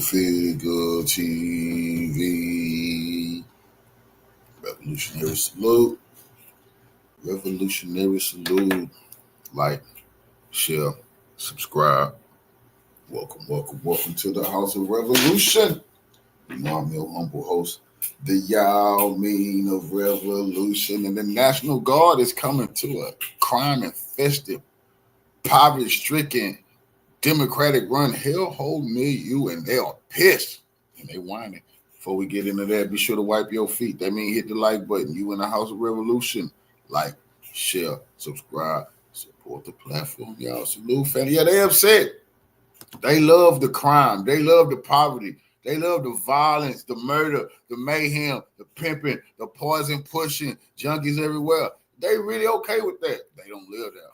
Figure TV. Revolutionary salute. Revolutionary salute. Like, share, subscribe. Welcome to the House of Revolution. You know, I'm your humble host, the Yao Mean of Revolution. And the National Guard is coming to a crime-infested, poverty-stricken, Democratic-run hellhole near you, and they are pissed. And they whining. Before we get into that, be sure to wipe your feet. That means hit the like button. You in the House of Revolution. Like, share, subscribe, support the platform. Y'all salute, family. Yeah, they upset. They love the crime. They love the poverty. They love the violence, the murder, the mayhem, the pimping, the poison pushing, junkies everywhere. They really okay with that. They don't live there.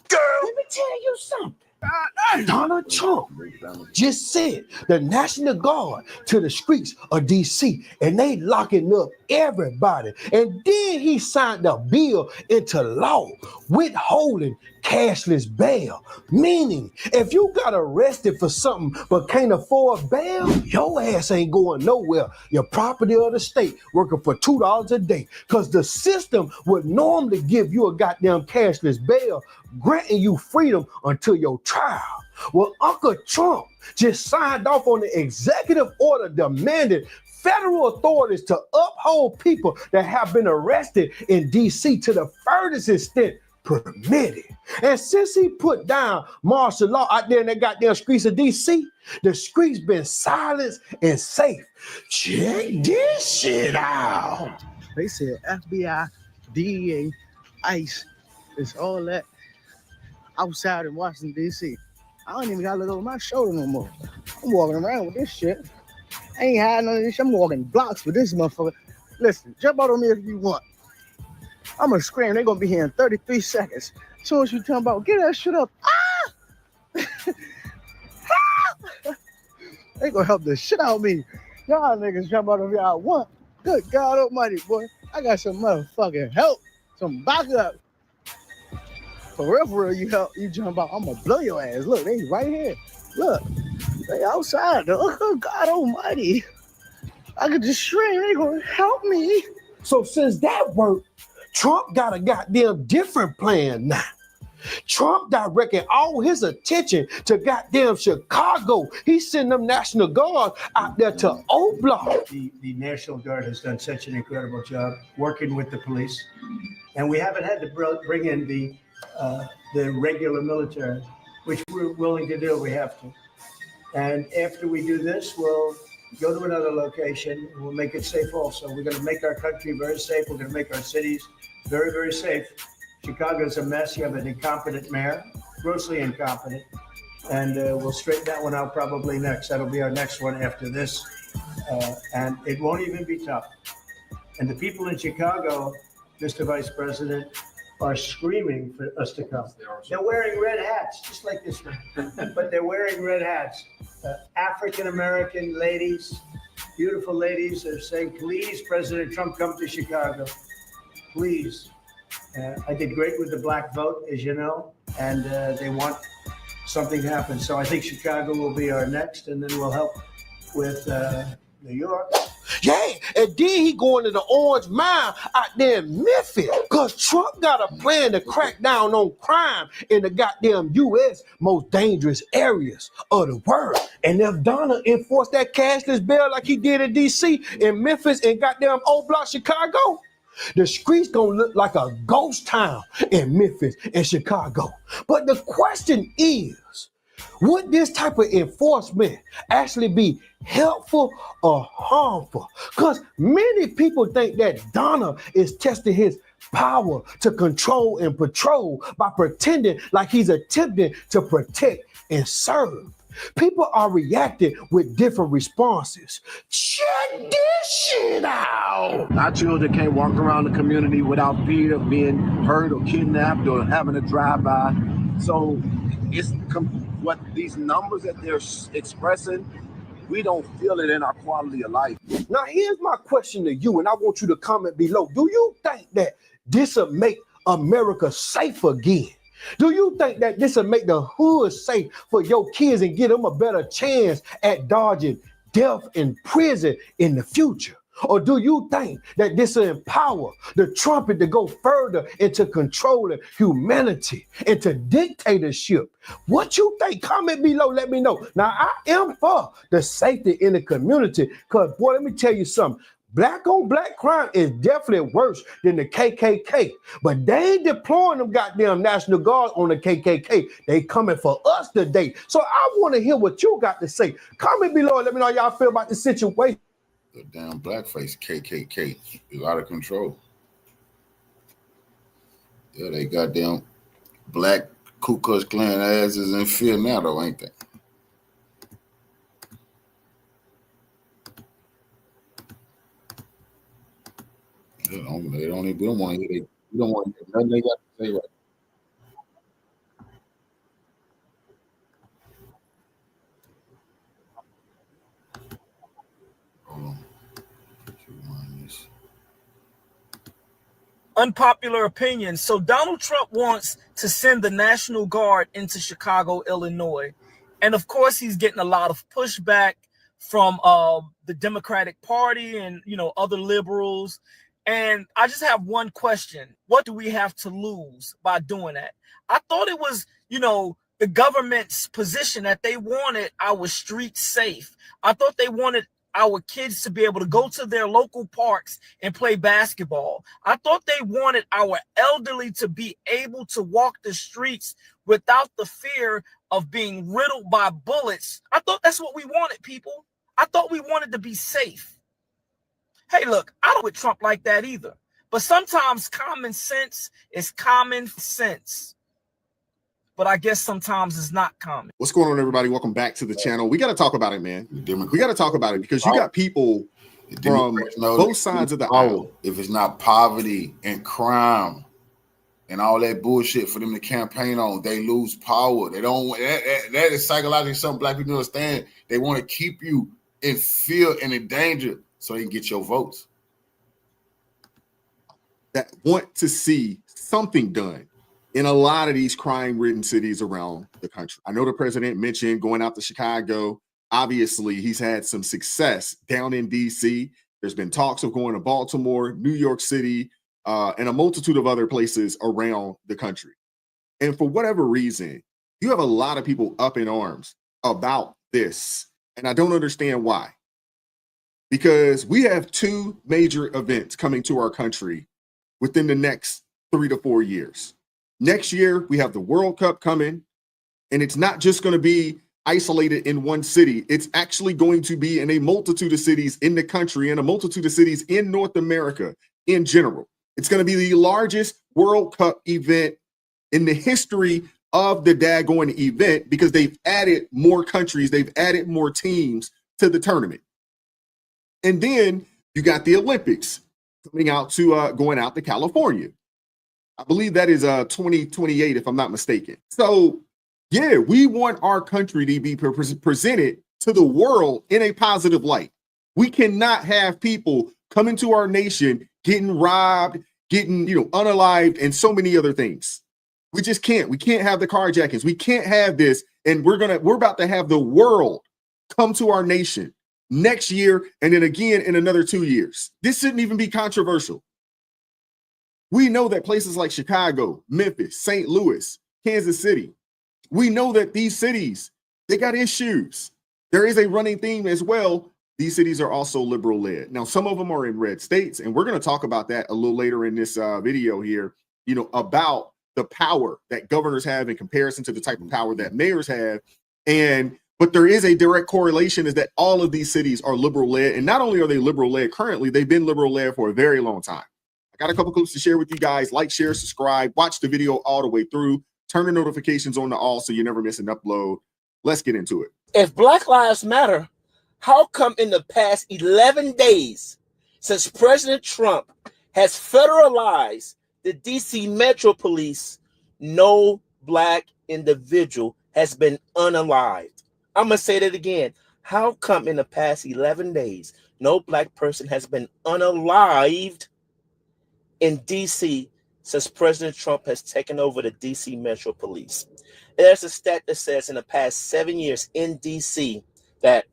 Girl, let me tell you something. Donald Trump just said the National Guard to the streets of DC, and they locking up everybody. And then he signed a bill into law withholding cashless bail, meaning if you got arrested for something but can't afford bail, your ass ain't going nowhere. Your property of the state working for $2 a day, because the system would normally give you a goddamn cashless bail, granting you freedom until your trial. Well, Uncle Trump just signed off on the executive order demanding federal authorities to uphold people that have been arrested in DC to the furthest extent permitted. And since he put down martial law out there in the goddamn streets of DC, the streets been silenced and safe. Check this shit out. They said FBI, DEA, ICE, it's all that outside in Washington, D.C. I don't even got to look over my shoulder no more. I'm walking around with this shit. I ain't hiding none of this shit. I'm walking blocks with this motherfucker. Listen, jump out on me if you want. I'm going to scream. They're going to be here in 33 seconds. As soon as you tell about, get that shit up. Ah! They going to help the shit out of me. Y'all niggas jump out of here I want. Good God almighty, boy. I got some motherfucking help. Some backup. For real, you jump out. I'm going to blow your ass. Look, they right here. Look. They outside, though. Oh, God almighty. I could just scream. They going to help me. So since that worked, Trump got a goddamn different plan now. Trump directing all his attention to goddamn Chicago. He's sending them National Guard out there to O-Block. The National Guard has done such an incredible job working with the police. And we haven't had to bring in the regular military, which we're willing to do. We have to. And after we do this, we'll go to another location and we'll make it safe also. We're going to make our country very safe. We're going to make our cities very, very safe. Chicago's a mess. You have an incompetent mayor, grossly incompetent. And we'll straighten that one out probably next. That'll be our next one after this. And it won't even be tough. And the people in Chicago, Mr. Vice President, are screaming for us to come. They're wearing red hats, just like this one. But they're wearing red hats. African-American ladies, beautiful ladies, are saying, please, President Trump, come to Chicago. Please. I did great with the black vote, as you know, and they want something to happen. So I think Chicago will be our next, and then we'll help with New York. Yeah, and then he going to the Orange Mile out there in Memphis, because Trump got a plan to crack down on crime in the goddamn U.S. most dangerous areas of the world. And if Donald enforced that cashless bill like he did in D.C., in Memphis, and goddamn O-Block Chicago, the streets gonna look like a ghost town in Memphis and Chicago. But the question is, would this type of enforcement actually be helpful or harmful? Because many people think that Donald is testing his power to control and patrol by pretending like he's attempting to protect and serve. People are reacting with different responses. Check this shit out. Our children can't walk around the community without fear of being hurt or kidnapped or having a drive-by. So it's what these numbers that they're expressing, we don't feel it in our quality of life. Now, here's my question to you, and I want you to comment below. Do you think that this will make America safe again? Do you think that this will make the hood safe for your kids and give them a better chance at dodging death in prison in the future? Or do you think that this will empower the trumpet to go further into controlling humanity, into dictatorship? What you think? Comment below, let me know. Now, I am for the safety in the community because, boy, let me tell you something. Black on black crime is definitely worse than the KKK, but they ain't deploying them goddamn National Guard on the KKK. They coming for us today. So I want to hear what you got to say. Comment below, let me know how y'all feel about the situation. The damn blackface KKK is out of control. Yeah, they goddamn black Ku Klux Klan asses in fear now, though, ain't they? We don't want to hear nothing they got to say right. Hold on. Unpopular opinion. So Donald Trump wants to send the National Guard into Chicago, Illinois. And of course, he's getting a lot of pushback from the Democratic Party and, other liberals. And I just have one question. What do we have to lose by doing that? I thought it was, the government's position that they wanted our streets safe. I thought they wanted our kids to be able to go to their local parks and play basketball. I thought they wanted our elderly to be able to walk the streets without the fear of being riddled by bullets. I thought that's what we wanted, people. I thought we wanted to be safe. Hey, look, I don't with Trump like that either. But sometimes common sense is common sense. But I guess sometimes it's not common. What's going on, everybody? Welcome back to the channel. We got to talk about it, man. We got to talk about it because you got people from both sides of the aisle. If it's not poverty and crime and all that bullshit for them to campaign on, they lose power. They don't. That is psychologically something black people understand. They want to keep you in fear and in danger so they can get your votes. That want to see something done in a lot of these crime-ridden cities around the country. I know the president mentioned going out to Chicago. Obviously, he's had some success down in D.C. There's been talks of going to Baltimore, New York City, and a multitude of other places around the country. And for whatever reason, you have a lot of people up in arms about this. And I don't understand why. Because we have two major events coming to our country within the next 3 to 4 years. Next year, we have the World Cup coming, and it's not just going to be isolated in one city. It's actually going to be in a multitude of cities in the country and a multitude of cities in North America in general. It's going to be the largest World Cup event in the history of the daggone event because they've added more countries, they've added more teams to the tournament. And then you got the Olympics coming out to going out to California. I believe that is 2028, if I'm not mistaken. So, yeah, we want our country to be presented to the world in a positive light. We cannot have people come into our nation getting robbed, getting, unalived, and so many other things. We just can't. We can't have the carjackings. We can't have this. And we're about to have the world come to our nation next year and then again in another 2 years. This shouldn't even be controversial. We know that places like Chicago, Memphis, St. Louis, Kansas City, we know that these cities, they got issues. There is a running theme as well. These cities are also liberal led. Now, some of them are in red states, and we're going to talk about that a little later in this video here, about the power that governors have in comparison to the type of power that mayors have. But there is a direct correlation is that all of these cities are liberal led. And not only are they liberal led currently, they've been liberal led for a very long time. I got a couple clips to share with you guys. Like, share, subscribe, watch the video all the way through. Turn the notifications on to all so you never miss an upload. Let's get into it. If Black Lives Matter, how come in the past 11 days since President Trump has federalized the DC Metro Police, no black individual has been unalived? I'm going to say that again. How come in the past 11 days, no black person has been unalived in DC since President Trump has taken over the DC Metro Police. There's a stat that says in the past 7 years in DC that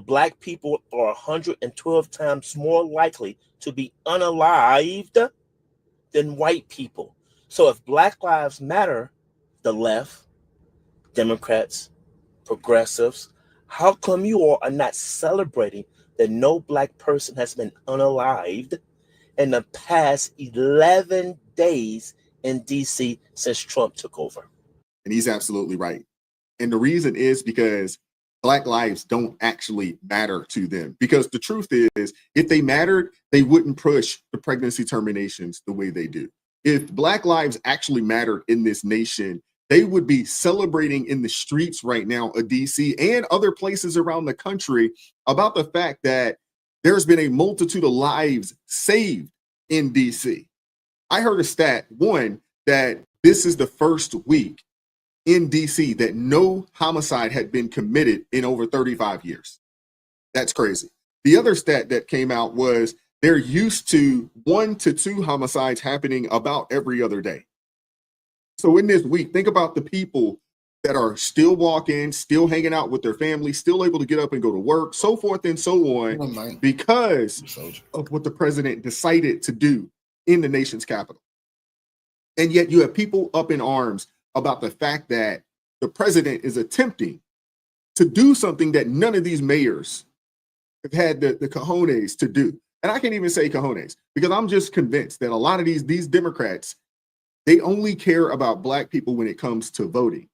Black people are 112 times more likely to be unalived than white people. So if Black Lives Matter, the left, Democrats, progressives, how come you all are not celebrating that no Black person has been unalived in the past 11 days in DC since Trump took over? And he's absolutely right. And the reason is because Black lives don't actually matter to them. Because the truth is, if they mattered, they wouldn't push the pregnancy terminations the way they do. If Black lives actually mattered in this nation, they would be celebrating in the streets right now of DC and other places around the country about the fact that there's been a multitude of lives saved in DC. I heard a stat, one, that this is the first week in DC that no homicide had been committed in over 35 years. That's crazy. The other stat that came out was they're used to 1 to 2 homicides happening about every other day. So in this week, think about the people that are still walking, still hanging out with their family, still able to get up and go to work, so forth and so on, because of what the president decided to do in the nation's capital. And yet you have people up in arms about the fact that the president is attempting to do something that none of these mayors have had the cojones to do. And I can't even say cojones, because I'm just convinced that a lot of these Democrats, they only care about Black people when it comes to voting.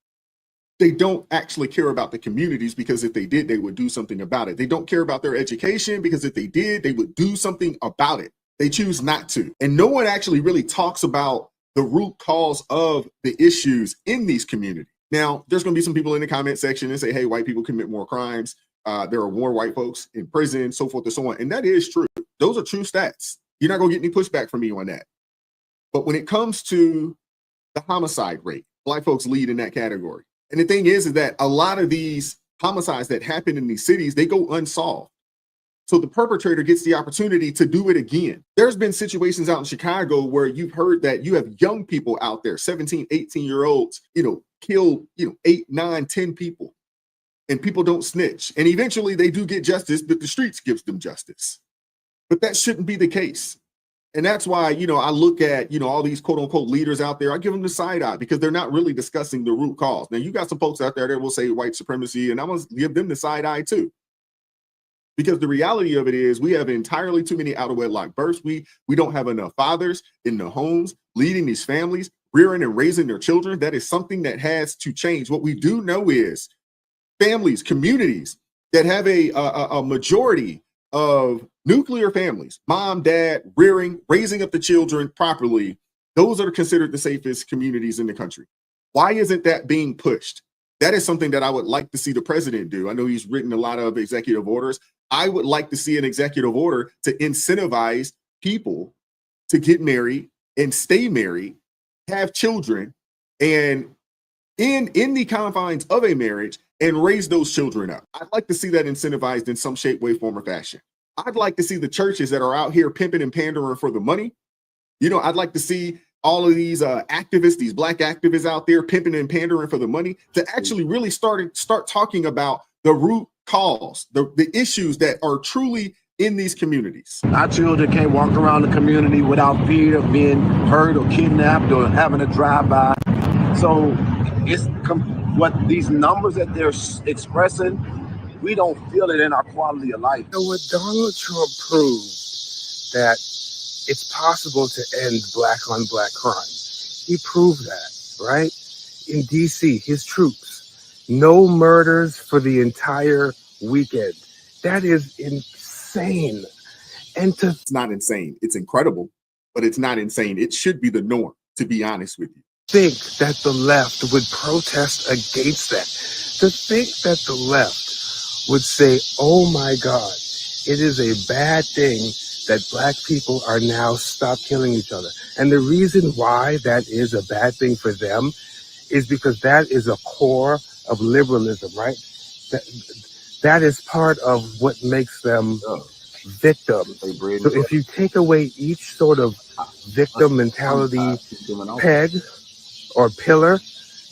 They don't actually care about the communities, because if they did, they would do something about it. They don't care about their education, because if they did, they would do something about it. They choose not to. And no one actually really talks about the root cause of the issues in these communities. Now, there's going to be some people in the comment section and say, hey, white people commit more crimes. There are more white folks in prison, so forth and so on. And that is true. Those are true stats. You're not going to get any pushback from me on that. But when it comes to the homicide rate, Black folks lead in that category. And the thing is that a lot of these homicides that happen in these cities, they go unsolved. So the perpetrator gets the opportunity to do it again. There's been situations out in Chicago where you've heard that you have young people out there, 17, 18-year-olds, kill, 8, 9, 10 people, and people don't snitch. And eventually they do get justice, but the streets gives them justice. But that shouldn't be the case. And that's why, I look at, all these quote unquote leaders out there, I give them the side eye, because they're not really discussing the root cause. Now, you got some folks out there that will say white supremacy, and I'm going to give them the side eye too. Because the reality of it is we have entirely too many out of wedlock births. We don't have enough fathers in the homes leading these families, rearing and raising their children. That is something that has to change. What we do know is families, communities that have a majority of nuclear families, mom, dad, raising up the children properly, those are considered the safest communities in the country. Why isn't that being pushed? That is something that I would like to see the president do. I know he's written a lot of executive orders. I would like to see an executive order to incentivize people to get married and stay married, have children, and in the confines of a marriage, and raise those children up. I'd like to see that incentivized in some shape, way, form, or fashion. I'd like to see the churches that are out here pimping and pandering for the money. I'd like to see all of these activists, these Black activists out there pimping and pandering for the money, to actually really start talking about the root cause, the issues that are truly in these communities. Our children can't walk around the community without fear of being hurt or kidnapped or having a drive-by. So it's what these numbers that they're expressing, we don't feel it in our quality of life. What Donald Trump proved, that it's possible to end Black on Black crime. He proved that, right? In DC, his troops, no murders for the entire weekend. That is insane. And it's not insane. It's incredible, but it's not insane. It should be the norm, to be honest with you. Think that the left would protest against that. To think that the left would say, oh my God, it is a bad thing that Black people are now stop killing each other. And the reason why that is a bad thing for them is because that is a core of liberalism, right? That is part of what makes them victim. So if you take away each sort of victim mentality peg or pillar,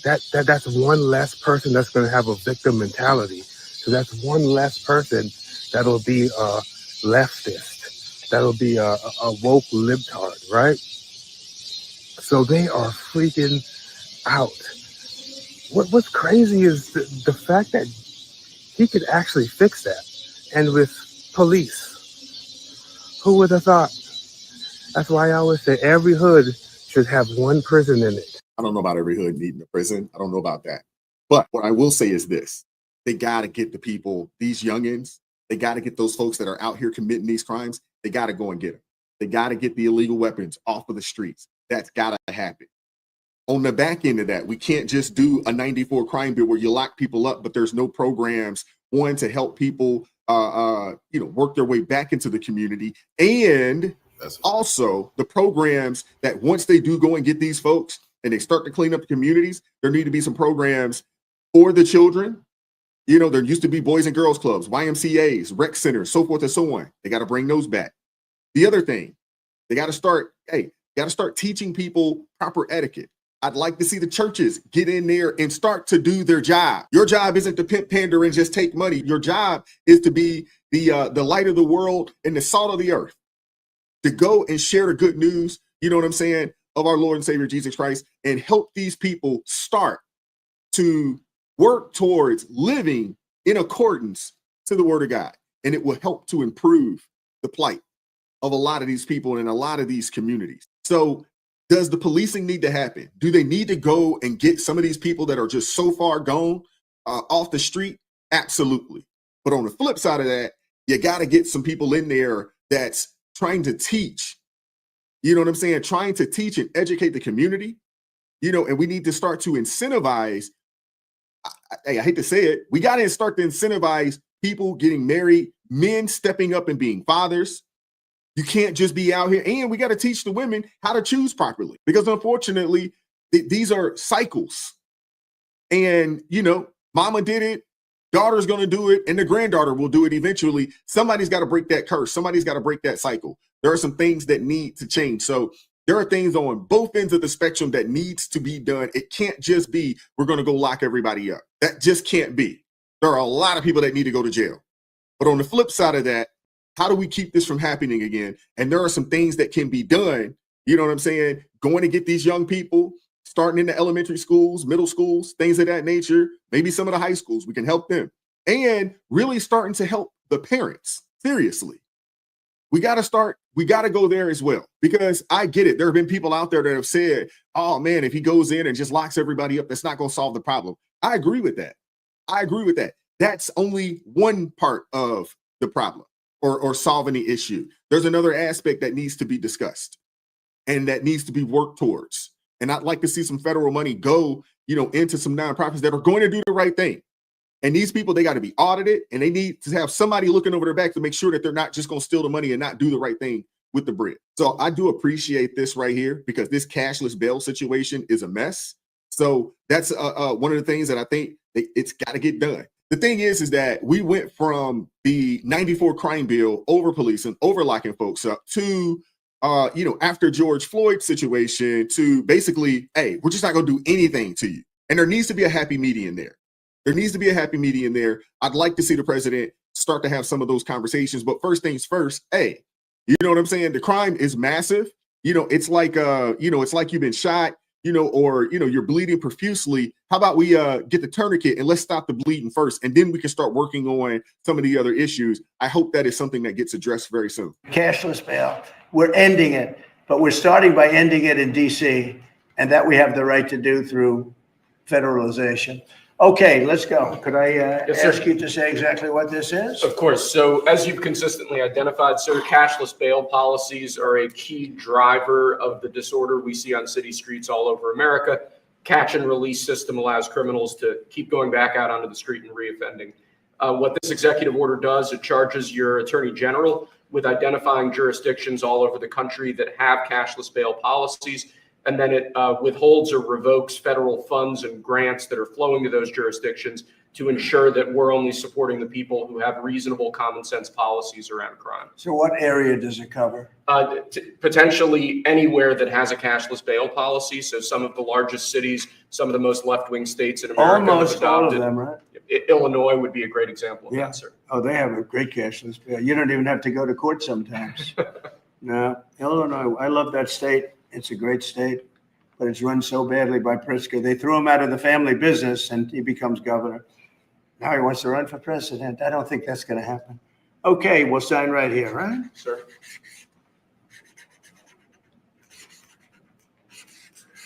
that's one less person that's going to have a victim mentality. So that's one less person that'll be a leftist, that'll be a woke libtard, right? So they are freaking out. What's crazy is the fact that he could actually fix that. And with police, who would have thought? That's why I always say every hood should have one prison in it. I don't know about every hood needing a prison. I don't know about that. But what I will say is this. They got to get the people, these youngins, they got to get those folks that are out here committing these crimes. They got to go and get them. They got to get the illegal weapons off of the streets. That's got to happen. On the back end of that, we can't just do a 94 crime bill where you lock people up, but there's no programs, one, to help people, work their way back into the community. And also the programs that once they do go and get these folks and they start to clean up the communities, there need to be some programs for the children. You know, there used to be boys and girls clubs, YMCAs, rec centers, so forth and so on. They got to bring those back. The other thing, they got to start teaching people proper etiquette. I'd like to see the churches get in there and start to do their job. Your job isn't to pimp, pander, and just take money. Your job is to be the light of the world and the salt of the earth, to go and share the good news, you know what I'm saying, of our Lord and Savior Jesus Christ, and help these people start to work towards living in accordance to the word of God. And it will help to improve the plight of a lot of these people in a lot of these communities. So does the policing need to happen? Do they need to go and get some of these people that are just so far gone off the street? Absolutely. But on the flip side of that, you got to get some people in there that's trying to teach, you know what I'm saying? Trying to teach and educate the community, you know, and we need to start to incentivize. I hate to say it. We got to start to incentivize people getting married, men stepping up and being fathers. You can't just be out here, and we got to teach the women how to choose properly, because unfortunately, these are cycles. And, you know, mama did it, daughter's going to do it, and the granddaughter will do it eventually. Somebody's got to break that curse. Somebody's got to break that cycle. There are some things that need to change. So there are things on both ends of the spectrum that needs to be done. It can't just be, we're going to go lock everybody up. That just can't be. There are a lot of people that need to go to jail. But on the flip side of that, how do we keep this from happening again? And there are some things that can be done, you know what I'm saying? Going to get these young people, starting in the elementary schools, middle schools, things of that nature, maybe some of the high schools, we can help them. And really starting to help the parents, seriously. We got to go there as well, because I get it. There have been people out there that have said, oh man, if he goes in and just locks everybody up, that's not going to solve the problem. I agree with that. That's only one part of the problem. Or solving the issue. There's another aspect that needs to be discussed and that needs to be worked towards. And I'd like to see some federal money go, you know, into some nonprofits that are going to do the right thing. And these people, they got to be audited, and they need to have somebody looking over their back to make sure that they're not just going to steal the money and not do the right thing with the bread. So I do appreciate this right here, because this cashless bail situation is a mess. So that's one of the things that I think it's got to get done. The thing is that we went from the 94 crime bill over policing, over locking folks up, to, after George Floyd's situation, to basically, hey, we're just not going to do anything to you. And there needs to be a happy median there. I'd like to see the president start to have some of those conversations. But first things first, hey, you know what I'm saying? The crime is massive. You know, it's like you've been shot, or you're bleeding profusely. How about we get the tourniquet and let's stop the bleeding first, and then we can start working on some of the other issues. I hope that is something that gets addressed very soon. Cashless bail, we're ending it, but we're starting by ending it in DC, and that we have the right to do through federalization. Okay, let's go. Could I ask you to say exactly what this is? Of course. So as you've consistently identified, sir, cashless bail policies are a key driver of the disorder we see on city streets all over America. Catch and release system allows criminals to keep going back out onto the street and reoffending. What this executive order does, it charges your attorney general with identifying jurisdictions all over the country that have cashless bail policies, and then it withholds or revokes federal funds and grants that are flowing to those jurisdictions to ensure that we're only supporting the people who have reasonable common sense policies around crime. So what area does it cover? Potentially anywhere that has a cashless bail policy. So some of the largest cities, some of the most left-wing states in America. Almost all of them, right? Illinois would be a great example of that, sir. Oh, they have a great cashless bail. You don't even have to go to court sometimes. No, Illinois, I love that state. It's a great state, but it's run so badly by Pritzker. They threw him out of the family business and he becomes governor. Now he wants to run for president. I don't think that's going to happen. Okay, we'll sign right here, right? Sir.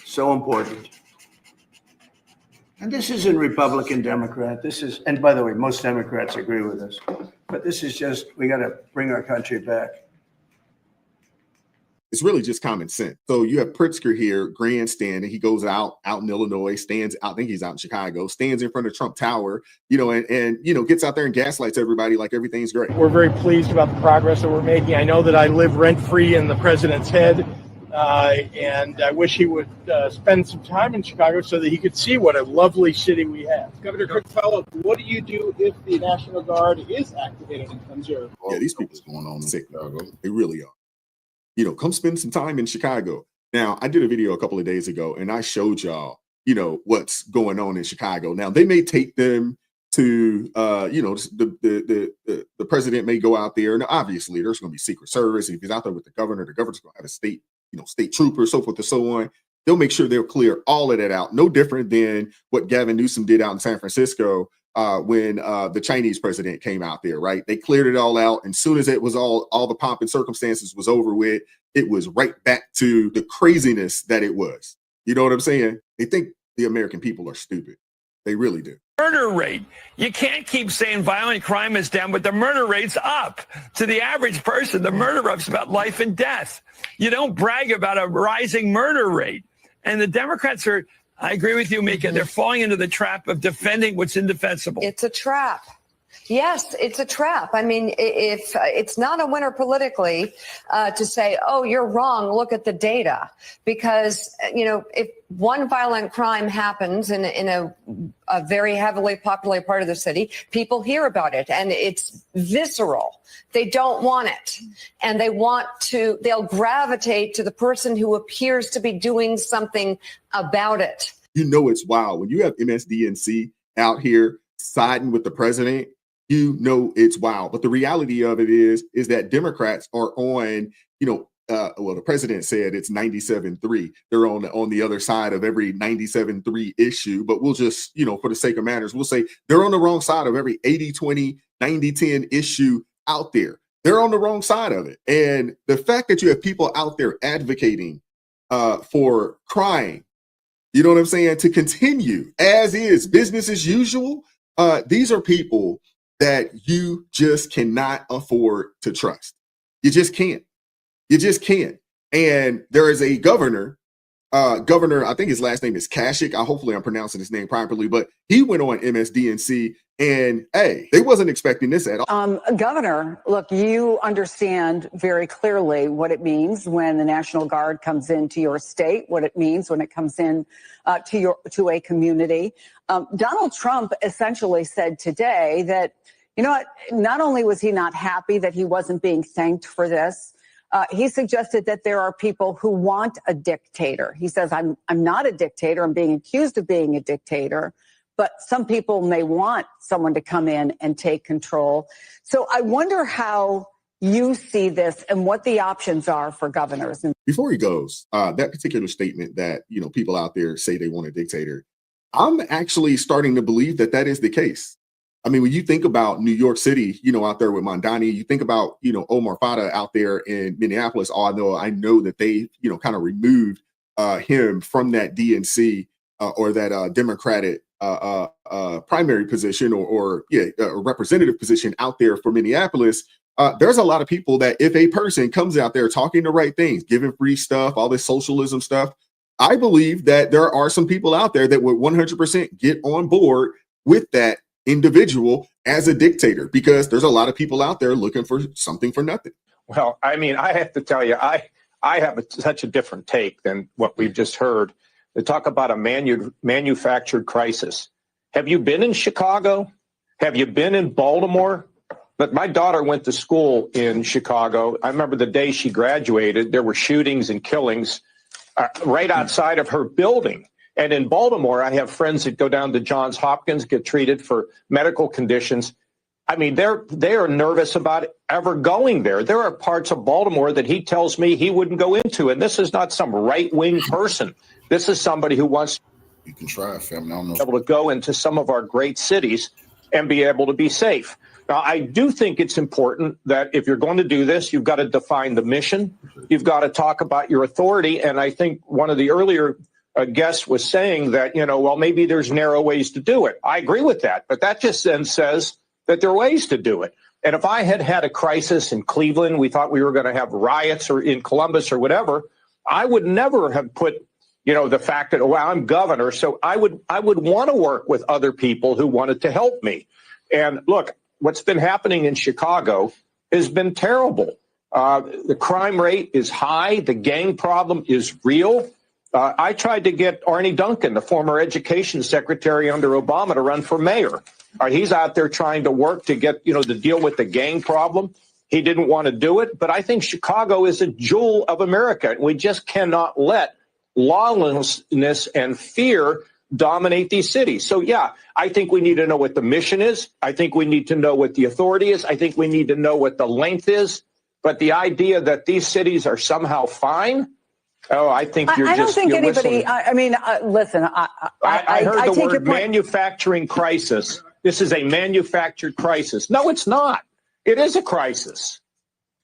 So important. And this isn't Republican, Democrat. This is, and by the way, most Democrats agree with us. But this is just, we got to bring our country back. It's really just common sense. So you have Pritzker here, grandstanding. He goes out in Illinois, stands out. I think he's out in Chicago, stands in front of Trump Tower, and gets out there and gaslights everybody like everything's great. We're very pleased about the progress that we're making. I know that I live rent-free in the president's head, and I wish he would spend some time in Chicago so that he could see what a lovely city we have. Governor, quick follow-up. What do you do if the National Guard is activated and comes here? Yeah, these people are going on sick. They really are. Come spend some time in Chicago. Now, I did a video a couple of days ago, and I showed y'all, what's going on in Chicago. Now, they may take them to, the president may go out there, and obviously there's going to be Secret Service. And if he's out there with the governor's going to have a state trooper, so forth and so on. They'll make sure they'll clear all of that out. No different than what Gavin Newsom did out in San Francisco when the Chinese president came out there, right? They cleared it all out. And soon as it was all the pomp and circumstances was over with, it was right back to the craziness that it was. You know what I'm saying? They think the American people are stupid. They really do. Murder rate. You can't keep saying violent crime is down, but the murder rate's up. To the average person, the murder rate's about life and death. You don't brag about a rising murder rate. And the Democrats are, I agree with you, Mika, they're falling into the trap of defending what's indefensible. It's a trap. Yes, it's a trap. I mean, if it's not a winner politically to say, oh, you're wrong, look at the data. Because, if one violent crime happens in a very heavily populated part of the city, people hear about it and it's visceral. They don't want it. And they'll gravitate to the person who appears to be doing something about it. It's wild. When you have MSDNC out here siding with the president, it's wild. But the reality of it is that Democrats are on, the president said it's 97-3. They're on the other side of every 97-3 issue. But we'll just, for the sake of matters, we'll say they're on the wrong side of every 80-20, 90-10 issue out there. They're on the wrong side of it. And the fact that you have people out there advocating for crime, you know what I'm saying, to continue as is, business as usual. These are people that you just cannot afford to trust. You just can't. You just can't. And there is a governor, I think his last name is Kasich. Hopefully I'm pronouncing his name properly, but he went on MSDNC and they wasn't expecting this at all. Governor, look, you understand very clearly what it means when the National Guard comes into your state, what it means when it comes in to a community. Donald Trump essentially said today that, not only was he not happy that he wasn't being thanked for this, he suggested that there are people who want a dictator. He says, I'm not a dictator. I'm being accused of being a dictator. But some people may want someone to come in and take control. So I wonder how you see this and what the options are for governors. Before he goes, that particular statement that, people out there say they want a dictator, I'm actually starting to believe that is the case. I mean, when you think about New York City, out there with Mondani, you think about, Omar Fata out there in Minneapolis, although I know that they, kind of removed him from that DNC or that Democratic primary position or a representative position out there for Minneapolis. There's a lot of people that if a person comes out there talking the right things, giving free stuff, all this socialism stuff, I believe that there are some people out there that would 100% get on board with that individual as a dictator, because there's a lot of people out there looking for something for nothing. Well, I mean, I have to tell you, I have such a different take than what we've just heard. They talk about a manufactured crisis. Have you been in Chicago? Have you been in Baltimore? But my daughter went to school in Chicago. I remember the day she graduated, there were shootings and killings right outside of her building. And in Baltimore, I have friends that go down to Johns Hopkins, get treated for medical conditions. I mean, they are nervous about ever going there. There are parts of Baltimore that he tells me he wouldn't go into. And this is not some right-wing person. This is somebody who wants you can try it, family. I don't know. Able to go into some of our great cities and be able to be safe. Now, I do think it's important that if you're going to do this, you've got to define the mission. You've got to talk about your authority. And I think one of the earlier guest was saying that, well, maybe there's narrow ways to do it. I agree with that, but that just then says that there are ways to do it. And if I had had a crisis in Cleveland, we thought we were going to have riots or in Columbus or whatever, I would never have put, the fact that, well, I'm governor. So I would want to work with other people who wanted to help me. And look, what's been happening in Chicago has been terrible. The crime rate is high. The gang problem is real. I tried to get Arnie Duncan, the former education secretary under Obama, to run for mayor. He's out there trying to work to get, to deal with the gang problem. He didn't want to do it. But I think Chicago is a jewel of America. We just cannot let lawlessness and fear dominate these cities. So, yeah, I think we need to know what the mission is. I think we need to know what the authority is. I think we need to know what the length is. But the idea that these cities are somehow fine, I think you're I don't just, think you're anybody, listening. Listen, I heard the take your word point. manufacturing crisis. This is a manufactured crisis. No, it's not. It is a crisis.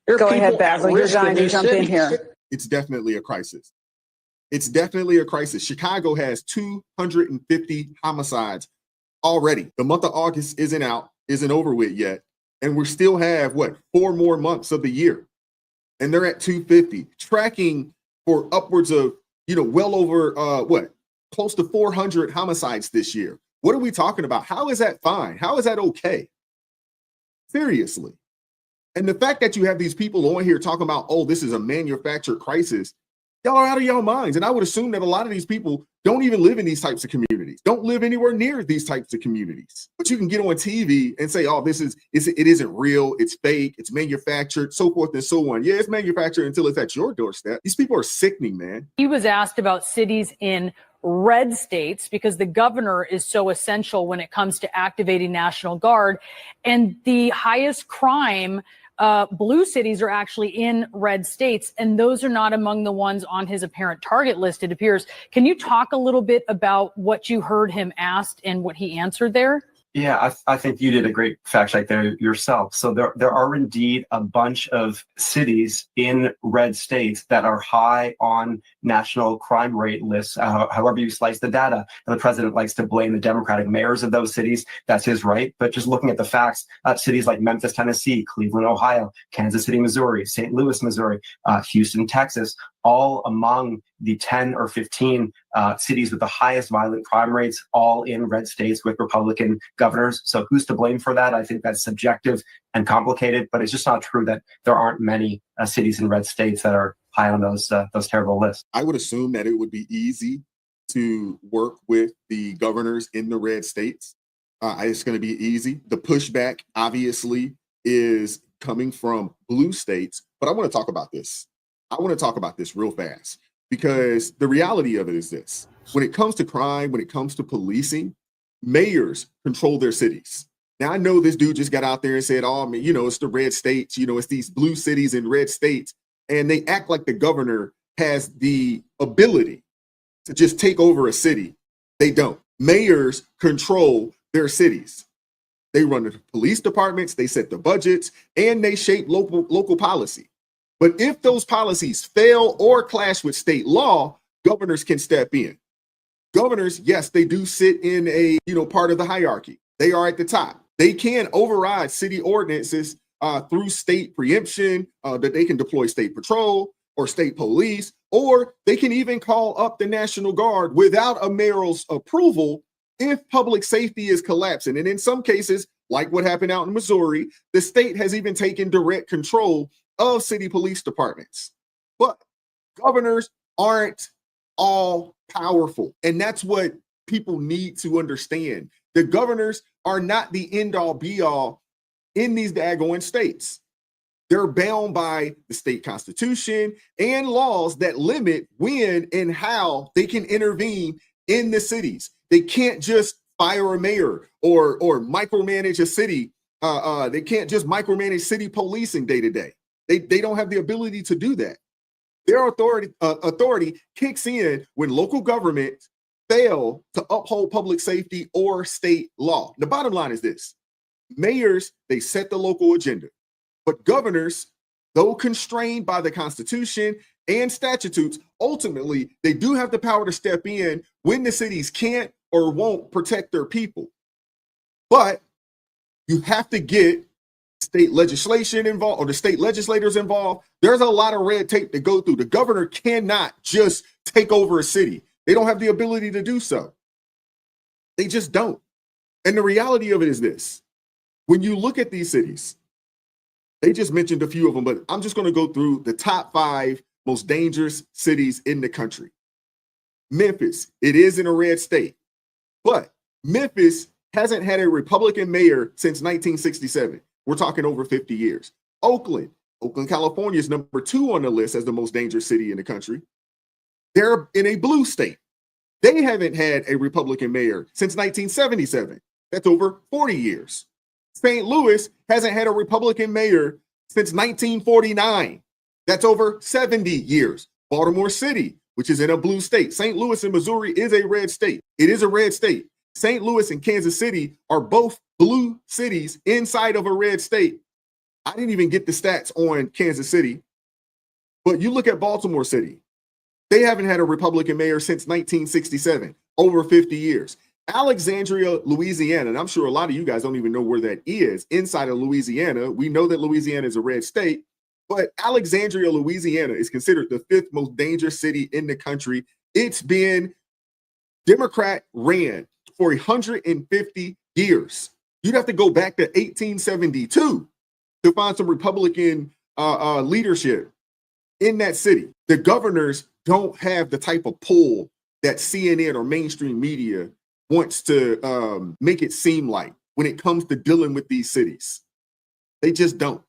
There are Go people ahead, at Basil. You're risk in dying to these jump in cities. here. It's definitely a crisis. It's definitely a crisis. Chicago has 250 homicides already. The month of August isn't over with yet. And we still have, 4 more months of the year. And they're at 250, tracking for upwards of, well over, close to 400 homicides this year. What are we talking about? How is that fine? How is that okay? Seriously. And the fact that you have these people on here talking about, oh, this is a manufactured crisis, y'all are out of your minds. And I would assume that a lot of these people don't even live in these types of communities, don't live anywhere near these types of communities. But you can get on TV and say, oh, it isn't real, it's fake, it's manufactured, so forth and so on. Yeah, it's manufactured until it's at your doorstep. These people are sickening, man. He was asked about cities in red states because the governor is so essential when it comes to activating National Guard. And the highest crime blue cities are actually in red states, and those are not among the ones on his apparent target list, it appears. Can you talk a little bit about what you heard him asked and what he answered there? Yeah, I think you did a great fact check there yourself. So there are indeed a bunch of cities in red states that are high on national crime rate lists, however you slice the data. And the president likes to blame the Democratic mayors of those cities. That's his right. But just looking at the facts, cities like Memphis, Tennessee, Cleveland, Ohio, Kansas City, Missouri, St. Louis, Missouri, Houston, Texas, all among the 10 or 15 cities with the highest violent crime rates, all in red states with Republican governors. So who's to blame for that? I think that's subjective and complicated, but it's just not true that there aren't many cities in red states that are high on those terrible lists. I would assume that it would be easy to work with the governors in the red states. It's going to be easy. The pushback, obviously, is coming from blue states, but I want to talk about this. I want to talk about this real fast because the reality of it is this. When it comes to crime, when it comes to policing, mayors control their cities. Now, I know this dude just got out there and said, oh, man, it's the red states, it's these blue cities in red states. And they act like the governor has the ability to just take over a city. They don't. Mayors control their cities. They run the police departments, they set the budgets, and they shape local policy. But if those policies fail or clash with state law, governors can step in. Governors, yes, they do sit in a part of the hierarchy. They are at the top. They can override city ordinances through state preemption, that they can deploy state patrol or state police, or they can even call up the National Guard without a mayoral's approval if public safety is collapsing. And in some cases, like what happened out in Missouri, the state has even taken direct control of city police departments. But Governors aren't all powerful. And that's what people need to understand. The governors are not the end all be all in these daggone states. They're bound by the state constitution and laws that limit when and how they can intervene in the cities. They can't just fire a mayor or micromanage a city. They can't just micromanage city policing day to day. They don't have the ability to do that. Their authority kicks in when local governments fail to uphold public safety or state law. The bottom line is this: mayors, they set the local agenda. But governors, though constrained by the Constitution and statutes, ultimately, they do have the power to step in when the cities can't or won't protect their people. But you have to get state legislation involved or the state legislators involved. There's a lot of red tape to go through. The governor cannot just take over a city. They don't have the ability to do so. They just don't. And the reality of it is this: when you look at these cities, they just mentioned a few of them, but I'm just going to go through the top 5 most dangerous cities in the country. Memphis, it is in a red state, but Memphis hasn't had a Republican mayor since 1967. We're talking over 50 years. Oakland, California is number 2 on the list as the most dangerous city in the country. They're in a blue state. They haven't had a Republican mayor since 1977. That's over 40 years. St. Louis hasn't had a Republican mayor since 1949. That's over 70 years. Baltimore City, which is in a blue state. St. Louis and Missouri is a red state. It is a red state. St. Louis and Kansas City are both blue cities inside of a red state. I didn't even get the stats on Kansas City, but you look at Baltimore City. They haven't had a Republican mayor since 1967, over 50 years. Alexandria, Louisiana, and I'm sure a lot of you guys don't even know where that is. Inside of Louisiana, we know that Louisiana is a red state, but Alexandria, Louisiana is considered the 5th most dangerous city in the country. It's been Democrat ran for 150 years. You'd have to go back to 1872 to find some Republican leadership in that city. The governors don't have the type of pull that CNN or mainstream media wants to make it seem like when it comes to dealing with these cities. They just don't.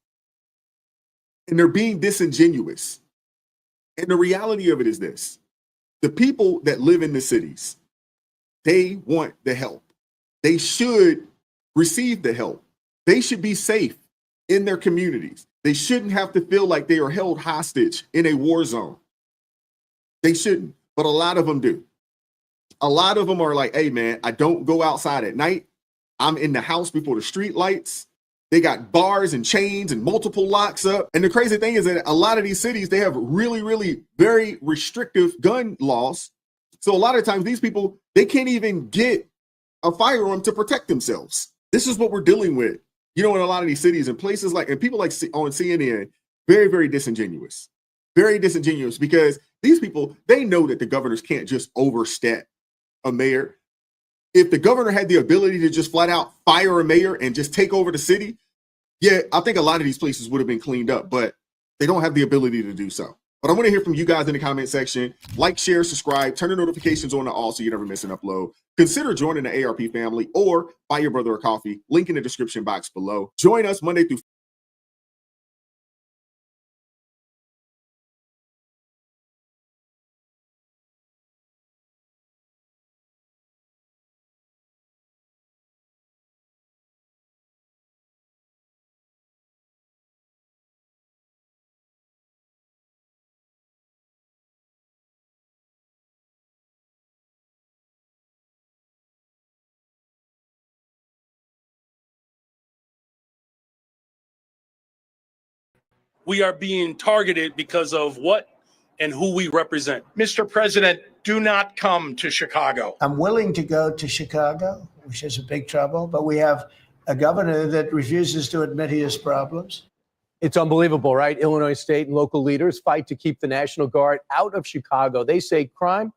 And they're being disingenuous. And the reality of it is this: the people that live in the cities, they want the help. They should receive the help. They should be safe in their communities. They shouldn't have to feel like they are held hostage in a war zone. They shouldn't, but a lot of them do. A lot of them are like, hey, man, I don't go outside at night. I'm in the house before the street lights. They got bars and chains and multiple locks up. And the crazy thing is that a lot of these cities, they have really, really very restrictive gun laws. So a lot of times these people, they can't even get a firearm to protect themselves. This is what we're dealing with, you know, in a lot of these cities and places like, and people like on CNN, very, very disingenuous. Very disingenuous, because these people, they know that the governors can't just overstep a mayor. If the governor had the ability to just flat out fire a mayor and just take over the city, yeah, I think a lot of these places would have been cleaned up, but they don't have the ability to do so. But I want to hear from you guys in the comment section. Like, share, subscribe, turn the notifications on to all so you never miss an upload. Consider joining the ARP family or buy your brother a coffee. Link in the description box below. Join us Monday through we are being targeted because of what and who we represent. Mr. President, do not come to Chicago. I'm willing to go to Chicago, which is a big trouble, but we have a governor that refuses to admit he has problems. It's unbelievable, right? Illinois state and local leaders fight to keep the National Guard out of Chicago. They say crime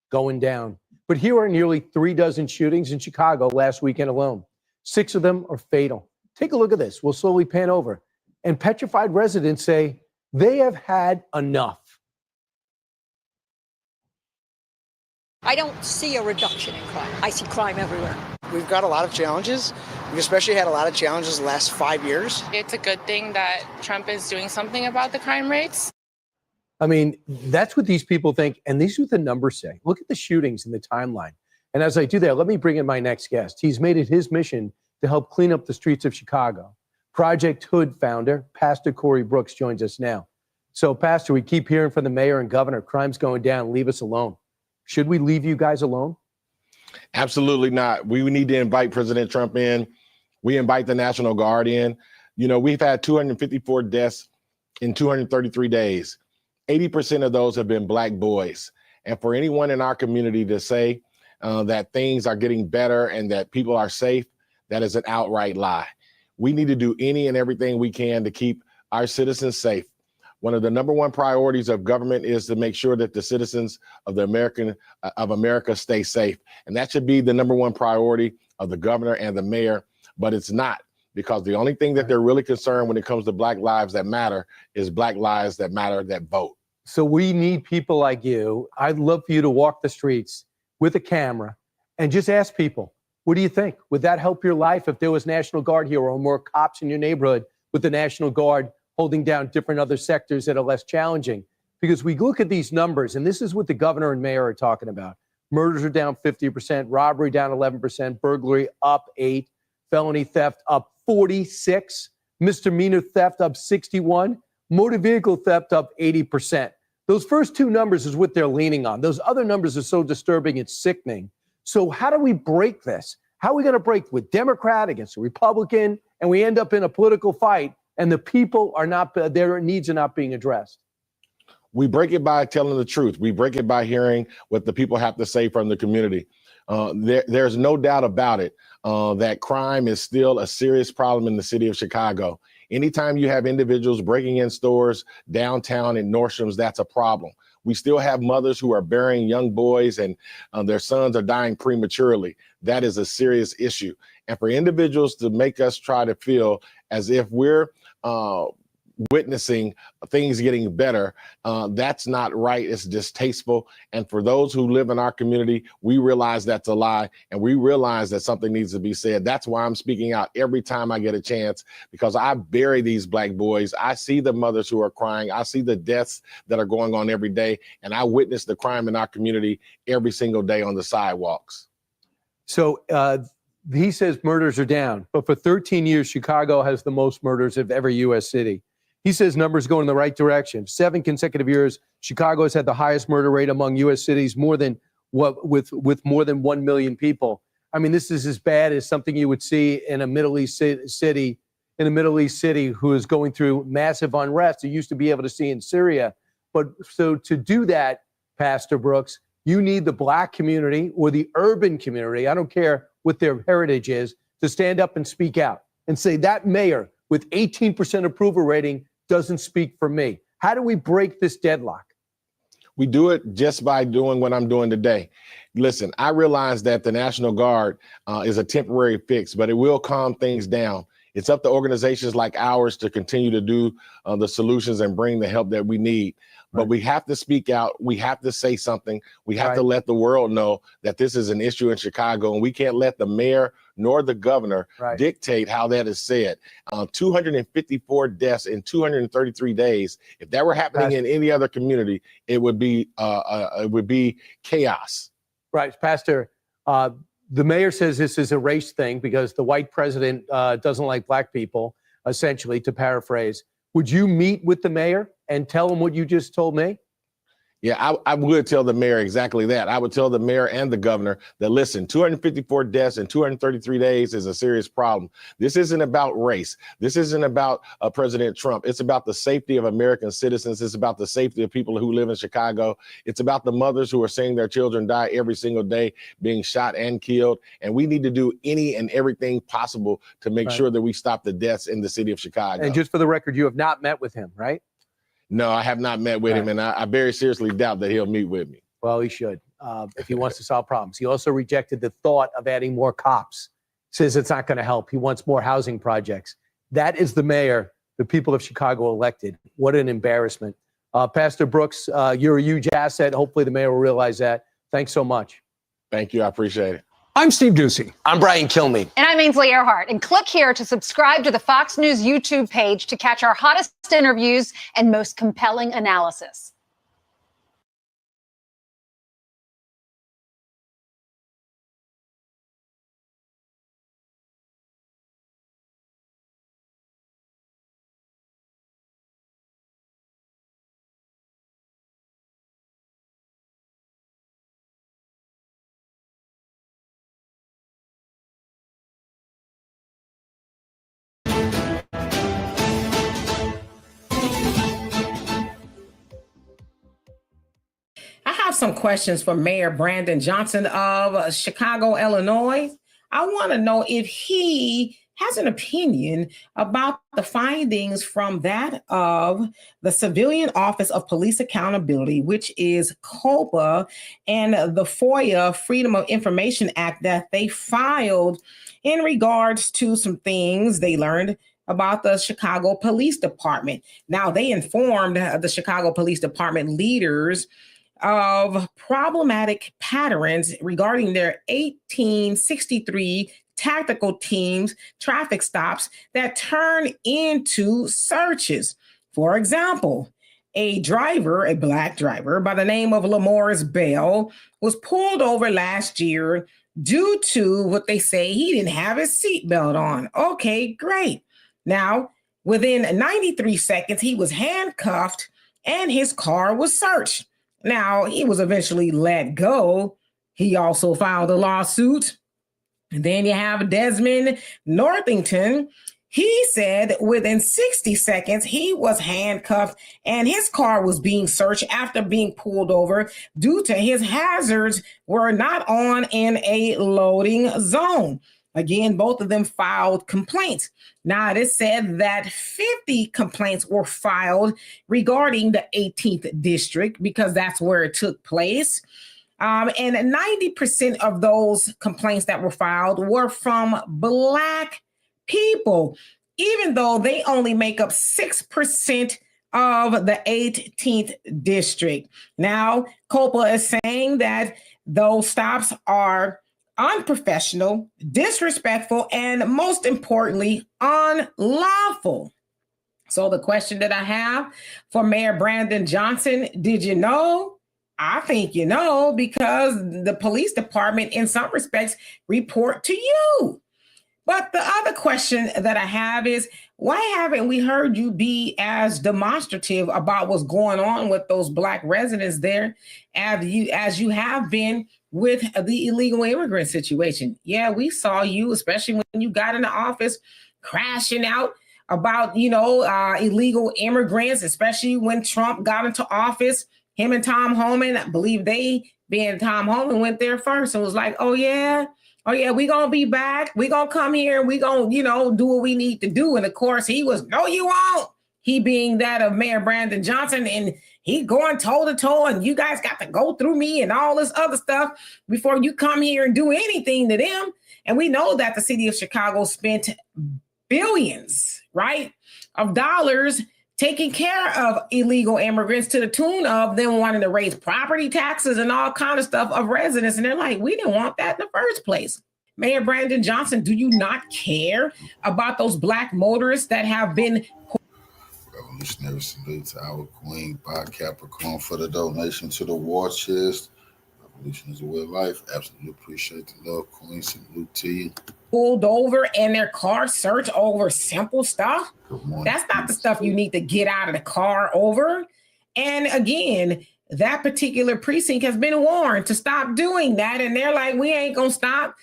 going down. But here are nearly 36 shootings in Chicago last weekend alone. 6 of them are fatal. Take a look at this. We'll slowly pan over. And petrified residents say they have had enough. I don't see a reduction in crime. I see crime everywhere. We've got a lot of challenges. We've especially had a lot of challenges the last 5 years. It's a good thing that Trump is doing something about the crime rates. I mean, that's what these people think. And these are what the numbers say. Look at the shootings in the timeline. And as I do that, let me bring in my next guest. He's made it his mission to help clean up the streets of Chicago. Project Hood founder, Pastor Corey Brooks, joins us now. So, Pastor, we keep hearing from the mayor and governor, crime's going down, leave us alone. Should we leave you guys alone? Absolutely not. We need to invite President Trump in. We invite the National Guard in. You know, we've had 254 deaths in 233 days. 80% of those have been Black boys. And for anyone in our community to say that things are getting better and that people are safe, that is an outright lie. We need to do any and everything we can to keep our citizens safe. One of the number one priorities of government is to make sure that the citizens of America stay safe. And that should be the number one priority of the governor and the mayor, but it's not, because the only thing that they're really concerned when it comes to Black lives that matter is Black lives that matter that vote. So we need people like you. I'd love for you to walk the streets with a camera and just ask people, what do you think? Would that help your life if there was National Guard here or more cops in your neighborhood with the National Guard holding down different other sectors that are less challenging? Because we look at these numbers, and this is what the governor and mayor are talking about. Murders are down 50%, robbery down 11%, burglary up 8%, felony theft up 46%, misdemeanor theft up 61%, motor vehicle theft up 80%. Those first two numbers is what they're leaning on. Those other numbers are so disturbing, it's sickening. So how do we break this? How are we going to break with Democrat against a Republican, and we end up in a political fight, and the people are not, their needs are not being addressed? We break it by telling the truth. We break it by hearing what the people have to say from the community. There's no doubt about it that crime is still a serious problem in the city of Chicago. Anytime you have individuals breaking in stores downtown in Nordstrom's, that's a problem. We still have mothers who are burying young boys and their sons are dying prematurely. That is a serious issue. And for individuals to make us try to feel as if we're witnessing things getting better, that's not right. It's distasteful. And for those who live in our community, we realize that's a lie, and we realize that something needs to be said. That's why I'm speaking out every time I get a chance, because I bury these Black boys. I see the mothers who are crying. I see the deaths that are going on every day, and I witness the crime in our community every single day on the sidewalks. So he says murders are down, but for 13 years, Chicago has the most murders of every U.S. city. He says numbers go in the right direction. 7 consecutive years, Chicago has had the highest murder rate among U.S. cities, with more than 1 million people. I mean, this is as bad as something you would see in a Middle East city, who is going through massive unrest. You used to be able to see in Syria. But so to do that, Pastor Brooks, you need the Black community or the urban community, I don't care what their heritage is, to stand up and speak out and say that mayor with 18% approval rating doesn't speak for me. How do we break this deadlock? We do it just by doing what I'm doing today. Listen, I realize that the National Guard is a temporary fix, but it will calm things down. It's up to organizations like ours to continue to do the solutions and bring the help that we need. But we have to speak out. We have to say something. We have to let the world know that this is an issue in Chicago, and we can't let the mayor nor the governor dictate how that is said. 254 deaths in 233 days. If that were happening in any other community, it would be chaos. Right, Pastor. The mayor says this is a race thing because the white president doesn't like Black people, essentially, to paraphrase. Would you meet with the mayor and tell him what you just told me? Yeah, I would tell the mayor exactly that. I would tell the mayor and the governor that, listen, 254 deaths in 233 days is a serious problem. This isn't about race. This isn't about President Trump. It's about the safety of American citizens. It's about the safety of people who live in Chicago. It's about the mothers who are seeing their children die every single day, being shot and killed. And we need to do any and everything possible to make sure that we stop the deaths in the city of Chicago. And just for the record, you have not met with him, right? No, I have not met with him, and I very seriously doubt that he'll meet with me. Well, he should, if he wants to solve problems. He also rejected the thought of adding more cops. Says it's not going to help. He wants more housing projects. That is the mayor the people of Chicago elected. What an embarrassment. Pastor Brooks, you're a huge asset. Hopefully the mayor will realize that. Thanks so much. Thank you. I appreciate it. I'm Steve Doocy. I'm Brian Kilmeade. And I'm Ainsley Earhart. And click here to subscribe to the Fox News YouTube page to catch our hottest interviews and most compelling analysis. I have some questions for Mayor Brandon Johnson of Chicago, Illinois. I want to know if he has an opinion about the findings from that of the Civilian Office of Police Accountability, which is COPA, and the FOIA, Freedom of Information Act, that they filed in regards to some things they learned about the Chicago Police Department. Now, they informed the Chicago Police Department leaders of problematic patterns regarding their 1863 tactical teams traffic stops that turn into searches. For example, a black driver by the name of Lamorris Bell was pulled over last year due to what they say he didn't have his seatbelt on. Okay, great. Now, within 93 seconds, he was handcuffed and his car was searched. Now, he was eventually let go. He also filed a lawsuit. And then you have Desmond Northington. He said within 60 seconds, he was handcuffed and his car was being searched after being pulled over due to his hazards were not on in a loading zone. Again, both of them filed complaints. Now, it is said that 50 complaints were filed regarding the 18th district because that's where it took place. And 90% of those complaints that were filed were from Black people, even though they only make up 6% of the 18th district. Now, COPA is saying that those stops are unprofessional, disrespectful, and most importantly, unlawful. So the question that I have for Mayor Brandon Johnson, did you know? I think you know, because the police department in some respects report to you. But the other question that I have is, why haven't we heard you be as demonstrative about what's going on with those Black residents there as you have been with the illegal immigrant situation? Yeah, we saw you, especially when you got into office, crashing out about, illegal immigrants, especially when Trump got into office. Him and Tom Homan, I believe Tom Homan went there first and was like, oh yeah, we gonna be back. We gonna come here and we gonna, do what we need to do. And of course he was, no, you won't. He being that of Mayor Brandon Johnson, and he going toe to toe, and you guys got to go through me and all this other stuff before you come here and do anything to them. And we know that the city of Chicago spent billions, right, of dollars taking care of illegal immigrants to the tune of them wanting to raise property taxes and all kind of stuff of residents. And they're like, we didn't want that in the first place. Mayor Brandon Johnson, do you not care about those Black motorists that have been... Revolutionary salute to our queen, Bob Capricorn, for the donation to the war chest. Revolution is a way of life. Absolutely appreciate the love, queen. Salute to you. Pulled over and their car searched over simple stuff. That's not the stuff you need to get out of the car over. And again, that particular precinct has been warned to stop doing that. And they're like, we ain't gonna stop.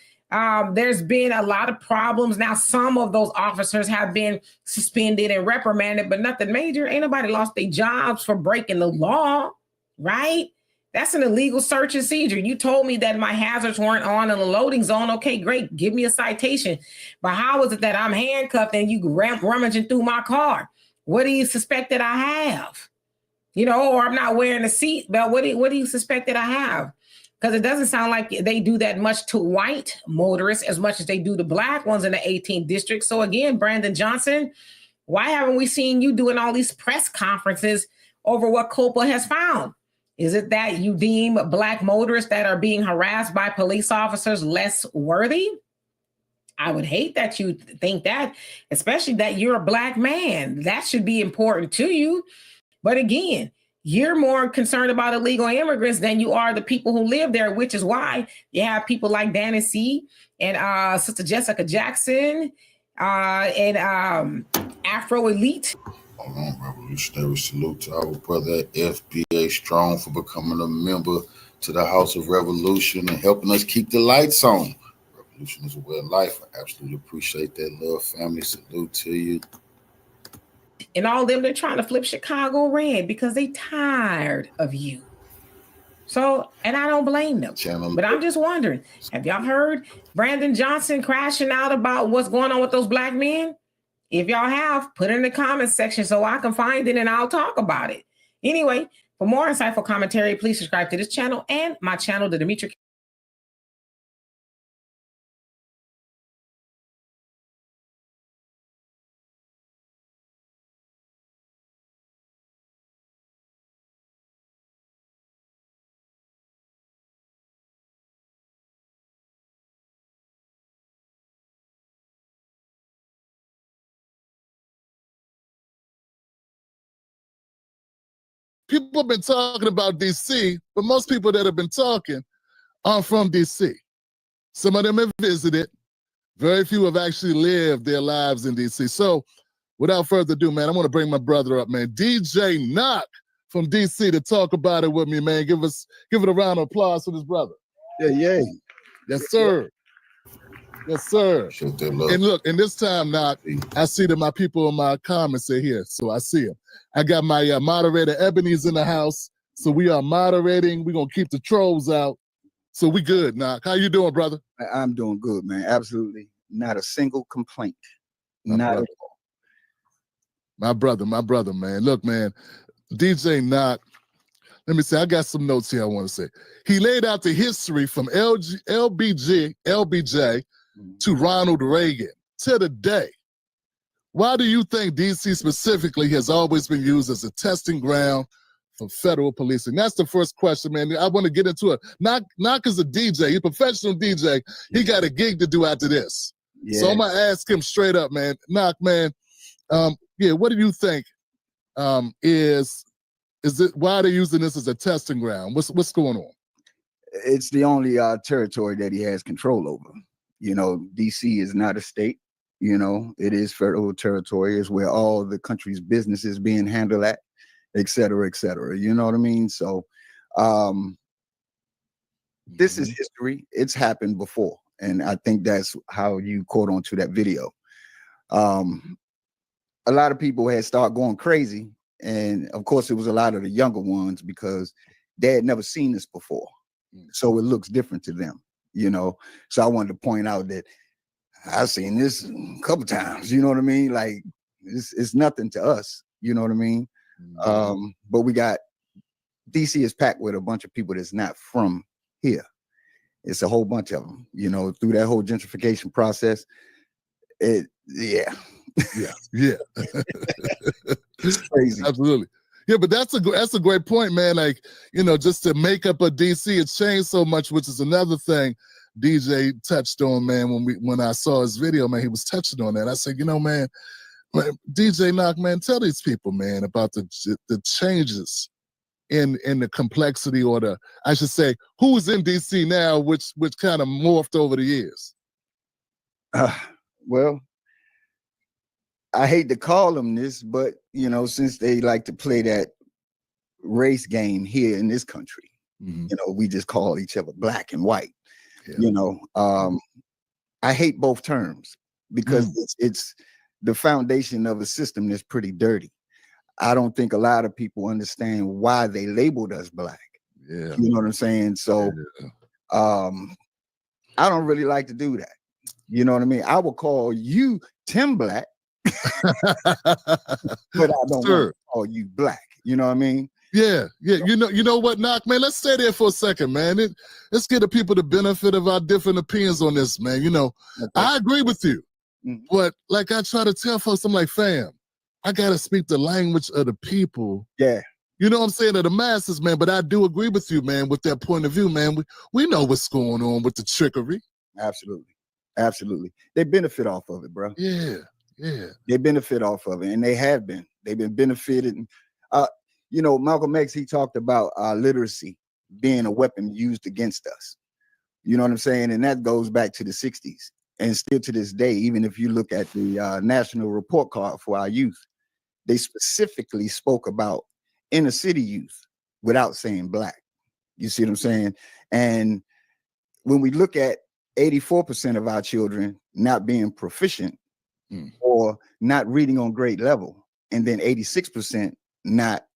There's been a lot of problems. Now, some of those officers have been suspended and reprimanded, but nothing major. Ain't nobody lost their jobs for breaking the law, right? That's an illegal search and seizure. You told me that my hazards weren't on in the loading zone. Okay, great. Give me a citation. But how is it that I'm handcuffed and you rummaging through my car? What do you suspect that I have? Or I'm not wearing a seatbelt. What do you suspect that I have? Because it doesn't sound like they do that much to white motorists as much as they do to Black ones in the 18th district. So again, Brandon Johnson, why haven't we seen you doing all these press conferences over what COPA has found? Is it that you deem Black motorists that are being harassed by police officers less worthy? I would hate that you think that, especially that you're a Black man. That should be important to you. But again, you're more concerned about illegal immigrants than you are the people who live there, which is why you have people like Danny C. and Sister Jessica Jackson and Afro Elite. Hold on, revolutionary salute to our brother FBA Strong for becoming a member to the House of Revolution and helping us keep the lights on. Revolution is a way of life. I absolutely appreciate that love, family. Salute to you. And all them, they're trying to flip Chicago red because they tired of you. So, and I don't blame them. But I'm just wondering, have y'all heard Brandon Johnson crashing out about what's going on with those Black men? If y'all have, put it in the comments section so I can find it and I'll talk about it. Anyway, for more insightful commentary, please subscribe to this channel and my channel, The Demetri. People have been talking about DC, but most people that have been talking aren't from DC. Some of them have visited. Very few have actually lived their lives in DC. So without further ado, man, I want to bring my brother up, man. DJ Knock from DC to talk about it with me, man. Give it a round of applause for this brother. Yeah. Yes, sir. Yes, sir. And look, and this time, Knock, I see that my people in my comments are here, so I see them. I got my moderator, Ebony's in the house, so we are moderating. We're going to keep the trolls out, so we good, Knock. How you doing, brother? I'm doing good, man. Absolutely. Not a single complaint. Not at all. My brother, man. Look, man, DJ Knock, let me say, I got some notes here I want to say. He laid out the history from LBJ to Ronald Reagan to today. Why do you think DC specifically has always been used as a testing ground for federal policing? That's the first question, man. I want to get into it. Knock is a DJ. He's a professional DJ. He got a gig to do after this. Yeah. So I'm going to ask him straight up, man. Knock, man, what do you think is it, why are they using this as a testing ground? What's going on? It's the only territory that he has control over. You know, DC is not a state. You know, it is federal territory. It's where all the country's business is being handled at, et cetera, et cetera. You know what I mean? So this is history. It's happened before. And I think that's how you caught on to that video. A lot of people had started going crazy. And of course, it was a lot of the younger ones because they had never seen this before. So it looks different to them, you know? So I wanted to point out that I've seen this a couple times, you know what I mean? Like it's nothing to us, you know what I mean? But we got, DC is packed with a bunch of people that's not from here. It's a whole bunch of them, you know, through that whole gentrification process. Yeah. It's crazy. Absolutely. Yeah, but that's a great point, man. Like, you know, just to make up a DC, it's changed so much, which is another thing DJ touched on, man. When I saw his video, man, he was touching on that. I said, you know, man, DJ Knock, man, tell these people, man, about the changes in the complexity, or I should say, who's in DC now, which kind of morphed over the years. Well, I hate to call them this, but you know, since they like to play that race game here in this country, you know, we just call each other black and white. You know, I hate both terms because it's the foundation of a system that's pretty dirty. I don't think a lot of people understand why they labeled us black. Yeah. You know what I'm saying? So I don't really like to do that. You know what I mean? I will call you Tim Black, but I don't want to call you black. You know what I mean? Yeah. You know what, Knock, man? Let's stay there for a second, man. Let's give the people the benefit of our different opinions on this, man. You know, I agree with you, but like I try to tell folks, I'm like, fam, I gotta speak the language of the people. Yeah. you know what I'm saying, of the masses, man. But I do agree with you, man, with that point of view, man. We know what's going on with the trickery. Absolutely. Absolutely. They benefit off of it, bro. Yeah. Yeah. They benefit off of it, and they have been. They've been benefited. You know, Malcolm X, he talked about literacy being a weapon used against us. You know what I'm saying? And that goes back to the 60s. And still to this day, even if you look at the National Report Card for our youth, they specifically spoke about inner city youth without saying black. You see what I'm saying? And when we look at 84% of our children not being proficient or not reading on grade level, and then 86% not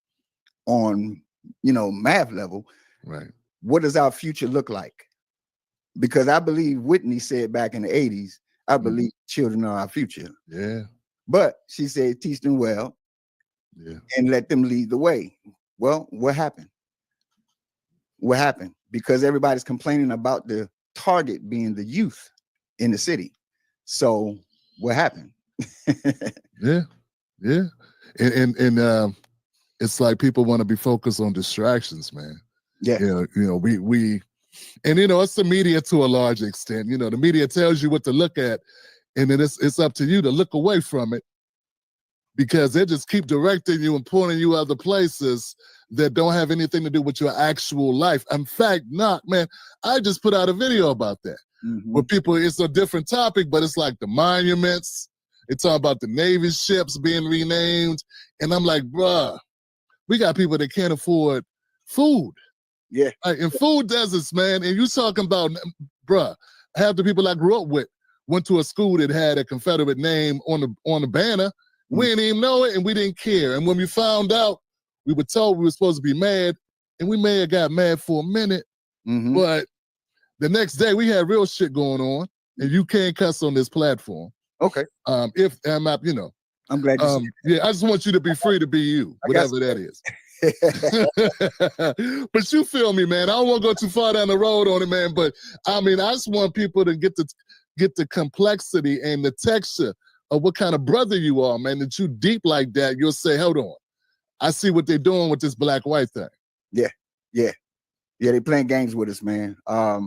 on, you know, math level, right? What does our future look like? Because I believe Whitney said back in the 80s, I believe children are our future. Yeah. But she said, teach them well, and let them lead the way. Well, what happened? What happened? Because everybody's complaining about the target being the youth in the city. So what happened? Yeah. And it's like people want to be focused on distractions, man. Yeah. You know, we and you know, it's the media to a large extent. You know, the media tells you what to look at, and then it's up to you to look away from it, because they just keep directing you and pointing you other places that don't have anything to do with your actual life. In fact, man, I just put out a video about that. Where people, it's a different topic, but it's like the monuments. It's all about the Navy ships being renamed. And I'm like, bruh, we got people that can't afford food. Yeah. Like, in food deserts, man. And you talking about, bruh, half the people I grew up with went to a school that had a Confederate name on the banner. We didn't even know it, and we didn't care. And when we found out, we were told we were supposed to be mad, and we may have got mad for a minute, but the next day we had real shit going on, and you can't cuss on this platform. Okay. If I'm not, you know. I'm glad you said yeah, I just want you to be free to be you, whatever that is. But you feel me, man. I don't want to go too far down the road on it, man. But I mean, I just want people to get the complexity and the texture of what kind of brother you are, man. That you deep like that, you'll say, hold on, I see what they're doing with this black-white thing. Yeah. They're playing games with us, man. I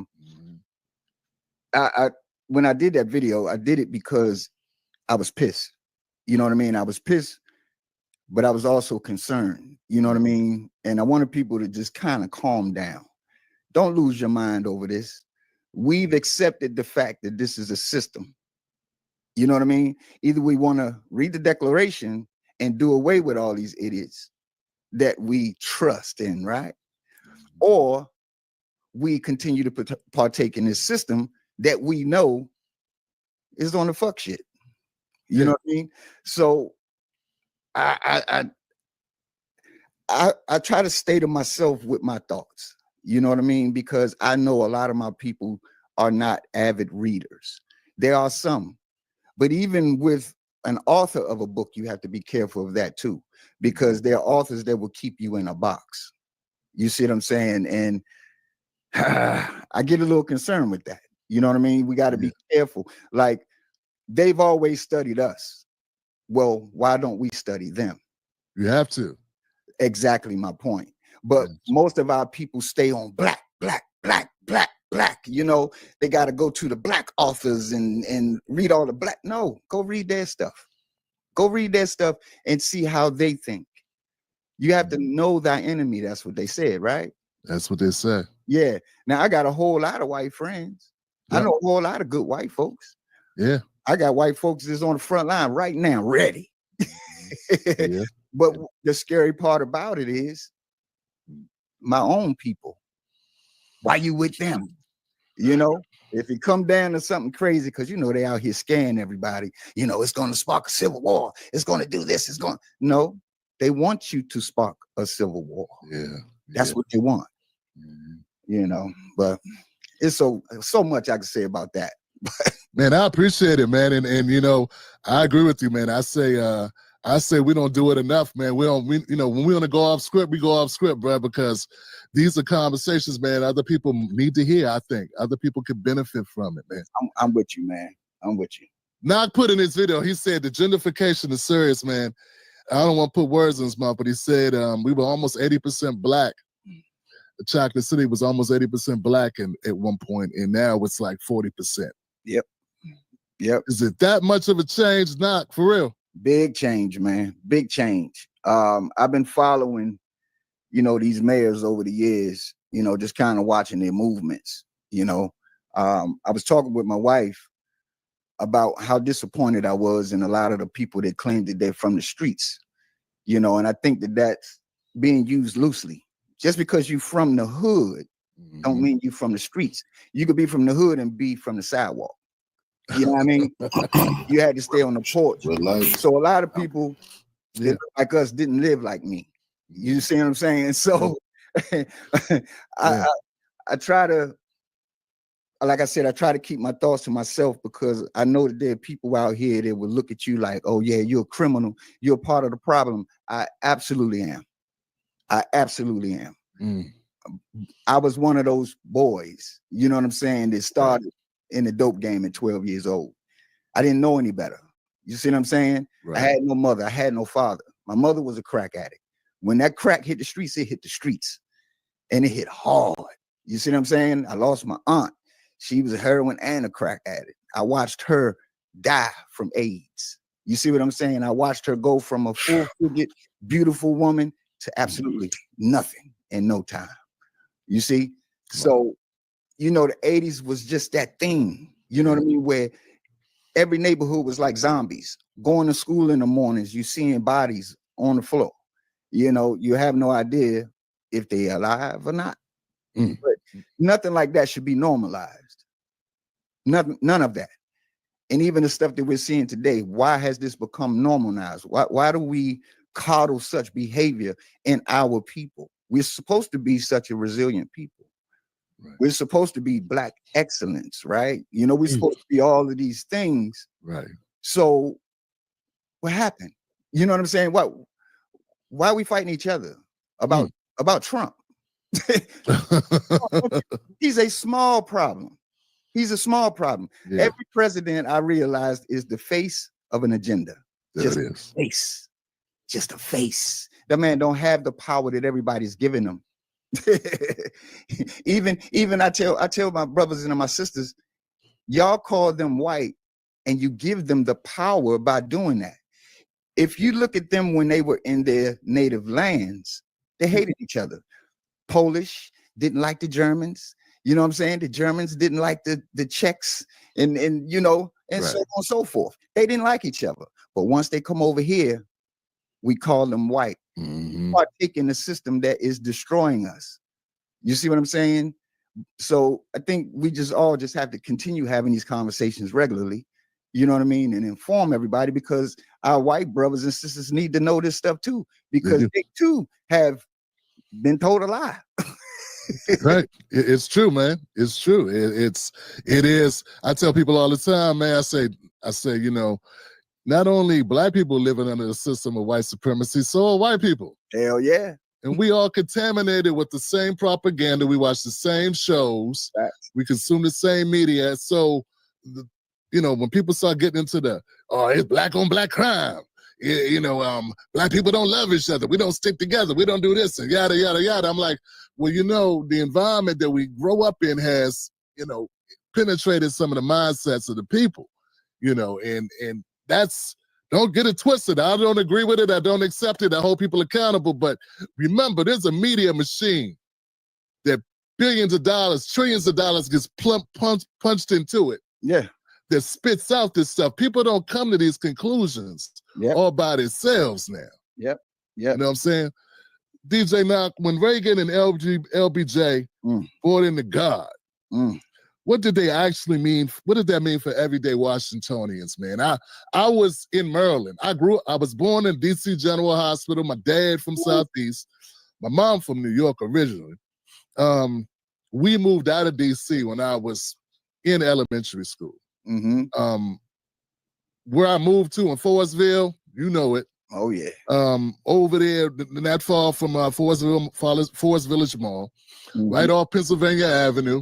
when I did that video, I did it because I was pissed. You know what I mean? I was pissed, but I was also concerned. You know what I mean? And I wanted people to just kind of calm down. Don't lose your mind over this. We've accepted the fact that this is a system. You know what I mean? Either we want to read the Declaration and do away with all these idiots that we trust in, right? Or we continue to partake in this system that we know is on the fuck shit. You know what I mean? So I try to stay to myself with my thoughts. You know what I mean? Because I know a lot of my people are not avid readers. There are some, but even with an author of a book, you have to be careful of that too, because there are authors that will keep you in a box. You see what I'm saying? And I get a little concerned with that. You know what I mean? We got to be careful. Like, they've always studied us. Well, why don't we study them? You have to. Exactly my point. But most of our people stay on black. You know, they got to go to the black authors and read all the black. No, go read their stuff. Go read their stuff and see how they think. You have to know thy enemy. That's what they said, right? That's what they say. Yeah. Now, I got a whole lot of white friends. I know a whole lot of good white folks. Yeah. I got white folks that's on the front line right now, ready. But the scary part about it is my own people. Why you with them? You know, if it come down to something crazy, because you know they out here scaring everybody, you know, it's going to spark a civil war. It's going to do this. No, they want you to spark a civil war. That's what they want. You know, but it's so much I can say about that. Man, I appreciate it, man. And you know, I agree with you, man. I say we don't do it enough, man. We you know, when we want to go off script, we go off script, bro, because these are conversations, man, other people need to hear. I think other people could benefit from it, man. I'm with you, man. I'm with you. Knock put in his video, he said the gentrification is serious, man. I don't want to put words in his mouth, but he said we were almost 80% black. Chocolate City was almost 80% black at one point, and now it's like 40%. Yep. Yep. Is it that much of a change? Not for real. Big change, man. Big change. I've been following, these mayors over the years, just kind of watching their movements. I was talking with my wife about how disappointed I was in a lot of the people that claimed that they're from the streets, and I think that that's being used loosely. Just because you're from the hood don't mean you're from the streets. You could be from the hood and be from the sidewalk. You know what I mean? You had to stay on the porch. So a lot of people that look like us didn't live like me. You see what I'm saying? So I try to, like I said, I try to keep my thoughts to myself because I know that there are people out here that will look at you like, oh yeah, you're a criminal. You're a part of the problem. I absolutely am. I absolutely am. I was one of those boys, you know what I'm saying, that started in the dope game at 12 years old. I didn't know any better. You see what I'm saying? Right. I had no mother. I had no father. My mother was a crack addict. When that crack hit the streets, it hit the streets. And it hit hard. You see what I'm saying? I lost my aunt. She was a heroin and a crack addict. I watched her die from AIDS. You see what I'm saying? I watched her go from a full-figured, beautiful woman to absolutely nothing in no time. You see? So, the 80s was just that thing, you know what I mean? Where every neighborhood was like zombies. Going to school in the mornings, you seeing bodies on the floor. You have no idea if they're alive or not. But nothing like that should be normalized. None of that. And even the stuff that we're seeing today, why has this become normalized? Why do we coddle such behavior in our people? We're supposed to be such a resilient people. Right. We're supposed to be black excellence, right? We're supposed to be all of these things. Right. So what happened? You know what I'm saying? Why are we fighting each other about Trump? He's a small problem. He's a small problem. Yeah. Every president, I realized, is the face of an agenda. Just a face. Just a face. That man don't have the power that everybody's giving him. even I tell my brothers and my sisters, y'all call them white and you give them the power by doing that. If you look at them when they were in their native lands, they hated each other. Polish didn't like the Germans. You know what I'm saying? The Germans didn't like the Czechs and so on and so forth. They didn't like each other. But once they come over here, we call them white. Partake in the system that is destroying us. You see what I'm saying? So I think we all have to continue having these conversations regularly, you know what I mean? And inform everybody, because our white brothers and sisters need to know this stuff too, because they too have been told a lie. Right. It's true, man. It's true. It is. I tell people all the time, man, I say, not only black people living under the system of white supremacy, so are white people. Hell yeah. And we all contaminated with the same propaganda. We watch the same shows. We consume the same media. So, when people start getting into it's black on black crime, black people don't love each other. We don't stick together. We don't do this and yada, yada, yada. I'm like, well, the environment that we grow up in has, penetrated some of the mindsets of the people, and that's, don't get it twisted. I don't agree with it. I don't accept it. I hold people accountable. But remember, there's a media machine that billions of dollars, trillions of dollars gets punched into it. Yeah. That spits out this stuff. People don't come to these conclusions all by themselves now. Yep. You know what I'm saying? DJ Knock, when Reagan and LBJ brought in the God, what did they actually mean? What did that mean for everyday Washingtonians, man? I was in Maryland. I was born in DC General Hospital. My dad from Southeast, my mom from New York originally. We moved out of DC when I was in elementary school. Where I moved to in Forestville, you know it. Oh yeah. Over there, not far from Forest Village Mall, right off Pennsylvania Avenue.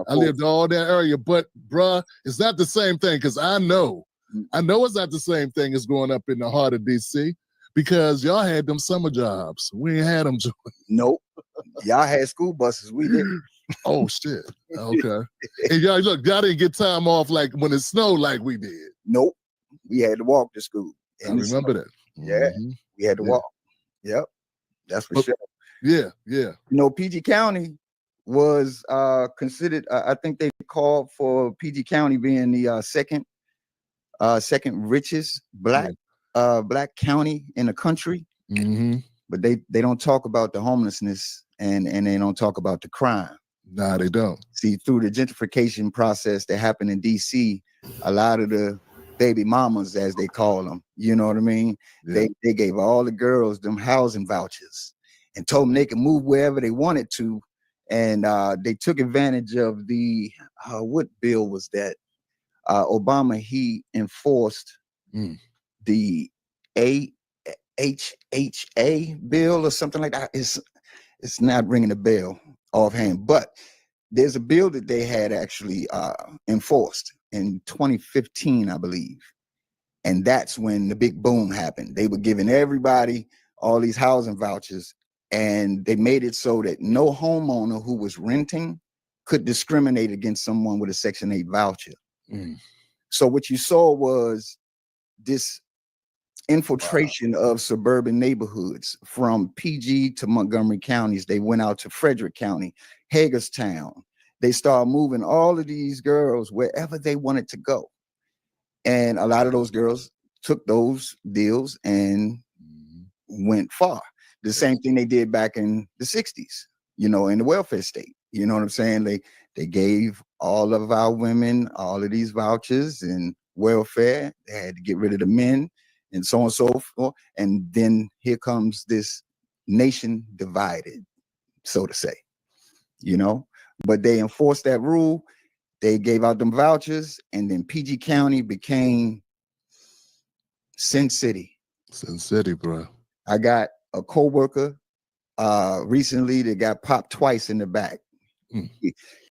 I lived all that area, but bruh, it's not the same thing, because I know it's not the same thing as growing up in the heart of DC, because y'all had them summer jobs. We ain't had them. Nope. Y'all had school buses. We did. Oh shit. Okay. And y'all didn't get time off like when it snowed like we did. Nope. We had to walk to school. I remember that. Yeah. We had to walk. Yep. That's for sure. Yeah. You know, PG County was considered, I think they called for PG County being the second richest black county in the country. But they don't talk about the homelessness and they don't talk about the crime. Nah, they don't. See, through the gentrification process that happened in DC, a lot of the baby mamas, as they call them, you know what I mean? Yeah. They gave all the girls them housing vouchers and told them they could move wherever they wanted to. And they took advantage of the, what bill was that? Obama, he enforced the AHHA bill or something like that. It's not ringing a bell offhand, but there's a bill that they had actually enforced in 2015, I believe. And that's when the big boom happened. They were giving everybody all these housing vouchers, and they made it so that no homeowner who was renting could discriminate against someone with a Section 8 voucher. So what you saw was this infiltration of suburban neighborhoods from PG to Montgomery counties. They went out to Frederick County, Hagerstown. They started moving all of these girls wherever they wanted to go. And a lot of those girls took those deals and went far. The same thing they did back in the 60s, you know, in the welfare state. You know what I'm saying? They gave all of our women all of these vouchers and welfare. They had to get rid of the men and so on and so forth. And then here comes this nation divided, so to say, you know, but they enforced that rule. They gave out them vouchers, and then PG County became Sin City. Sin City, bro. I got a coworker recently that got popped twice in the back.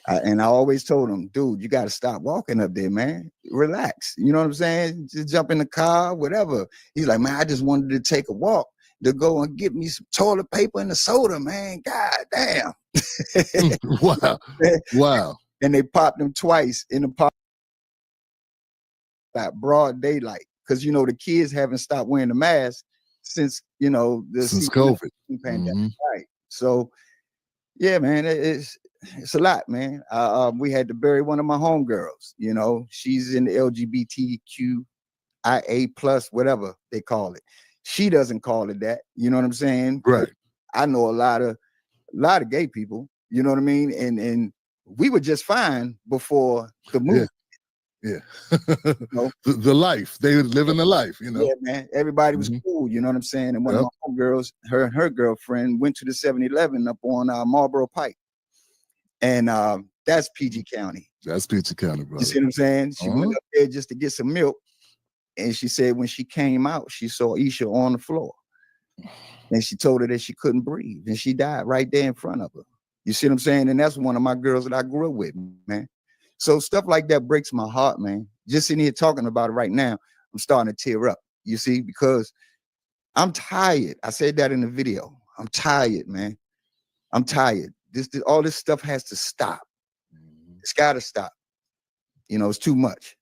And I always told him, dude, you got to stop walking up there, man. Relax. You know what I'm saying? Just jump in the car, whatever. He's like, man, I just wanted to take a walk to go and get me some toilet paper and a soda, man. God damn. Wow. And they popped him twice in the park at broad daylight. Because, you know, the kids haven't stopped wearing the mask since, you know, since COVID pandemic. Right. So, yeah, man, it's a lot, man. We had to bury one of my homegirls. You know, she's in the LGBTQIA plus, whatever they call it. She doesn't call it that. You know what I'm saying? Right. I know a lot of gay people. You know what I mean? And we were just fine before the movie. Yeah. You know? the life. They were living the life, you know. Yeah, man. Everybody was cool, you know what I'm saying? And one of my homegirls, her and her girlfriend went to the 7-Eleven up on Marlboro Pike. And that's PG County. That's PG County, bro. You see what I'm saying? She went up there just to get some milk. And she said when she came out, she saw Isha on the floor. And she told her that she couldn't breathe. And she died right there in front of her. You see what I'm saying? And that's one of my girls that I grew up with, man. So stuff like that breaks my heart, man. Just sitting here talking about it right now, I'm starting to tear up, you see, because I'm tired. I said that in the video. I'm tired, man. I'm tired. All this stuff has to stop. It's got to stop. You know, it's too much.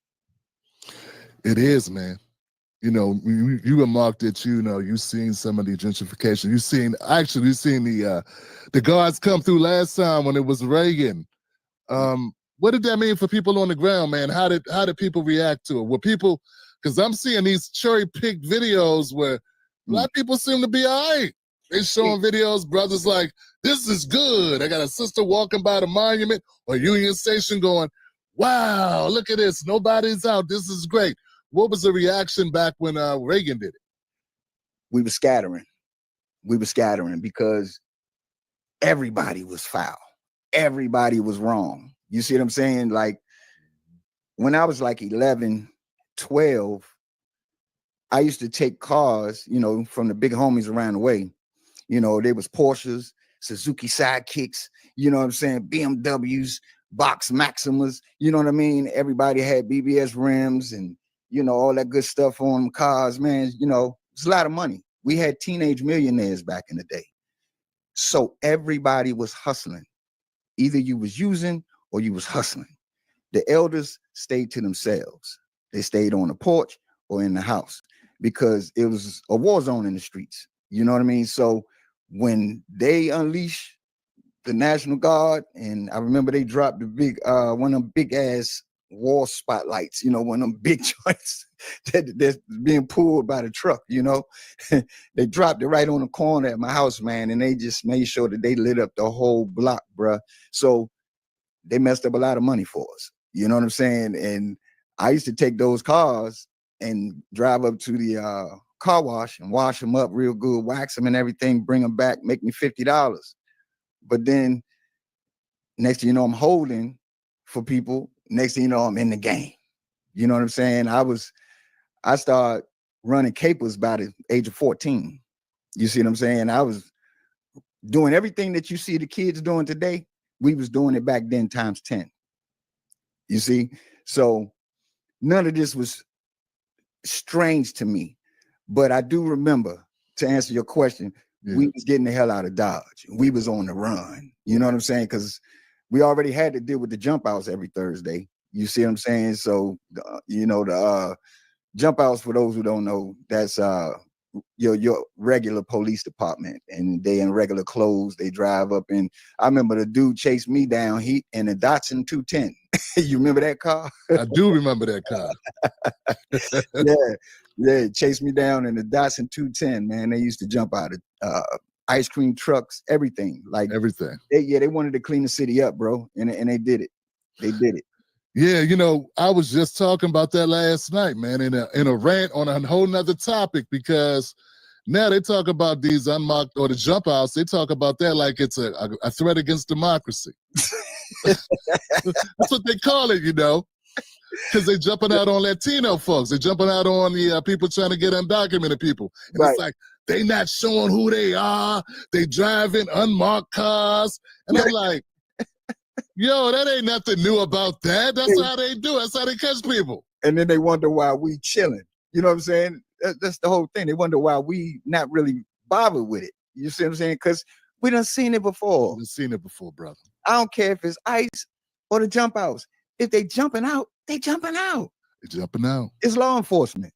It is, man. You know, you remarked that, you know, you've seen some of the gentrification. You've seen the guards come through last time when it was Reagan. What did that mean for people on the ground, man? How did people react to it? Were people, because I'm seeing these cherry-picked videos where black people seem to be all right. They showing videos, brothers like, this is good. I got a sister walking by the monument or Union Station going, wow, look at this. Nobody's out. This is great. What was the reaction back when Reagan did it? We were scattering. We were scattering because everybody was foul. Everybody was wrong. You see what I'm saying? Like when I was like 11, 12, I used to take cars, you know, from the big homies around the way. You know, there was Porsches, Suzuki Sidekicks, you know what I'm saying? BMWs, Box Maximas, you know what I mean? Everybody had BBS rims and, you know, all that good stuff on cars, man. You know, it's a lot of money. We had teenage millionaires back in the day. So everybody was hustling. Either you was using or you was hustling. The elders stayed to themselves. They stayed on the porch or in the house because it was a war zone in the streets. You know what I mean? So when they unleash the National Guard, and I remember they dropped the big, one of them big ass wall spotlights, you know, one of them big joints that's being pulled by the truck, you know. They dropped it right on the corner at my house, man, and they just made sure that they lit up the whole block, bruh. So they messed up a lot of money for us. You know what I'm saying? And I used to take those cars and drive up to the car wash and wash them up real good, wax them and everything, bring them back, make me $50. But then next thing you know, I'm holding for people. Next thing you know, I'm in the game. You know what I'm saying? I started running capers by the age of 14. You see what I'm saying? I was doing everything that you see the kids doing today. We was doing it back then times 10. You see? So none of this was strange to me. But I do remember, to answer your question, we was getting the hell out of Dodge. We was on the run. You know what I'm saying? Because we already had to deal with the jump outs every Thursday. You see what I'm saying? So, you know, the jump outs, for those who don't know, that's your regular police department, and they in regular clothes. They drive up, and I remember the dude chased me down. He in a Datsun 210. You remember that car? I do remember that car. Yeah, chased me down in the Datsun 210. Man, they used to jump out of ice cream trucks, everything, like everything. They wanted to clean the city up, bro, and they did it. They did it. Yeah, you know, I was just talking about that last night, man, in a rant on a whole nother topic, because now they talk about these unmarked or the jump outs. They talk about that like it's a threat against democracy. That's what they call it, you know, because they're jumping out on Latino folks. They're jumping out on the people trying to get undocumented people. And It's like, they not showing who they are. They driving unmarked cars. And I'm like, yo, that ain't nothing new about that. That's how they do it. That's how they catch people. And then they wonder why we chilling. You know what I'm saying? That's the whole thing. They wonder why we not really bothered with it. You see what I'm saying? Because we done seen it before. We've seen it before, brother. I don't care if it's ICE or the jump outs. If they jumping out, they jumping out. They're jumping out. It's law enforcement.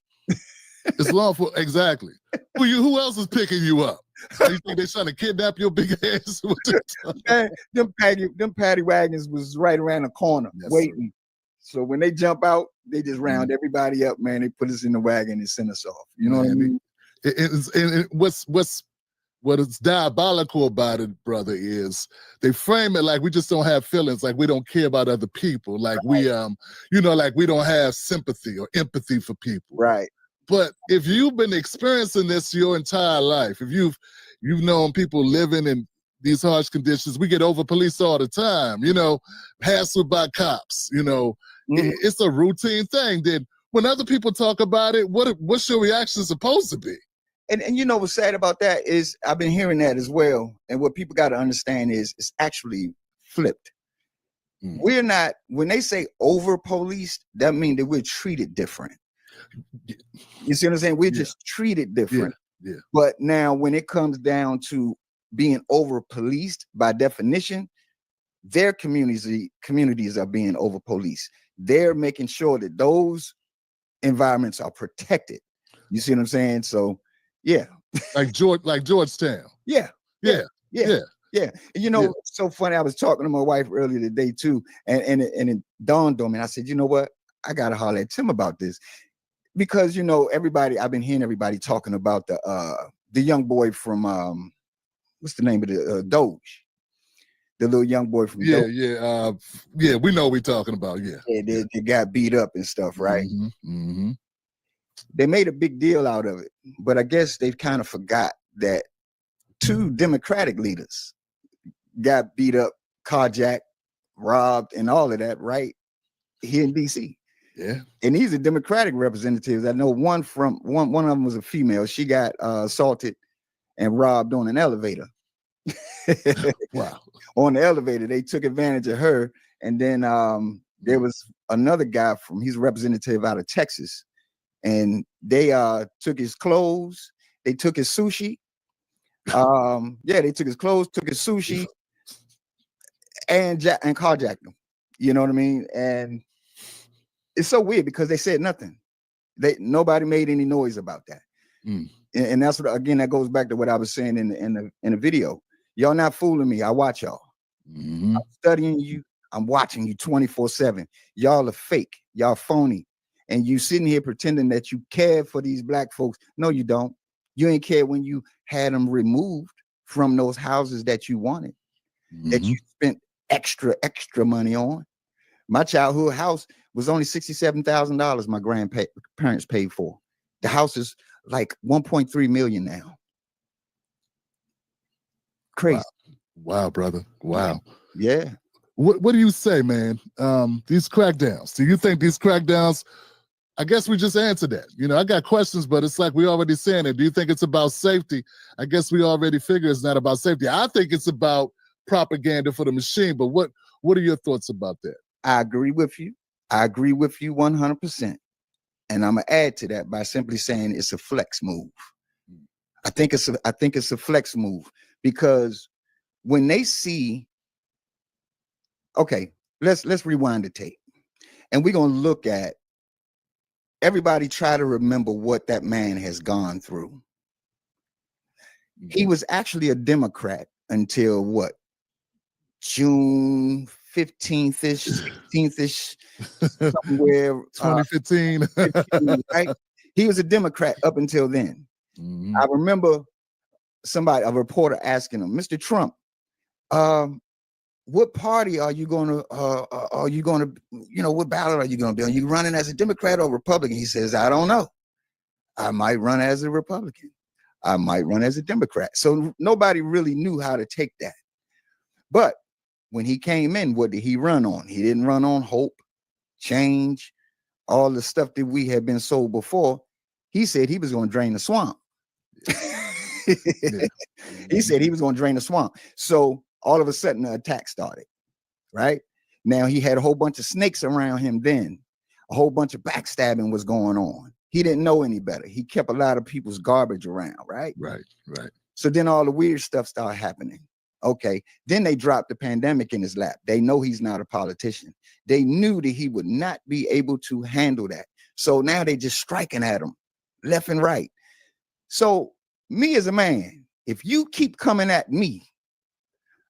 It's law enforcement. Exactly. Who else is picking you up? You think they're trying to kidnap your big ass? Man, them paddy wagons was right around the corner waiting. So when they jump out, they just round everybody up, man. They put us in the wagon and send us off. You know what I mean? What is diabolical about it, brother, is they frame it like we just don't have feelings, like we don't care about other people, like we like we don't have sympathy or empathy for people. Right. But if you've been experiencing this your entire life, if you've known people living in these harsh conditions, we get over police all the time, you know, hassled by cops, you know, it's a routine thing. Then when other people talk about it, what's your reaction supposed to be? And you know what's sad about that is I've been hearing that as well. And what people got to understand is it's actually flipped. We're not, when they say over policed, that means that we're treated different. You see what I'm saying? We're just treated different. Yeah. But now when it comes down to being over policed, by definition, their communities are being over policed. They're making sure that those environments are protected. You see what I'm saying? So yeah. like Georgetown. Yeah. And you know, it's so funny. I was talking to my wife earlier today too, and it dawned on me. I said, you know what? I gotta holler at Tim about this. Because you know, I've been hearing everybody talking about the young boy from what's the name of the Doge? The little young boy from Doge. Yeah, we know what we're talking about. They got beat up and stuff, right? They made a big deal out of it, but I guess they've kind of forgot that 2 Democratic leaders got beat up, carjacked, robbed, and all of that right here in DC. Yeah. And these are Democratic representatives. I know one of them was a female. She got assaulted and robbed on an elevator. Wow. On the elevator, they took advantage of her. And then there was another guy he's a representative out of Texas. And they took his clothes They took his sushi. They took his clothes, took his sushi, and carjacked him. You know what I mean? And it's so weird because they said nothing. Nobody made any noise about that. And that's what, again, that goes back to what I was saying in the video. Y'all not fooling me. I watch y'all. I'm studying you. I'm watching you 24/7. Y'all are fake. Y'all phony. And you sitting here pretending that you care for these black folks. No, you don't. You ain't care when you had them removed from those houses that you wanted, that you spent extra money on. My childhood house was only $67,000 my grandparents paid for. The house is like 1.3 million now. Crazy. Wow, brother. Wow. Yeah. What do you say, man? These crackdowns. Do you think these crackdowns, I guess we just answered that. You know, I got questions, but it's like we already saying it. Do you think it's about safety? I guess we already figure it's not about safety. I think it's about propaganda for the machine, but what are your thoughts about that? I agree with you. I agree with you 100%. And I'm gonna add to that by simply saying it's a flex move. I think it's a flex move because when they see, okay, let's rewind the tape, and we're gonna look at everybody try to remember what that man has gone through. He was actually a Democrat until what? June 15th-ish, 16th-ish, somewhere. 2015. 15, right? He was a Democrat up until then. I remember a reporter asking him, Mr. Trump, what party are you going to, what ballot are you going to be on? You running as a Democrat or Republican? He says, I don't know. I might run as a Republican. I might run as a Democrat. So nobody really knew how to take that. But when he came in, what did he run on? He didn't run on hope, change, all the stuff that we had been sold before. He said he was going to drain the swamp. He said he was going to drain the swamp. So all of a sudden the attack started, right? Now he had a whole bunch of snakes around him then. A whole bunch of backstabbing was going on. He didn't know any better. He kept a lot of people's garbage around, right? Right. So then all the weird stuff started happening. Okay, then they dropped the pandemic in his lap. They know he's not a politician. They knew that he would not be able to handle that. So now they just striking at him left and right. So me as a man, if you keep coming at me,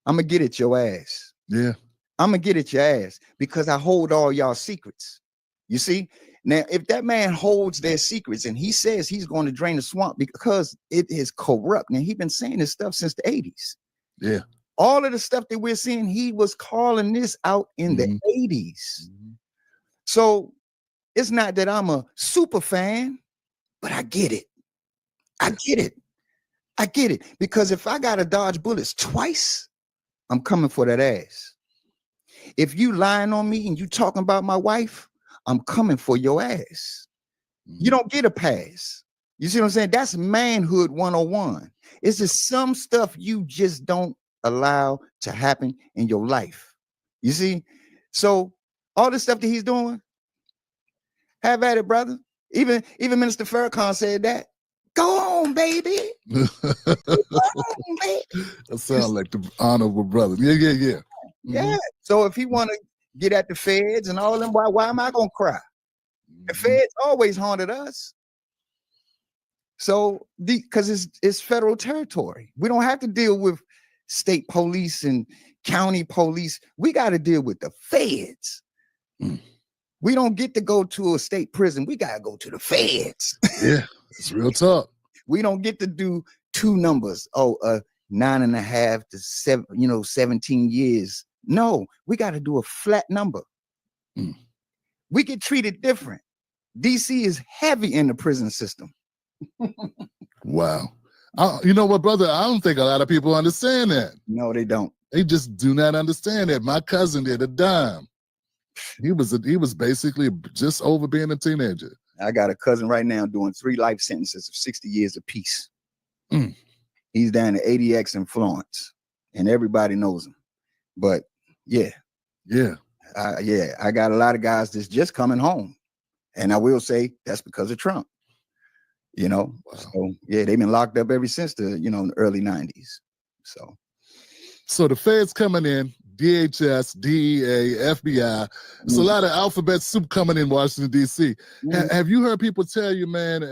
I'm gonna get at your ass. Yeah. I'm gonna get at your ass because I hold all y'all secrets. You see? Now, if that man holds their secrets and he says he's going to drain the swamp because it is corrupt, and he's been saying this stuff since the 80s. Yeah. All of the stuff that we're seeing, he was calling this out in the 80s. So it's not that I'm a super fan, but I get it. I get it. Because if I got to dodge bullets twice, I'm coming for that ass. If you lying on me and you talking about my wife, I'm coming for your ass. You don't get a pass. You see what I'm saying? That's manhood 101. It's just some stuff you just don't allow to happen in your life. You see? So all the stuff that he's doing, have at it, brother. Even Minister Farrakhan said that. Go on, baby. Go on, baby. That sounds like the honorable brother. Yeah. Yeah. So if he want to get at the feds and all of them, why am I gonna cry? The feds always haunted us. So because it's federal territory. We don't have to deal with state police and county police. We got to deal with the feds. We don't get to go to a state prison. We got to go to the feds. Yeah, it's real talk. We don't get to do two numbers. 9.5 to 7, 17 years. No, we got to do a flat number. We get treated different. DC is heavy in the prison system. Wow. You know what, brother? I don't think a lot of people understand that. No, they don't. They just do not understand that. My cousin did a dime. He was basically just over being a teenager. I got a cousin right now doing 3 life sentences of 60 years apiece. He's down at ADX in Florence, and everybody knows him. But yeah, I got a lot of guys that's just coming home, and I will say that's because of Trump. You know, so yeah, they've been locked up ever since the early 90s. So the feds coming in, DHS, DEA, FBI. It's a lot of alphabet soup coming in Washington, D.C. Have you heard people tell you, man,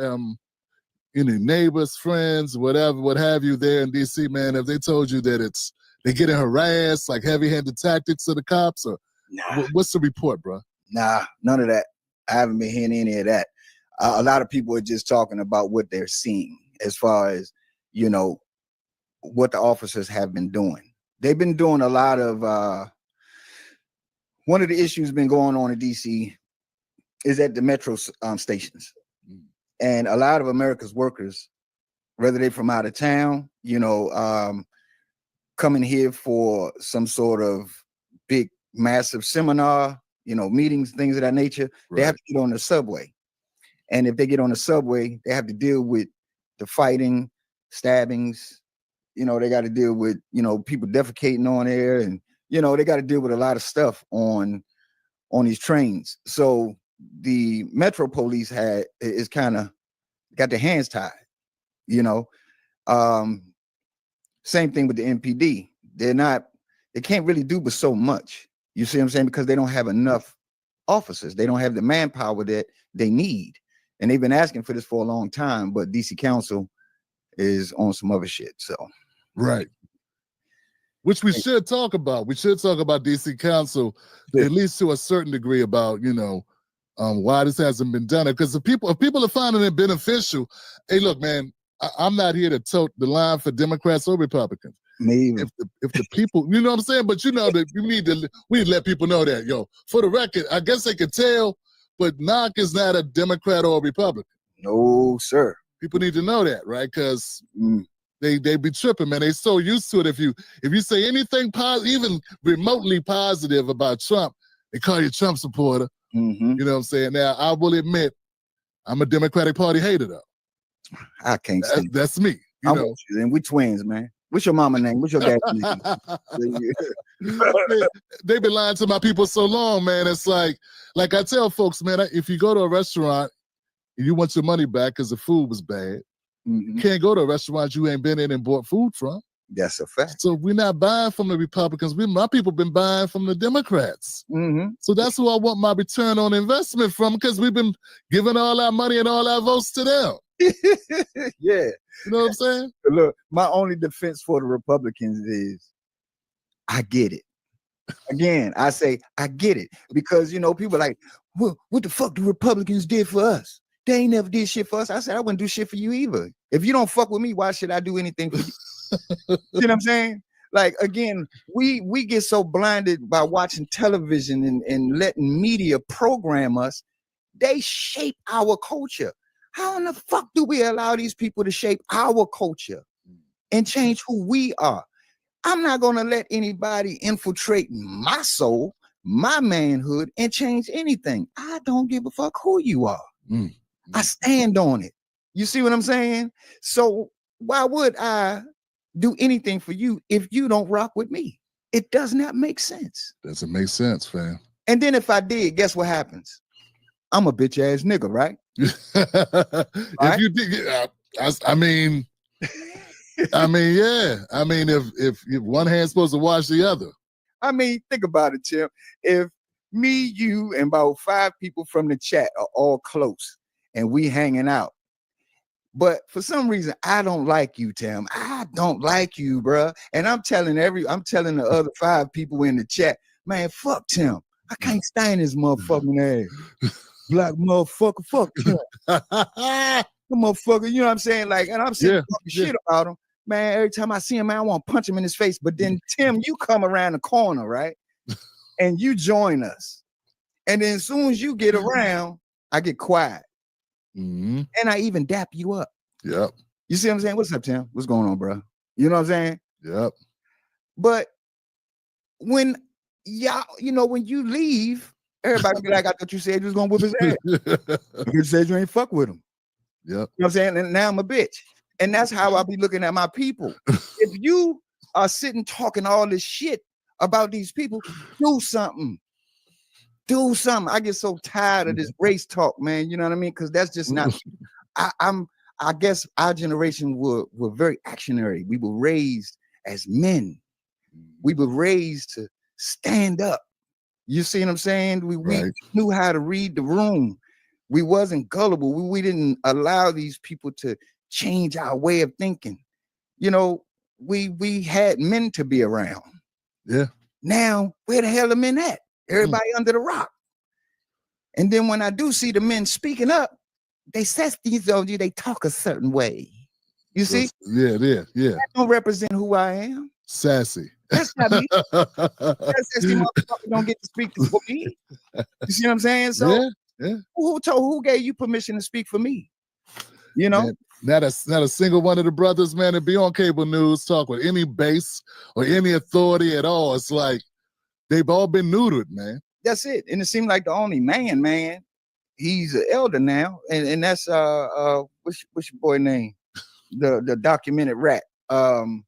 any neighbors, friends, whatever, what have you there in D.C., man, have they told you that they're getting harassed, like heavy-handed tactics of the cops? Or what's the report, bro? Nah, none of that. I haven't been hearing any of that. A lot of people are just talking about what they're seeing as far as, what the officers have been doing. They've been doing a lot of, one of the issues been going on in DC is at the metro stations. And a lot of America's workers, whether they're from out of town, coming here for some sort of big, massive seminar, meetings, things of that nature, they have to get on the subway. And if they get on the subway, they have to deal with the fighting, stabbings. They got to deal with, people defecating on air, and, they got to deal with a lot of stuff on these trains. So the Metro Police is kind of got their hands tied, Same thing with the MPD. They can't really do but so much. You see what I'm saying? Because they don't have enough officers. They don't have the manpower that they need. And they've been asking for this for a long time, but DC Council is on some other shit. So, right. Which we should talk about. We should talk about DC Council, at least to a certain degree, about, why this hasn't been done. Because if people are finding it beneficial, hey, look, man, I'm not here to tote the line for Democrats or Republicans. Maybe if the people, you know what I'm saying? But that we need to let people know that, for the record, I guess they could tell, but Knock is not a Democrat or a Republican. No, sir. People need to know that, right? Because they be tripping, man. They so used to it. If you say anything positive, even remotely positive about Trump, they call you a Trump supporter. You know what I'm saying? Now, I will admit, I'm a Democratic Party hater, though. I can't stand that's me. And we twins, man. What's your mama name? What's your dad's name? They've been lying to my people so long, man. It's like I tell folks, man, if you go to a restaurant and you want your money back because the food was bad, you can't go to a restaurant you ain't been in and bought food from. That's a fact. So we're not buying from the Republicans. My people been buying from the Democrats. So that's who I want my return on investment from, because we've been giving all our money and all our votes to them. Yeah. You know what I'm saying? Look, my only defense for the Republicans is I get it. Again, I say I get it, because people are like, well, what the fuck the Republicans did for us? They ain't never did shit for us. I said I wouldn't do shit for you either. If you don't fuck with me, why should I do anything for you? You know what I'm saying? Like, again, we get so blinded by watching television and letting media program us. They shape our culture. How in the fuck do we allow these people to shape our culture and change who we are? I'm not going to let anybody infiltrate my soul, my manhood, and change anything. I don't give a fuck who you are. I stand on it. You see what I'm saying? So why would I do anything for you if you don't rock with me? It does not make sense. Doesn't make sense, fam. And then if I did, guess what happens? I'm a bitch ass nigga, right? If you did, I mean, yeah. I mean, if one hand's supposed to wash the other. I mean, think about it, Tim. If me, you, and about 5 people from the chat are all close and we hanging out, but for some reason I don't like you, Tim. I don't like you, bruh. And I'm telling the other 5 people in the chat, man, fuck Tim. I can't stand this motherfucking ass. Black motherfucker, fuck Tim. The motherfucker, you know what I'm saying? Like, and I'm saying shit about him. Man, every time I see him, man, I want to punch him in his face. But then, Tim, you come around the corner, right? And you join us. And then as soon as you get around, I get quiet. And I even dap you up. Yep. You see what I'm saying? What's up, Tim? What's going on, bro? You know what I'm saying? Yep. But when y'all, when you leave, everybody be like, I thought you said you was gonna whip his ass. You said you ain't fuck with him. Yep. You know what I'm saying? And now I'm a bitch. And that's how I be looking at my people. If you are sitting talking all this shit about these people, do something. Do something. I get so tired of this race talk, man. You know what I mean? Because that's just not. I guess our generation were very actionary. We were raised as men. We were raised to stand up. You see what I'm saying? We knew how to read the room. We wasn't gullible. We didn't allow these people to change our way of thinking. You know, we had men to be around. Yeah. Now, where the hell are men at? Everybody under the rock. And then when I do see the men speaking up, they says these of you, they talk a certain way. You see? Yeah. That don't represent who I am. Sassy. That's not me. That's the motherfucker don't get to speak for me. You see what I'm saying? So who gave you permission to speak for me? You know? Man, not a single one of the brothers, man, that be on cable news talk with any base or any authority at all. It's like they've all been neutered, man. That's it. And it seemed like the only man, he's an elder now, and that's what's your boy name? The documented rat. Al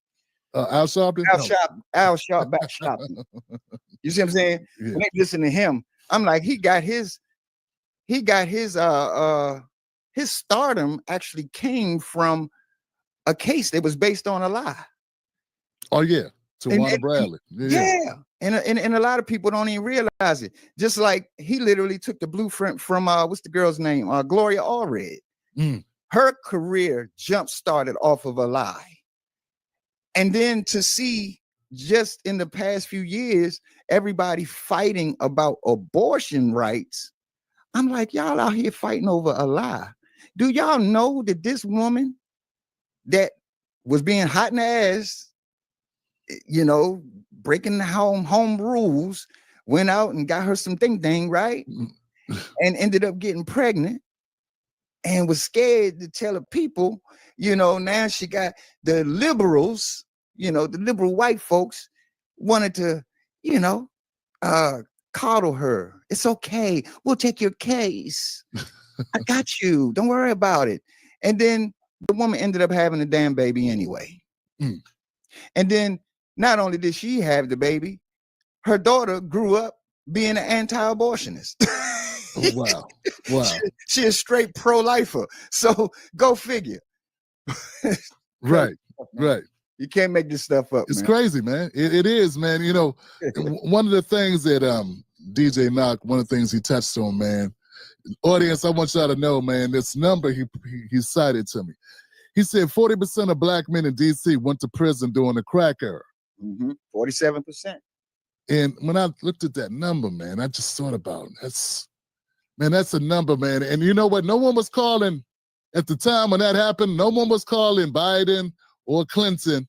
Sharpton? Al Sharpton. You see what I'm saying? Yeah. When they listen to him, I'm like, he got his stardom actually came from a case that was based on a lie. Oh yeah, Tawana Bradley. Yeah. And a lot of people don't even realize it. Just like he literally took the blueprint from what's the girl's name? Gloria Allred. Her career jump started off of a lie. And then to see just in the past few years, everybody fighting about abortion rights. I'm like, y'all out here fighting over a lie. Do y'all know that this woman that was being hot in the ass, you know, breaking the home rules, went out and got her some thing, right? And ended up getting pregnant and was scared to tell the people, you know, now she got the liberals, you know, the liberal white folks wanted to, you know, coddle her. It's okay. We'll take your case. I got you. Don't worry about it. And then the woman ended up having a damn baby anyway. And then not only did she have the baby, her daughter grew up being an anti-abortionist. Oh, wow. She is straight pro-lifer. So go figure. Right. You can't make this stuff up. It's crazy, man. It is, man. You know, one of the things that DJ Knock, one of the things he touched on, man. Audience, I want y'all to know, man, this number he cited to me. He said 40% of black men in DC went to prison during the crack era. 47%. And when I looked at that number, man, I just thought about that's a number, man. And you know what? No one was calling at the time when that happened. No one was calling Biden or Clinton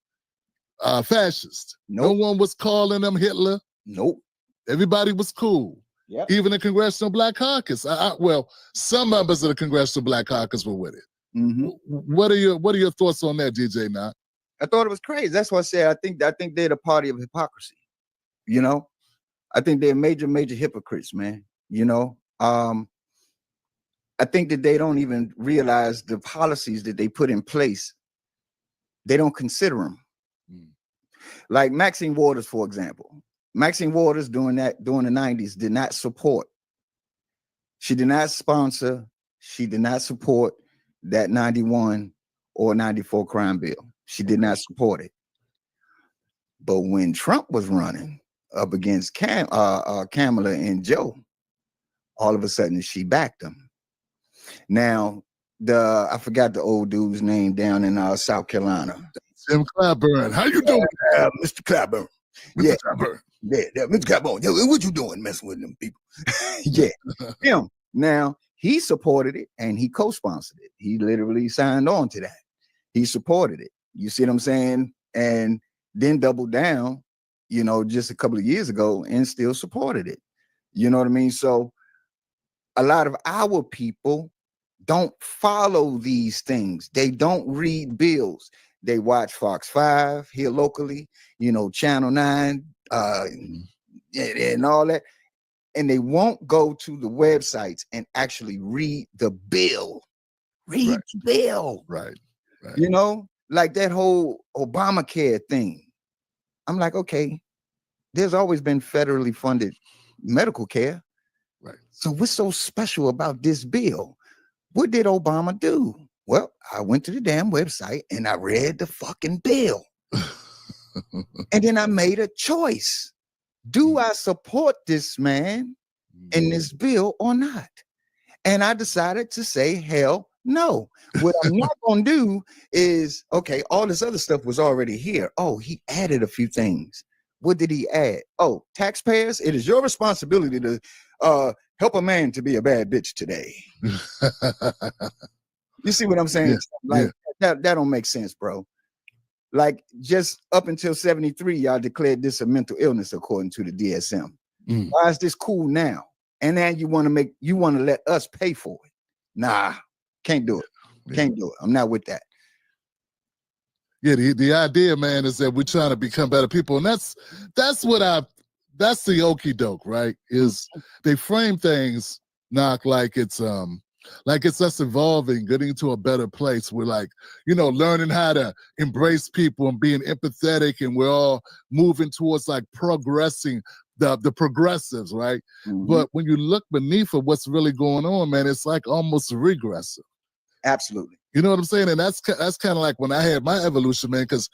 fascist. No one was calling them Hitler. Everybody was cool. Even the Congressional Black Caucus. Well, some members of the Congressional Black Caucus were with it. What are your thoughts on that, DJ Knott? I thought it was crazy. That's why I said I think they're the party of hypocrisy. You know, I think they're major hypocrites, man. You know, I think that they don't even realize the policies that they put in place. They don't consider them. Like Maxine Waters, for example. Maxine Waters during the 90s did not support. She did not sponsor. She did not support that 91 or 94 crime bill. She did not support it. But when Trump was running up against Kamala and Joe, all of a sudden she backed him. Now, I forgot the old dude's name down in South Carolina. Jim Claiborne. How you doing? Mr. Claiborne. Mr. Claiborne. Yeah, Mr. Claiborne. What you doing messing with them people? Him. Now, he supported it and he co-sponsored it. He literally signed on to that. He supported it. You see what I'm saying? And then doubled down, you know, just a couple of years ago and still supported it. You know what I mean? So a lot of our people don't follow these things. They don't read bills. They watch Fox 5 here locally, you know, Channel 9, and all that. And they won't go to the websites and actually read the bill. Read the bill. Right. You know, like that whole Obamacare thing. I'm like, okay, there's always been federally funded medical care. Right. So what's so special about this bill? What did Obama do? Well, I went to the damn website and I read the fucking bill. And then I made a choice. Do I support this man in this bill or not? And I decided to say, hell no. What I'm not going to do is, okay, all this other stuff was already here. Oh, he added a few things. What did he add? Oh, taxpayers, it is your responsibility to help a man to be a bad bitch today. You see what I'm saying? Like that don't make sense, bro. Like just up until 73, y'all declared this a mental illness according to the DSM. Why is this cool now? And then you want to let us pay for it. Nah, can't do it. Can't do it. I'm not with that. Yeah, the idea, man, is that we're trying to become better people. And that's the okie doke, right? Is they frame things not like it's us evolving, getting to a better place. We're like, learning how to embrace people and being empathetic, and we're all moving towards like progressing the progressives, right? But when you look beneath of what's really going on, man, it's like almost regressive. Absolutely. You know what I'm saying? And that's kind of like when I had my evolution, man, because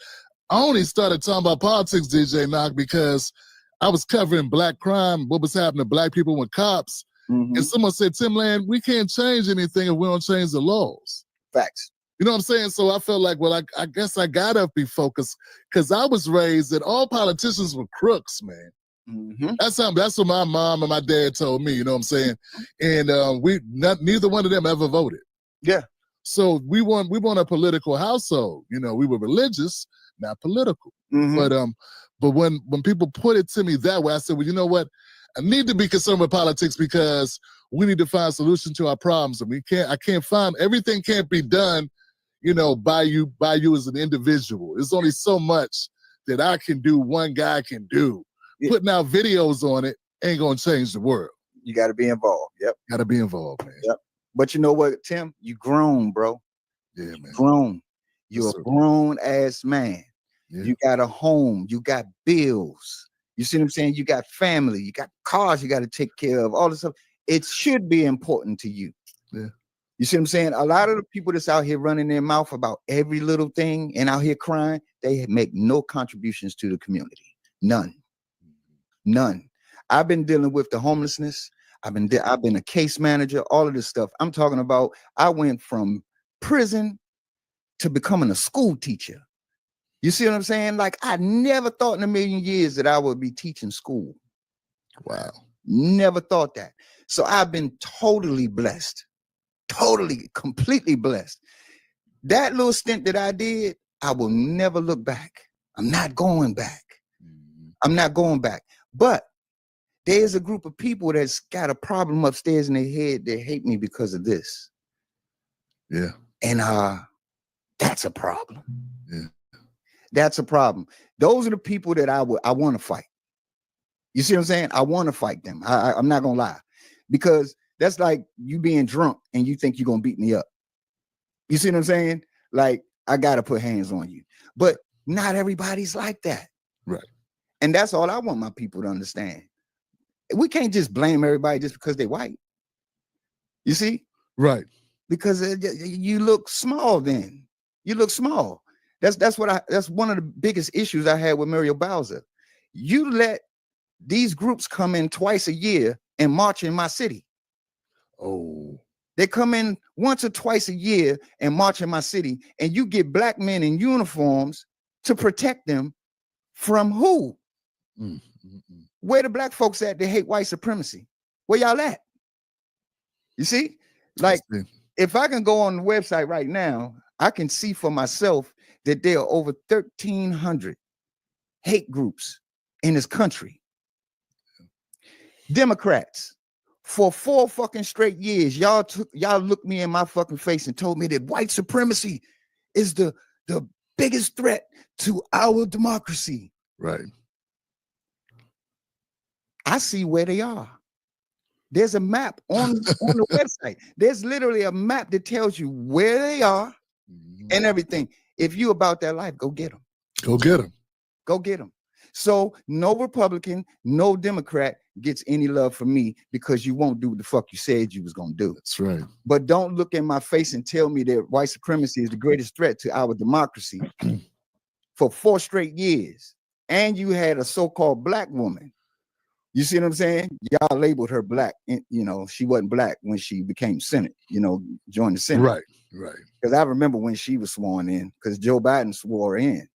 I only started talking about politics, DJ Knock, because I was covering black crime, what was happening to black people with cops. And someone said, Timland, we can't change anything if we don't change the laws. Facts. You know what I'm saying? So I felt like, well, I guess I gotta be focused, because I was raised that all politicians were crooks, man. That's what my mom and my dad told me, you know what I'm saying? And neither one of them ever voted. Yeah. So we want a political household. We were religious, not political. But when people put it to me that way, I said, well, you know what? I need to be concerned with politics because we need to find a solution to our problems. And everything can't be done, by you as an individual. There's only so much that I can do, one guy can do. Yeah. Putting out videos on it ain't gonna change the world. You gotta be involved. Yep. Gotta be involved, man. Yep. But you know what, Tim? You grown, bro. Yeah, man. Grown. You're a grown ass man. Yeah. You got a home, you got bills. You see what I'm saying? You got family, you got cars you got to take care of, all this stuff. It should be important to you. Yeah. You see what I'm saying? A lot of the people that's out here running their mouth about every little thing and out here crying, they make no contributions to the community. None. I've been dealing with the homelessness. I've been a case manager, all of this stuff. I'm talking about, I went from prison to becoming a school teacher. You see what I'm saying? Like, I never thought in a million years that I would be teaching school. Wow. Never thought that. So I've been totally blessed. Totally, completely blessed. That little stint that I did, I will never look back. I'm not going back. I'm not going back. But there's a group of people that's got a problem upstairs in their head. They hate me because of this. Yeah. And that's a problem. Yeah. That's a problem. Those are the people that I want to fight. You see what I'm saying? I want to fight them. I'm not gonna lie, because that's like you being drunk and you think you're gonna beat me up. You see what I'm saying? Like, I gotta put hands on you. But not everybody's like that. Right. And that's all I want my people to understand. We can't just blame everybody just because they're white. You see? Right. Because you look small then. You look small. That's one of the biggest issues I had with Muriel Bowser. You let these groups come in twice a year and march in my city. Oh. They come in once or twice a year and march in my city, and you get black men in uniforms to protect them from who? Where the black folks at? They hate white supremacy. Where y'all at? You see? Like, if I can go on the website right now, I can see for myself that there are over 1,300 hate groups in this country. Democrats, for 4 fucking straight years, y'all looked me in my fucking face and told me that white supremacy is the biggest threat to our democracy. Right. I see where they are. There's a map on the website. There's literally a map that tells you where they are and everything. If you about that life, go get them. Go get them. Go get them. So no Republican, no Democrat gets any love from me because you won't do what the fuck you said you was gonna do. That's right. But don't look in my face and tell me that white supremacy is the greatest threat to our democracy for 4 straight years. And you had a so-called black woman. You see what I'm saying? Y'all labeled her black. You know, she wasn't black when she became Senate, you know, joined the Senate. Right, right. Because I remember when she was sworn in, because Joe Biden swore her in.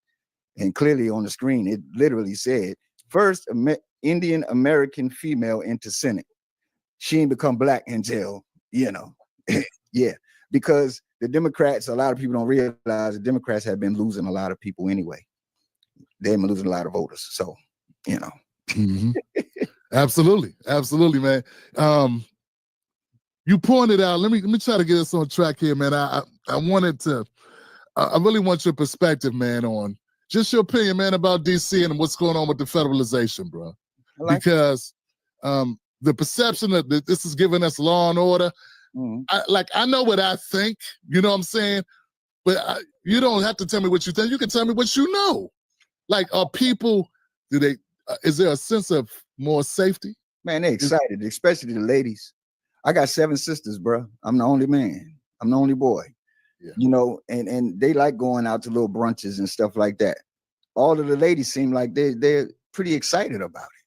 And clearly on the screen, it literally said, first Indian American female into Senate. She ain't become black until, you know, yeah. Because the Democrats, a lot of people don't realize the Democrats have been losing a lot of people anyway. They've been losing a lot of voters. So, you know. Mm-hmm. Absolutely, absolutely, man. You pointed out. Let me try to get us on track here, man. I wanted to. I really want your perspective, man, on just your opinion, man, about DC and what's going on with the federalization, bro. Because the perception that this is giving us law and order. I know what I think. You know what I'm saying? But you don't have to tell me what you think. You can tell me what you know. Like, are people? Is there a sense of more safety? Man, they're excited, especially the ladies. I got 7 sisters, bro. I'm the only man. I'm the only boy. Yeah. You know, and they like going out to little brunches and stuff like that. All of the ladies seem like they're pretty excited about it.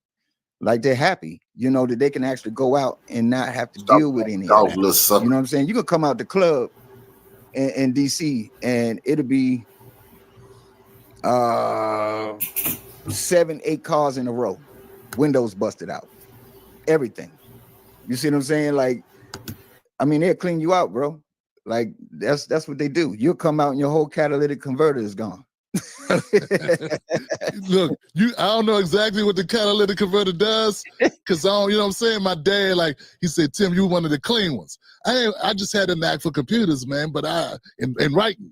Like they're happy, you know, that they can actually go out and not have to deal with any of that. You know what I'm saying? You could come out the club in DC and it'll be 7, 8 cars in a row, windows busted out, everything. You see what I'm saying? Like, I mean, they'll clean you out, bro. Like that's what they do. You'll come out and your whole catalytic converter is gone. Look, I don't know exactly what the catalytic converter does, because I don't, you know what I'm saying? My dad, like, he said, Tim, you one of the clean ones. I just had a knack for computers, man, but in writing.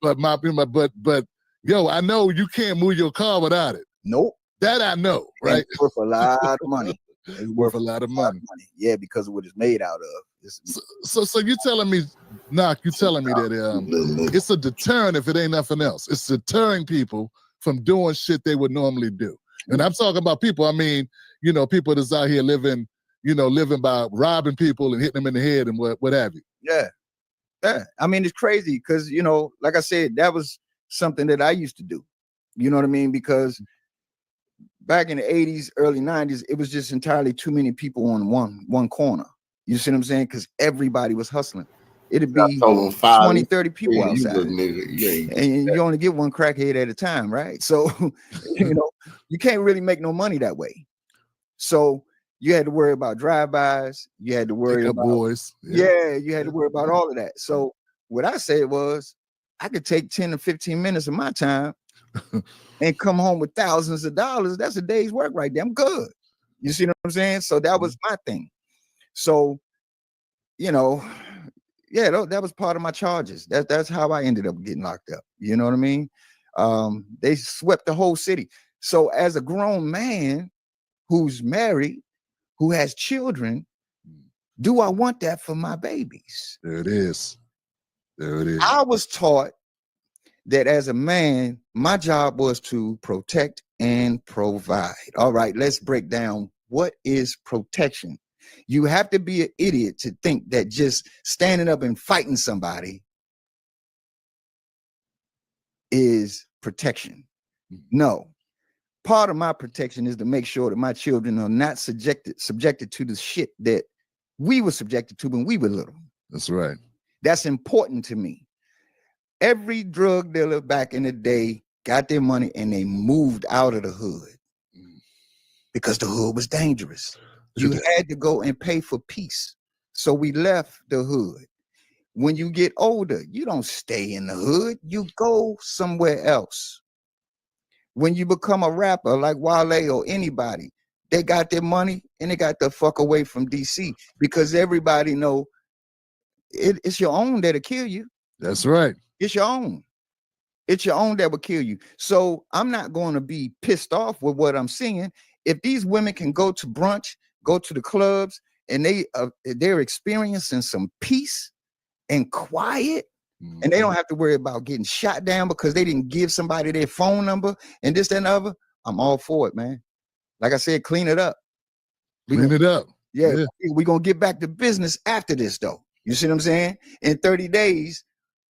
But yo, I know you can't move your car without it. Nope. That I know, right? It's worth a lot of money. It's worth a lot of money. Yeah, because of what it's made out of. So you're telling me, Knock, you're telling me that it's a deterrent if it ain't nothing else. It's deterring people from doing shit they would normally do. And I'm talking about people, I mean, you know, people that's out here living by robbing people and hitting them in the head and what have you. Yeah. Yeah. I mean, it's crazy because, you know, like I said, that was something that I used to do. You know what I mean? Because back in the 80s, early 90s, it was just entirely too many people on one corner. You see what I'm saying? Because everybody was hustling. It'd be 20, 30 people outside. And you only get one crackhead at a time, right? So, you know, you can't really make no money that way. So you had to worry about drive-bys. You had to worry about boys. Yeah, you had to worry about all of that. So what I said was, I could take 10 to 15 minutes of my time and come home with thousands of dollars. That's a day's work right there. I'm good. You see what I'm saying? So that was my thing. So, you know, yeah, that was part of my charges. That's how I ended up getting locked up. You know what I mean? They swept the whole city. So as a grown man who's married, who has children, do I want that for my babies? There it is. There it is. I was taught that as a man, my job was to protect and provide. All right, let's break down what is protection. You have to be an idiot to think that just standing up and fighting somebody is protection. No. Part of my protection is to make sure that my children are not subjected to the shit that we were subjected to when we were little. That's right. That's important to me. Every drug dealer back in the day got their money and they moved out of the hood because the hood was dangerous. You had to go and pay for peace. So we left the hood. When you get older, you don't stay in the hood. You go somewhere else. When you become a rapper like Wale or anybody, they got their money and they got the fuck away from DC because everybody know it's your own that'll kill you. That's right. It's your own. It's your own that will kill you. So I'm not going to be pissed off with what I'm seeing. If these women can go to brunch, go to the clubs, and they're experiencing some peace and quiet, and they don't have to worry about getting shot down because they didn't give somebody their phone number and this, that, and the other, I'm all for it, man. Like I said, clean it up. Clean it up. Yeah, we're gonna get back to business after this, though. You see what I'm saying? In 30 days,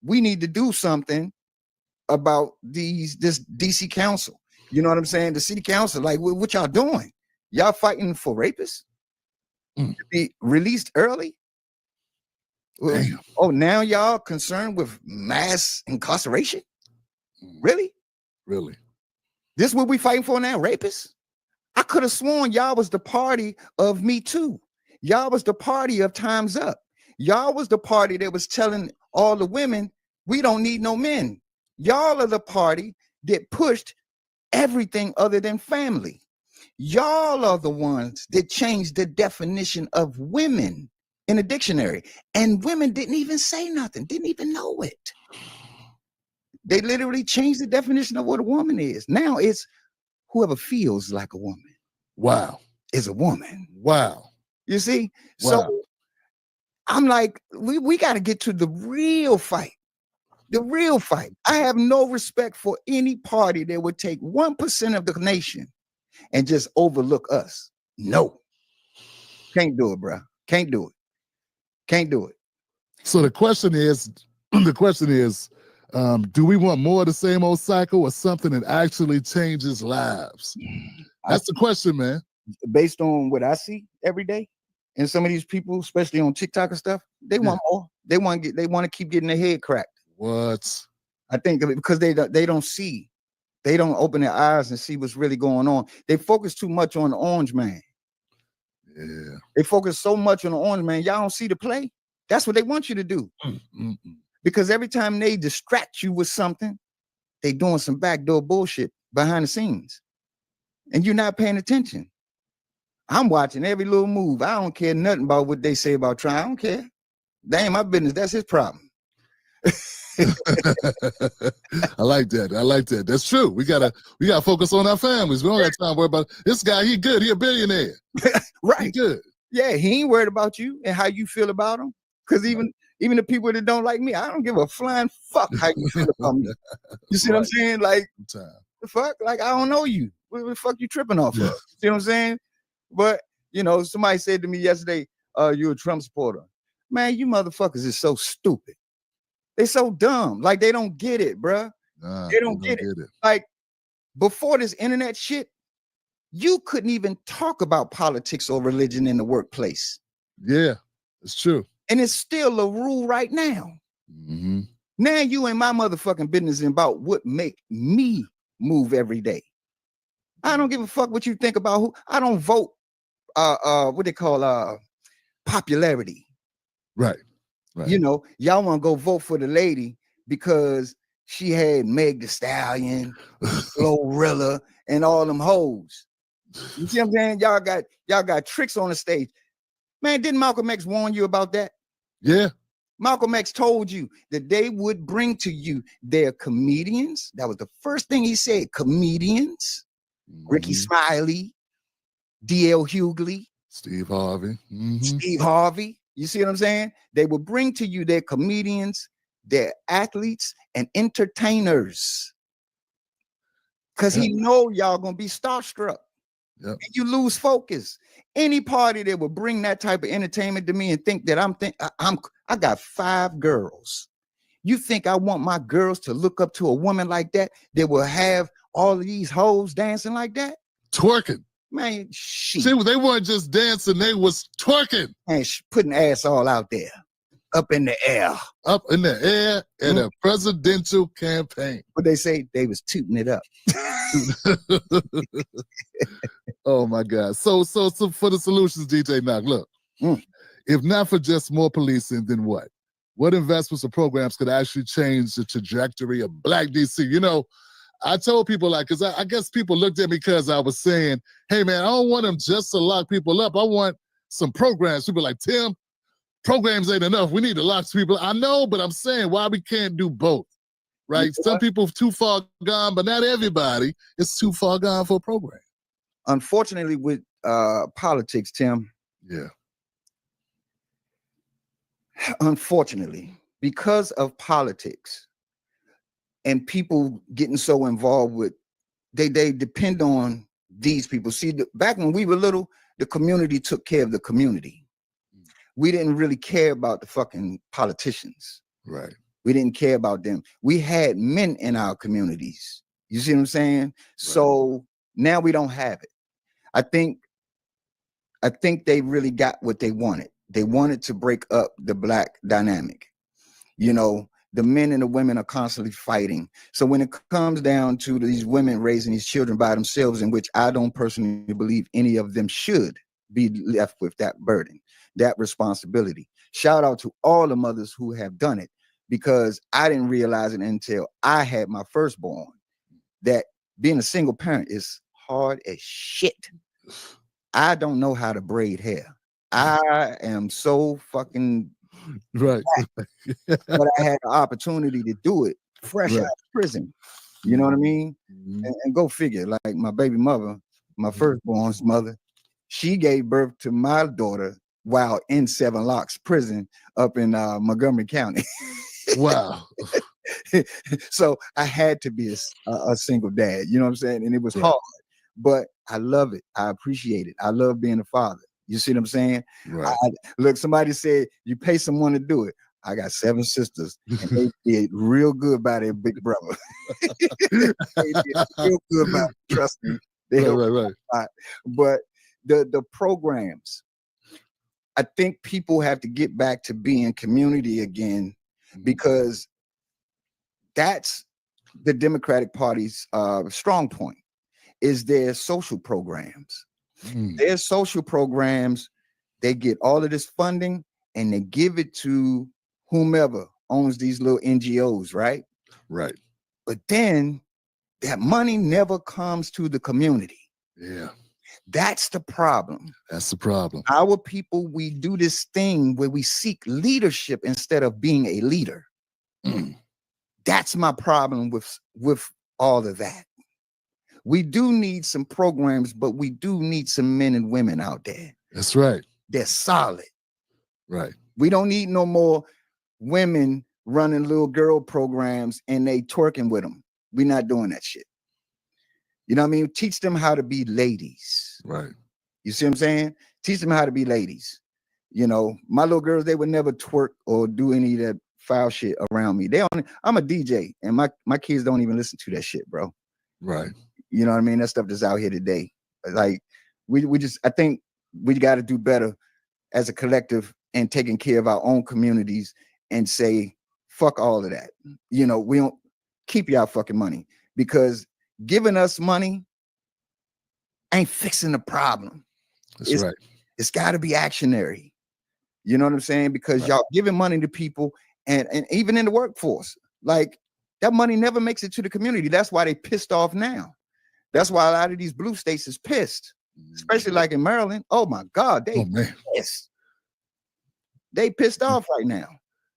we need to do something about this DC council. You know what I'm saying? The city council, like, what y'all doing? Y'all fighting for rapists to be released early? Damn. Oh, now y'all concerned with mass incarceration? Really? Really? This what we fighting for now? Rapists? I could have sworn y'all was the party of Me Too. Y'all was the party of Time's Up. Y'all was the party that was telling all the women, we don't need no men. Y'all are the party that pushed everything other than family. Y'all are the ones that changed the definition of women in a dictionary. And women didn't even say nothing, didn't even know it. They literally changed the definition of what a woman is. Now it's whoever feels like a woman. Wow. Is a woman. Wow. You see? Wow. So I'm like, we got to get to the real fight. The real fight. I have no respect for any party that would take 1% of the nation and just overlook us. No. Can't do it, bro. Can't do it. Can't do it. So the question is, do we want more of the same old cycle or something that actually changes lives? That's the question, man. Based on what I see every day, and some of these people, especially on TikTok and stuff, they want more. They want to keep getting their head cracked. What? I think because they don't see, they don't open their eyes and see what's really going on. They focus too much on the orange man. Yeah. They focus so much on the orange man. Y'all don't see the play. That's what they want you to do. Because every time they distract you with something, they doing some backdoor bullshit behind the scenes. And you're not paying attention. I'm watching every little move. I don't care nothing about what they say about Trump. I don't care. That ain't my business. That's his problem. I like that. I like that. That's true. We gotta focus on our families. We don't have time to worry about this guy. He good. He a billionaire. Right. He good. Yeah, he ain't worried about you and how you feel about him. Because even the people that don't like me, I don't give a flying fuck how you feel about me. You see what I'm saying? Like, the fuck? Like, I don't know you. What the fuck you tripping off of? See what I'm saying? But, somebody said to me yesterday, you're a Trump supporter. Man, you motherfuckers is so stupid. They so dumb. Like, they don't get it, bruh. They don't get it. Like, before this internet shit, you couldn't even talk about politics or religion in the workplace. Yeah, it's true. And it's still a rule right now. Now you ain't my motherfucking business about what make me move every day. I don't give a fuck what you think about who. I don't vote what they call popularity. Right. Y'all want to go vote for the lady because she had Meg Thee Stallion, Glorilla, and all them hoes. You see what I'm saying? Y'all got tricks on the stage. Man, didn't Malcolm X warn you about that? Yeah. Malcolm X told you that they would bring to you their comedians. That was the first thing he said. Comedians. Ricky Smiley, D.L. Hughley, Steve Harvey. Steve Harvey. You see what I'm saying? They will bring to you their comedians, their athletes, and entertainers. Because he know y'all gonna be starstruck. Yep. And you lose focus. Any party that will bring that type of entertainment to me and think that I got 5 girls. You think I want my girls to look up to a woman like that will have all of these hoes dancing like that? Twerking. Man, shit. See, they weren't just dancing, they was twerking. And putting ass all out there. Up in the air. Up in the air in a presidential campaign. But they say they was tooting it up. Oh my God. So for the solutions, DJ Knock, look, if not for just more policing, then what? What investments or programs could actually change the trajectory of Black DC? I told people because I guess people looked at me because I was saying, hey man, I don't want them just to lock people up. I want some programs. People like, Tim, programs ain't enough. We need to lock people. I know, but I'm saying why we can't do both, right? Some people too far gone, but not everybody is too far gone for a program. Unfortunately, with politics, Tim. Yeah. Unfortunately, because of politics and people getting so involved with, they depend on these people. See, back when we were little, the community took care of the community. We didn't really care about the fucking politicians. Right. We didn't care about them. We had men in our communities. You see what I'm saying? Right. So now we don't have it. I think they really got what they wanted. They wanted to break up the black dynamic. You know, the men and the women are constantly fighting. So when it comes down to these women raising these children by themselves, in which I don't personally believe any of them should be left with that burden, that responsibility. Shout out to all the mothers who have done it, because I didn't realize it until I had my firstborn, that being a single parent is hard as shit. I don't know how to braid hair. I am so fucking right. But I had the opportunity to do it fresh out of prison. You know what I mean? And go figure, like my baby mother, my firstborn's mother, she gave birth to my daughter while in 7 Locks prison up in Montgomery County. Wow. So I had to be a single dad, you know what I'm saying? And it was hard, but I love it. I appreciate it. I love being a father. You see what I'm saying? Right. Look, somebody said you pay someone to do it. I got 7 sisters, and they did real good by their big brother. They did real good by it, trust me. They right. But the programs, I think people have to get back to being community again, because that's the Democratic Party's strong point, is their social programs. Their social programs, they get all of this funding and they give it to whomever owns these little NGOs, right? Right. But then that money never comes to the community. Yeah. That's the problem. That's the problem. Our people, we do this thing where we seek leadership instead of being a leader. That's my problem with all of that. We do need some programs, but we do need some men and women out there. That's right. They're solid. Right. We don't need no more women running little girl programs and they twerking with them. We're not doing that shit. You know what I mean? Teach them how to be ladies. Right. You see what I'm saying? Teach them how to be ladies. You know, my little girls, they would never twerk or do any of that foul shit around me. I'm a DJ, and my kids don't even listen to that shit, bro. Right. You know what I mean? That stuff that's out here today. Like, I think we got to do better as a collective and taking care of our own communities and say, fuck all of that. You know, we don't keep y'all fucking money, because giving us money ain't fixing the problem. That's right. It's got to be actionary. You know what I'm saying? Because y'all giving money to people, and even in the workforce, like, that money never makes it to the community. That's why they pissed off now. That's why a lot of these blue states is pissed, especially like in Maryland. Oh my God, they pissed. They pissed off right now.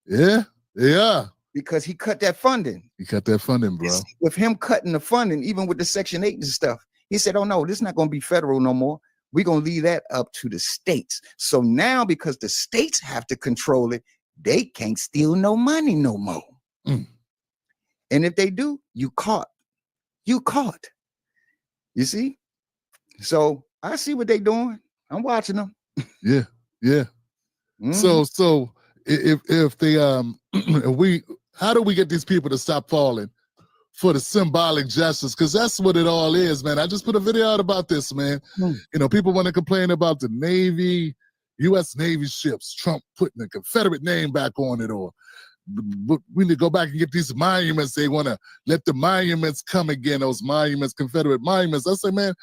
Yeah. Because he cut that funding. He cut that funding, bro. With him cutting the funding, even with the Section 8 and stuff, he said, oh no, this is not going to be federal no more. We're going to leave that up to the states. So now, because the states have to control it, they can't steal no money no more. And if they do, you caught. You caught. You see? So I see what they doing. I'm watching them. Yeah. So if they how do we get these people to stop falling for the symbolic justice? Because that's what it all is, man. I just put a video out about this, man. You know, people want to complain about the Navy, U.S. Navy ships, Trump putting the Confederate name back on it, or we need to go back and get these monuments. They want to let the monuments come again, those monuments, Confederate monuments. I say, man,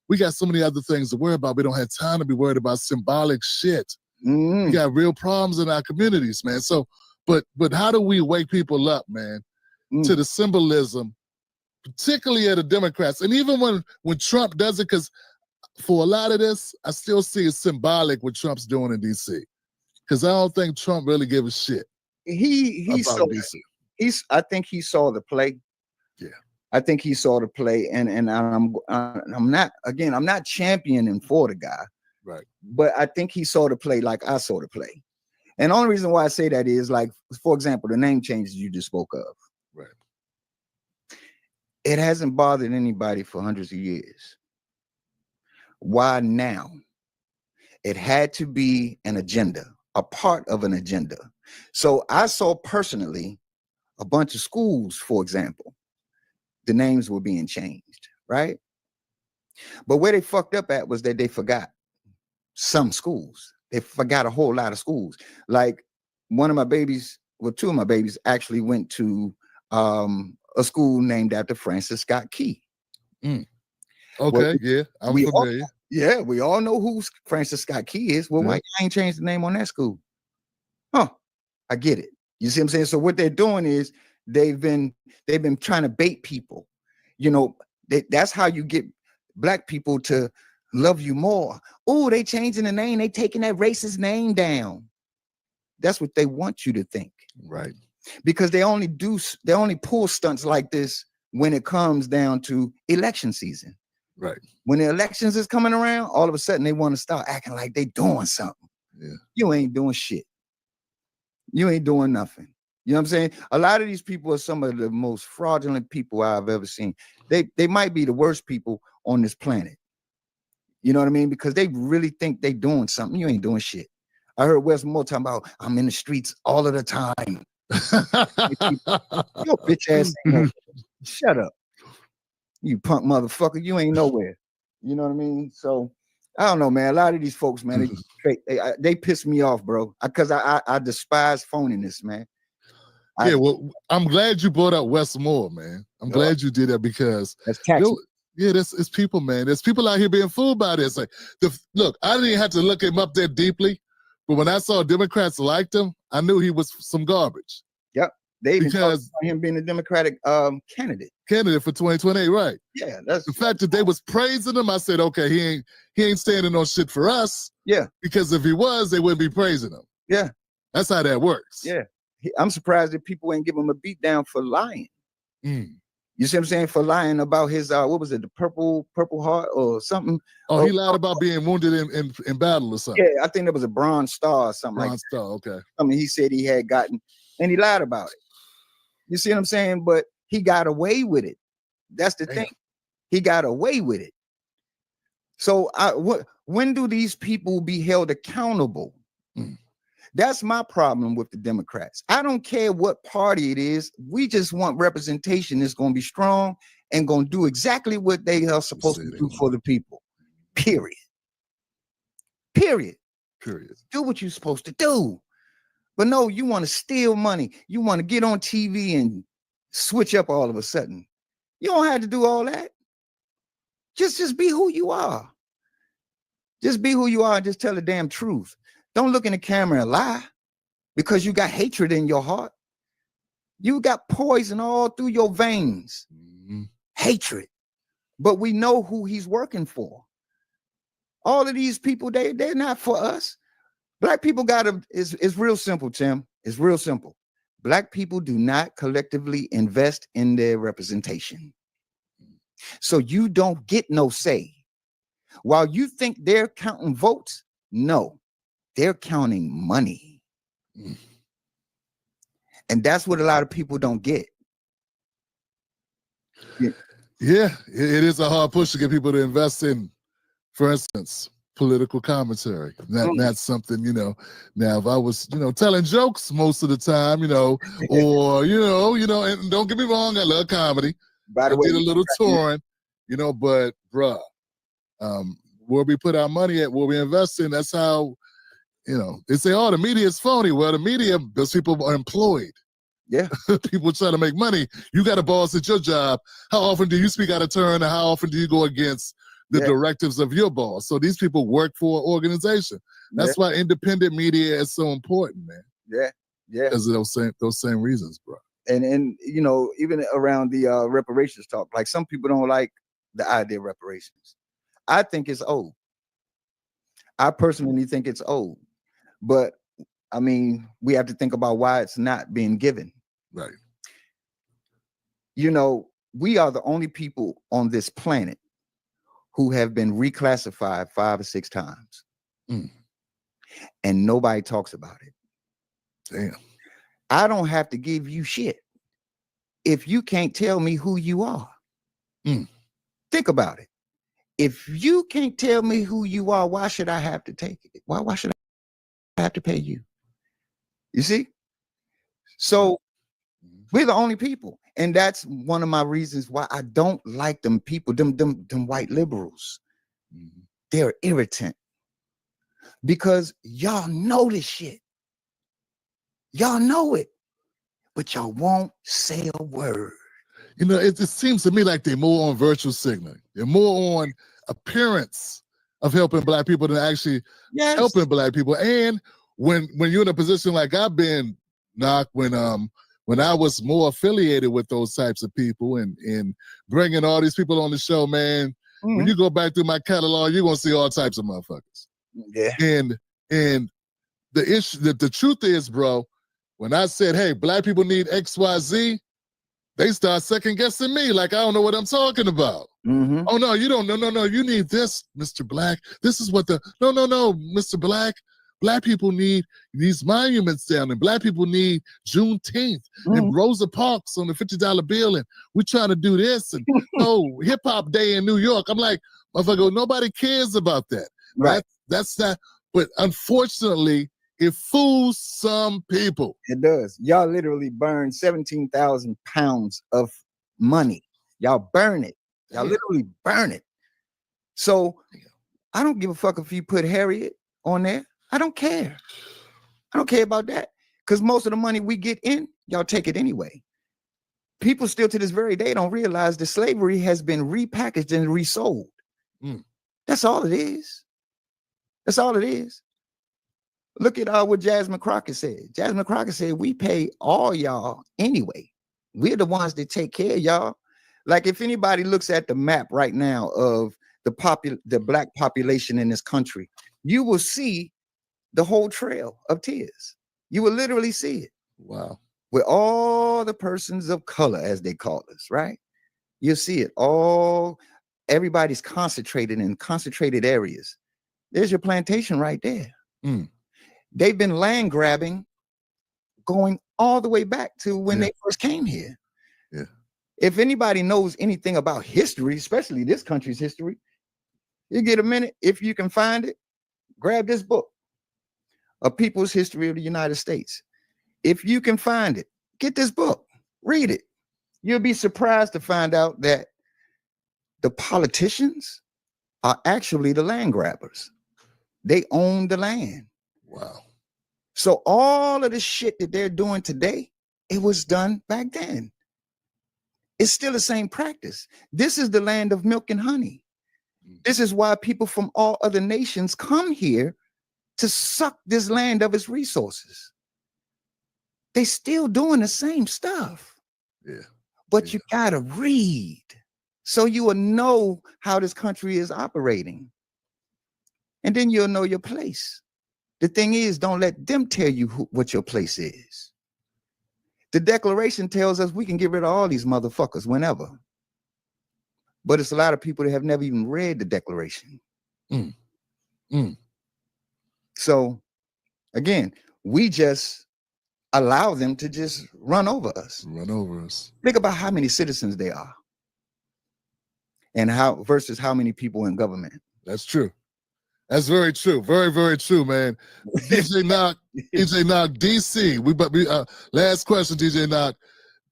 we got so many other things to worry about. We don't have time to be worried about symbolic shit. We got real problems in our communities, man. So, but how do we wake people up, man, to the symbolism, particularly of the Democrats? And even when Trump does it, because for a lot of this, I still see it symbolic what Trump's doing in D.C. Because I don't think Trump really gives a shit. He saw DC. I think he saw the play. Yeah. I think he saw the play, and I'm not championing for the guy. Right. But I think he saw the play like I saw the play. And the only reason why I say that is, like, for example, the name changes you just spoke of. Right. It hasn't bothered anybody for hundreds of years. Why now? It had to be an agenda, a part of an agenda. So I saw personally a bunch of schools, for example, the names were being changed, right? But where they fucked up at was that they forgot some schools. They forgot a whole lot of schools. Like one of my babies, well, two of my babies actually went to a school named after Francis Scott Key. Okay, Well, yeah, I'm familiar. We all know who Francis Scott Key is. Well, why you ain't changed the name on that school? Huh, I get it. You see what I'm saying? So what they're doing is they've been trying to bait people. You know, that's how you get black people to love you more. Oh, they changing the name. They taking that racist name down. That's what they want you to think. Right. Because they only pull stunts like this when it comes down to election season. Right. When the elections is coming around, all of a sudden they want to start acting like they doing something. Yeah. You ain't doing shit. You ain't doing nothing. You know what I'm saying? A lot of these people are some of the most fraudulent people I've ever seen. They might be the worst people on this planet. You know what I mean? Because they really think they doing something. You ain't doing shit. I heard Wes Moore talking about, I'm in the streets all of the time. Your bitch ass ain't nowhere. Shut up. You punk motherfucker. You ain't nowhere. You know what I mean? So I don't know, man. A lot of these folks, man, they piss me off, bro. Because I despise phoniness, man. Well, I'm glad you brought up Wes Moore, man. I'm glad you did that because that's taxi. It's people, man. There's people out here being fooled by this. Like, look, I didn't have to look him up that deeply, but when I saw Democrats liked him, I knew he was some garbage. Yep. They even talked about him being a Democratic candidate for 2028, right? Yeah, that's the fact that they was praising him. I said, okay, he ain't standing on shit for us. Yeah, because if he was, they wouldn't be praising him. Yeah, that's how that works. Yeah, I'm surprised that people ain't give him a beat down for lying. You see what I'm saying? For lying about his what was it, the purple heart or something? Oh, he lied about being wounded in battle or something. Yeah, I think there was a Bronze Star or something. Bronze Star, okay. I mean, he said he had gotten, and he lied about it. You see what I'm saying? But he got away with it. That's the thing. He got away with it. So when do these people be held accountable? That's my problem with the Democrats. I don't care what party it is. We just want representation that's going to be strong and going to do exactly what they are supposed to do for the people. Period. Do what you're supposed to do. But no, you want to steal money. You want to get on TV and switch up all of a sudden. You don't have to do all that. Just be who you are. Just be who you are and just tell the damn truth. Don't look in the camera and lie because you got hatred in your heart. You got poison all through your veins. Hatred. But we know who he's working for. All of these people, they're not for us. Black people it's real simple, Tim. It's real simple. Black people do not collectively invest in their representation. So you don't get no say. While you think they're counting votes, no, they're counting money. And that's what a lot of people don't get. Yeah, it is a hard push to get people to invest in, for instance, political commentary. That's something, now if I was, telling jokes most of the time, or, and don't get me wrong, I love comedy. By the way, I did a little touring, but bruh, where we put our money at, where we invest in, that's how, they say, oh, the media is phony. Well, the media, those people are employed. Yeah. People trying to make money. You got a boss at your job. How often do you speak out of turn, and how often do you go against the directives of your boss? So these people work for an organization. That's why independent media is so important, man. Yeah. Because of those same reasons, bro. And even around the reparations talk, like some people don't like the idea of reparations. I think it's old. I personally think it's old. But I mean, we have to think about why it's not being given. Right. We are the only people on this planet who have been reclassified 5 or 6 times. And nobody talks about it. Damn. I don't have to give you shit if you can't tell me who you are. Think about it. If you can't tell me who you are, why should I have to take it? Why should I have to pay you? You see? So we're the only people. And that's one of my reasons why I don't like them people, them white liberals. They're irritant because y'all know this shit. Y'all know it, but y'all won't say a word. You know, it seems to me like they're more on virtual signaling. They're more on appearance of helping Black people than actually helping Black people. And when you're in a position like I've been, Knock, when I was more affiliated with those types of people and bringing all these people on the show, man, when you go back through my catalog, you're gonna see all types of motherfuckers. Yeah. And the issue, the truth is, bro, when I said, hey, Black people need XYZ, they start second guessing me like I don't know what I'm talking about. Oh no, you don't. No, you need this, Mr. Black. This is what no, Mr. Black. Black people need these monuments down, and Black people need Juneteenth and Rosa Parks on the $50 bill, and we're trying to do this, and Hip Hop Day in New York. I'm like, motherfucker, nobody cares about that. Right. That's not. But unfortunately, it fools some people. It does. Y'all literally burn 17,000 pounds of money. Y'all burn it. Y'all literally burn it. So I don't give a fuck if you put Harriet on there. I don't care. I don't care about that. Because most of the money we get in, y'all take it anyway. People still to this very day don't realize that slavery has been repackaged and resold. That's all it is. That's all it is. Look at what Jasmine Crockett said. Jasmine Crockett said, we pay all y'all anyway. We're the ones that take care of y'all. Like if anybody looks at the map right now of the Black population in this country, you will see the whole trail of tears. You will literally see it. Wow. With all the persons of color, as they call us, right? You'll see it all. Everybody's concentrated in concentrated areas. There's your plantation right there. They've been land grabbing going all the way back to when they first came here. Yeah. If anybody knows anything about history, especially this country's history, you get a minute, if you can find it, grab this book, A People's History of the United States. If you can find it, get this book, read it. You'll be surprised to find out that the politicians are actually the land grabbers. They own the land. Wow. So all of the shit that they're doing today, it was done back then. It's still the same practice. This is the land of milk and honey. This is why people from all other nations come here to suck this land of its resources. They still doing the same stuff. Yeah. But you gotta read so you will know how this country is operating. And then you'll know your place. The thing is, don't let them tell you what your place is. The Declaration tells us we can get rid of all these motherfuckers whenever. But it's a lot of people that have never even read the Declaration. So, again, we just allow them to just run over us. Run over us. Think about how many citizens there are. And how versus how many people in government. That's true. That's very true. Very, very true, man. DJ Knock, DC. Last question, DJ Knock.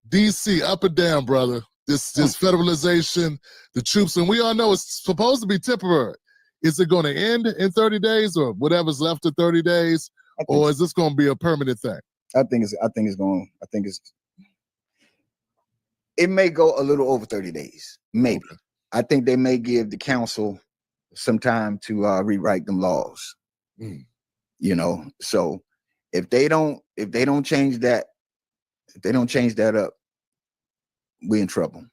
DC, up and down, brother. This federalization, the troops, and we all know it's supposed to be temporary. Is it going to end in 30 days or whatever's left of 30 days? Or is this going to be a permanent thing? It may go a little over 30 days, maybe. Okay. I think they may give the council some time to rewrite them laws. You know, so if they don't change that, up, we're in trouble.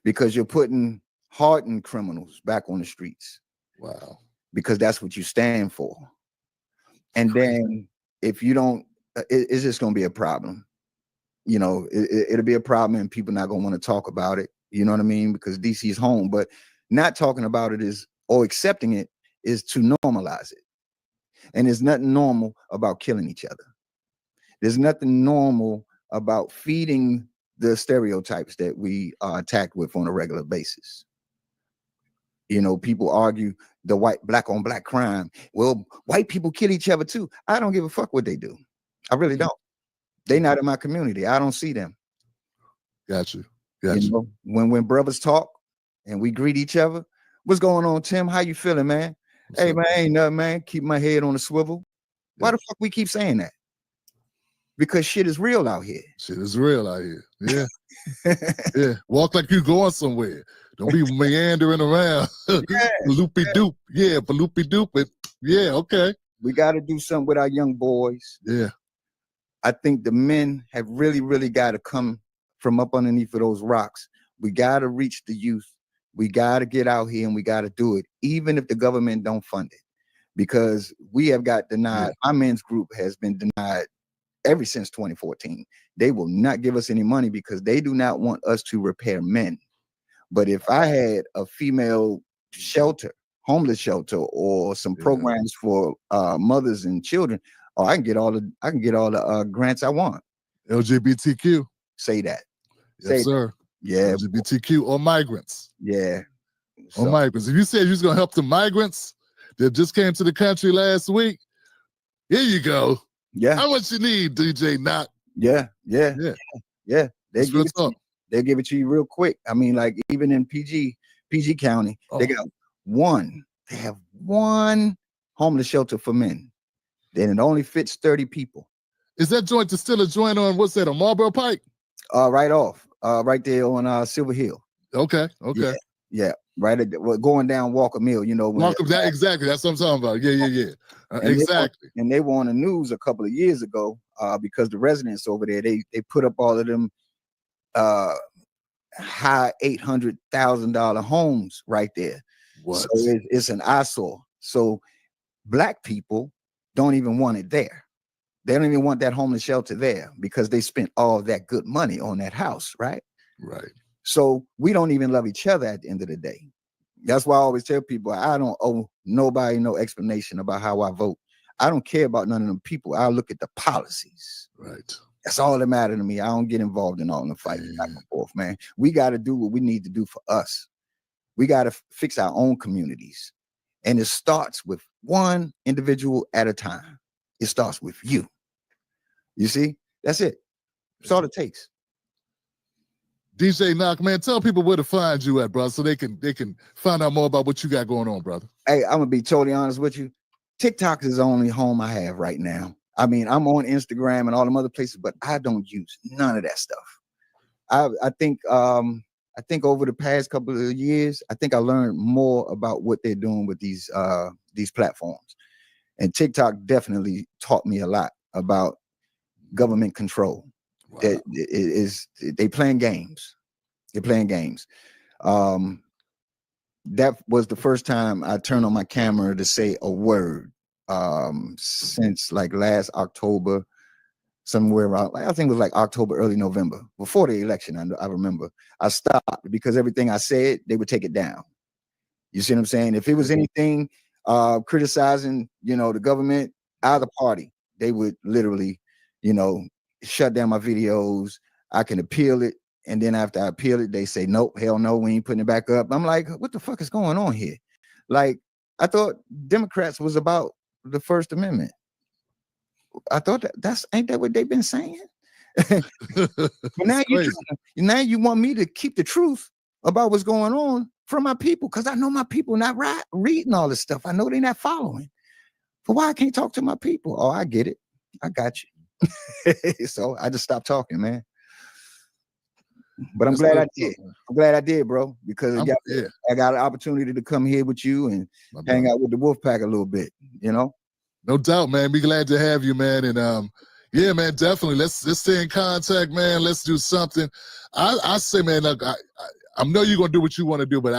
Because you're putting hardened criminals back on the streets. Wow. Because that's what you stand for. And then if you don't, it's just going to be a problem. You know, it'll be a problem and people not going to want to talk about it. You know what I mean? Because DC's home, but not talking about it or accepting it is to normalize it. And there's nothing normal about killing each other. There's nothing normal about feeding the stereotypes that we are attacked with on a regular basis. You know, people argue the black on black crime. Well, white people kill each other too. I don't give a fuck what they do. I really don't. They not in my community. I don't see them. Got you. You know, when brothers talk and we greet each other, what's going on, Tim? How you feeling, man? Hey, man, ain't nothing, man. Keep my head on the swivel. Why the fuck we keep saying that? Because shit is real out here. Shit is real out here. Yeah. Yeah. Walk like you going somewhere. Don't be meandering around. Loopy doop. Yeah, but loopy doop. Yeah, okay. We got to do something with our young boys. Yeah. I think the men have really, really got to come from up underneath of those rocks. We got to reach the youth. We got to get out here and we got to do it, even if the government don't fund it, because we have got denied. Our men's group has been denied ever since 2014. They will not give us any money because they do not want us to repair men. But if I had a female shelter, homeless shelter, or some programs for mothers and children, I can get all the grants I want. LGBTQ. Say that. Yes, sir. That. Yeah. LGBTQ or migrants. Yeah. Or migrants. If you said you was gonna help the migrants that just came to the country last week, here you go. Yeah. How much you need, DJ Knock? Yeah. They give it to you real quick. I mean, like even in PG County, they got one. They have one homeless shelter for men. Then it only fits 30 people. Is that joint still a joint on what's that, a Marlboro Pike? Right off. Right there on Silver Hill. Okay. Yeah. Right at going down Walker Mill, you know. Exactly. That's what I'm talking about. Yeah. Exactly. And they were on the news a couple of years ago because the residents over there, they put up all of them high $800,000 homes right there. What? So it's an eyesore. So black people don't even want it there. They don't even want that homeless shelter there because they spent all that good money on that house, right? Right. So we don't even love each other at the end of the day. That's why I always tell people I don't owe nobody no explanation about how I vote. I don't care about none of them people. I look at the policies. Right. That's all that matters to me. I don't get involved in all the fighting back and forth, man. We got to do what we need to do for us. We got to fix our own communities. And it starts with one individual at a time. It starts with you. You see? That's it. That's all it takes. DJ Knock, man, tell people where to find you at, brother, so they can find out more about what you got going on, brother. Hey, I'm gonna be totally honest with you. TikTok is the only home I have right now. I mean, I'm on Instagram and all them other places, but I don't use none of that stuff. I think over the past couple of years, I think I learned more about what they're doing with these platforms. And TikTok definitely taught me a lot about government control. Wow. They playing games. They're playing games. That was the first time I turned on my camera to say a word since like last October, somewhere around, I think it was like October, early November, before the election. I remember I stopped because everything I said, they would take it down. You see what I'm saying? If it was anything criticizing, the government, either party, they would literally, shut down my videos. I can appeal it. And then after I appeal it, they say, nope, hell no, we ain't putting it back up. I'm like, what the fuck is going on here? Like, I thought Democrats was about the First Amendment. I thought ain't that what they've been saying? But now you want me to keep the truth about what's going on from my people, because I know my people not reading all this stuff. I know they're not following. But why I can't talk to my people? Oh, I get it. I got you. So I just stopped talking, man. But I'm glad I did. I'm glad I did, bro, because I got an opportunity to come here with you and hang out with the wolf pack a little bit, No doubt, man. Be glad to have you, man. And yeah, man, definitely. Let's stay in contact, man. Let's do something. I say, man, look, I know you're gonna do what you want to do, but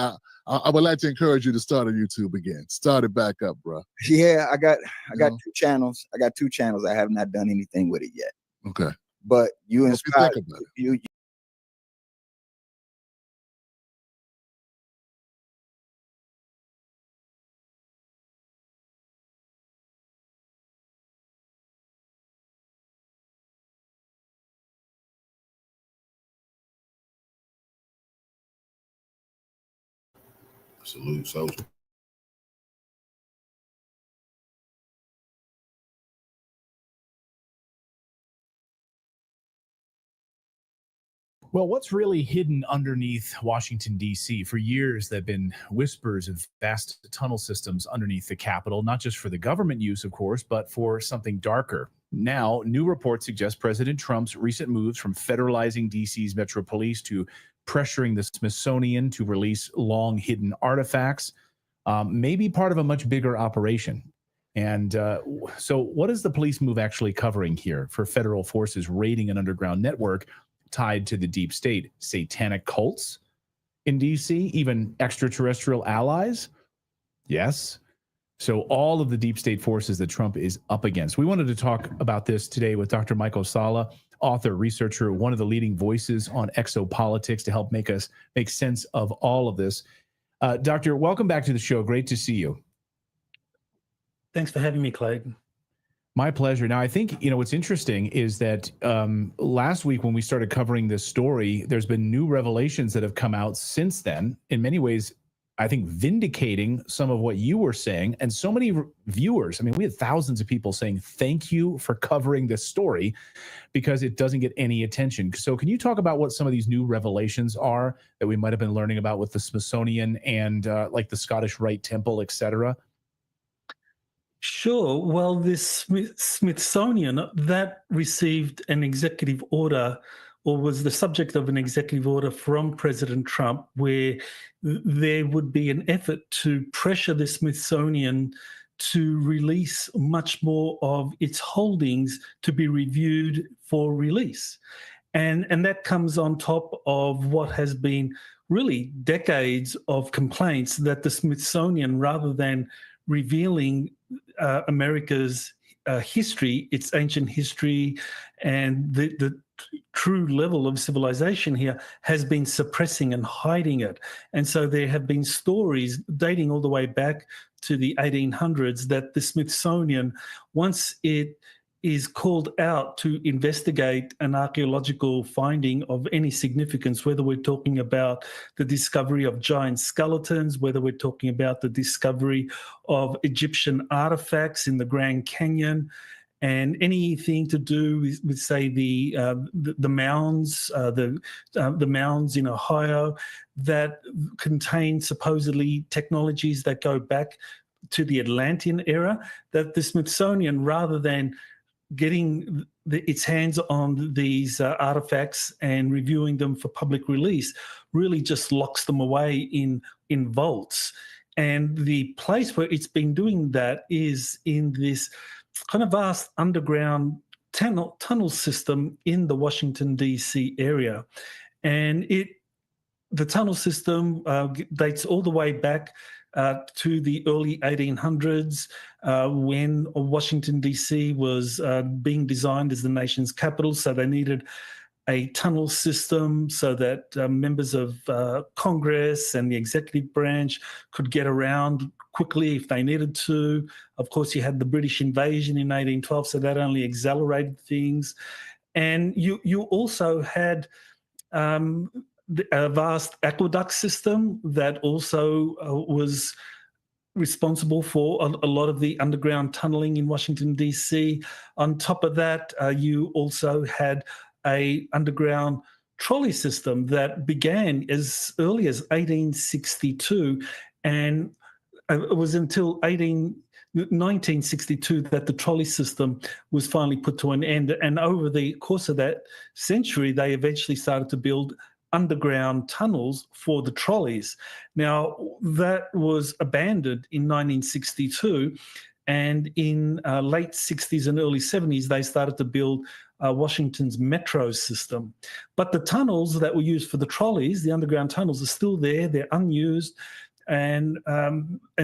I would like to encourage you to start a YouTube again. Start it back up, bro. Yeah, I got 2 channels. I got 2 channels. I have not done anything with it yet. Okay. But you inspired you. Salute, soldier. Well, what's really hidden underneath Washington, D.C.? For years, there have been whispers of vast tunnel systems underneath the Capitol, not just for the government use, of course, but for something darker. Now, new reports suggest President Trump's recent moves from federalizing D.C.'s Metro Police to pressuring the Smithsonian to release long hidden artifacts may be part of a much bigger operation. And so what is the police move actually covering here for federal forces raiding an underground network tied to the deep state? Satanic cults in DC, even extraterrestrial allies? Yes. So all of the deep state forces that Trump is up against. We wanted to talk about this today with Dr. Michael Sala, author, researcher, one of the leading voices on exopolitics to help make sense of all of this. Doctor, welcome back to the show. Great to see you. Thanks for having me, Clayton. My pleasure. Now, I think, what's interesting is that last week when we started covering this story, there's been new revelations that have come out since then. In many ways, I think vindicating some of what you were saying, and so many viewers. I mean, we had thousands of people saying, thank you for covering this story because it doesn't get any attention. So can you talk about what some of these new revelations are that we might have been learning about with the Smithsonian and like the Scottish Rite Temple, et cetera? Sure. Well, this Smithsonian, that received an executive order, or was the subject of an executive order from President Trump, where there would be an effort to pressure the Smithsonian to release much more of its holdings to be reviewed for release. And that comes on top of what has been really decades of complaints that the Smithsonian, rather than revealing America's history, its ancient history, and the true level of civilization here, has been suppressing and hiding it. And so there have been stories dating all the way back to the 1800s that the Smithsonian, once it is called out to investigate an archaeological finding of any significance, whether we're talking about the discovery of giant skeletons, whether we're talking about the discovery of Egyptian artifacts in the Grand Canyon, and anything to do with say, the mounds, the mounds in Ohio that contain supposedly technologies that go back to the Atlantean era, that the Smithsonian, rather than getting its hands on these artifacts and reviewing them for public release, really just locks them away in vaults. And the place where it's been doing that is in this kind of vast underground tunnel system in the Washington, D.C. area. And the tunnel system dates all the way back to the early 1800s, when Washington, D.C. was being designed as the nation's capital. So they needed a tunnel system so that members of Congress and the executive branch could get around quickly if they needed to. Of course, you had the British invasion in 1812, so that only accelerated things. And you also had a vast aqueduct system that also was responsible for a lot of the underground tunneling in Washington, D.C. On top of that, you also had a underground trolley system that began as early as 1862, and it was until 1962 that the trolley system was finally put to an end. And over the course of that century, they eventually started to build underground tunnels for the trolleys. Now, that was abandoned in 1962, and in late 60s and early 70s, they started to build Washington's metro system. But the tunnels that were used for the trolleys, the underground tunnels, are still there. They're unused. And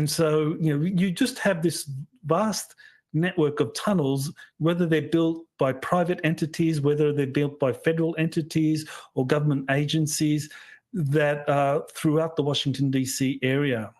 so, you just have this vast network of tunnels, whether they're built by private entities, whether they're built by federal entities or government agencies, that are throughout the Washington, D.C. area.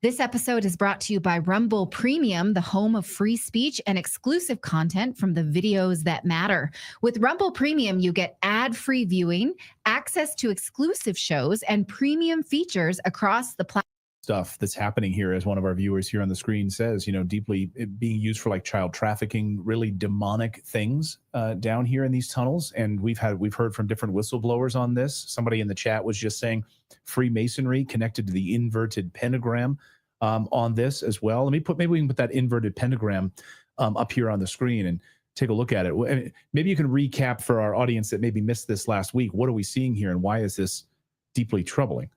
This episode is brought to you by Rumble Premium, the home of free speech and exclusive content from the videos that matter. With Rumble Premium, you get ad-free viewing, access to exclusive shows, and premium features across the platform. stuff that's happening here, as one of our viewers here on the screen says, deeply being used for like child trafficking, really demonic things down here in these tunnels. And we've heard from different whistleblowers on this. Somebody in the chat was just saying Freemasonry connected to the inverted pentagram on this as well. Maybe we can put that inverted pentagram up here on the screen and take a look at it. Maybe you can recap for our audience that maybe missed this last week. What are we seeing here, and why is this deeply troubling?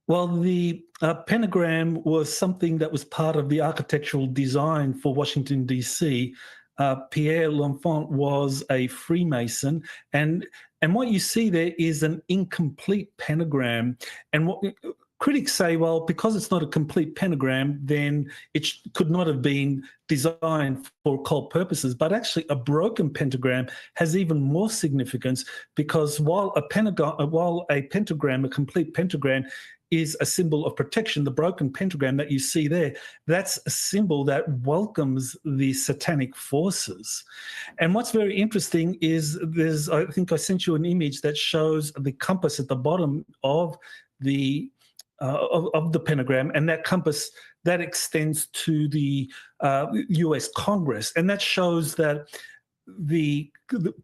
Well, the pentagram was something that was part of the architectural design for Washington, D.C. Pierre L'Enfant was a Freemason, and what you see there is an incomplete pentagram. And what critics say, well, because it's not a complete pentagram, then it could not have been designed for occult purposes. But actually, a broken pentagram has even more significance, because while a pentagram, a complete pentagram, is a symbol of protection, the broken pentagram that you see there, that's a symbol that welcomes the satanic forces. And what's very interesting is I think I sent you an image that shows the compass at the bottom of the pentagram, and that compass that extends to the U.S. Congress, and that shows that the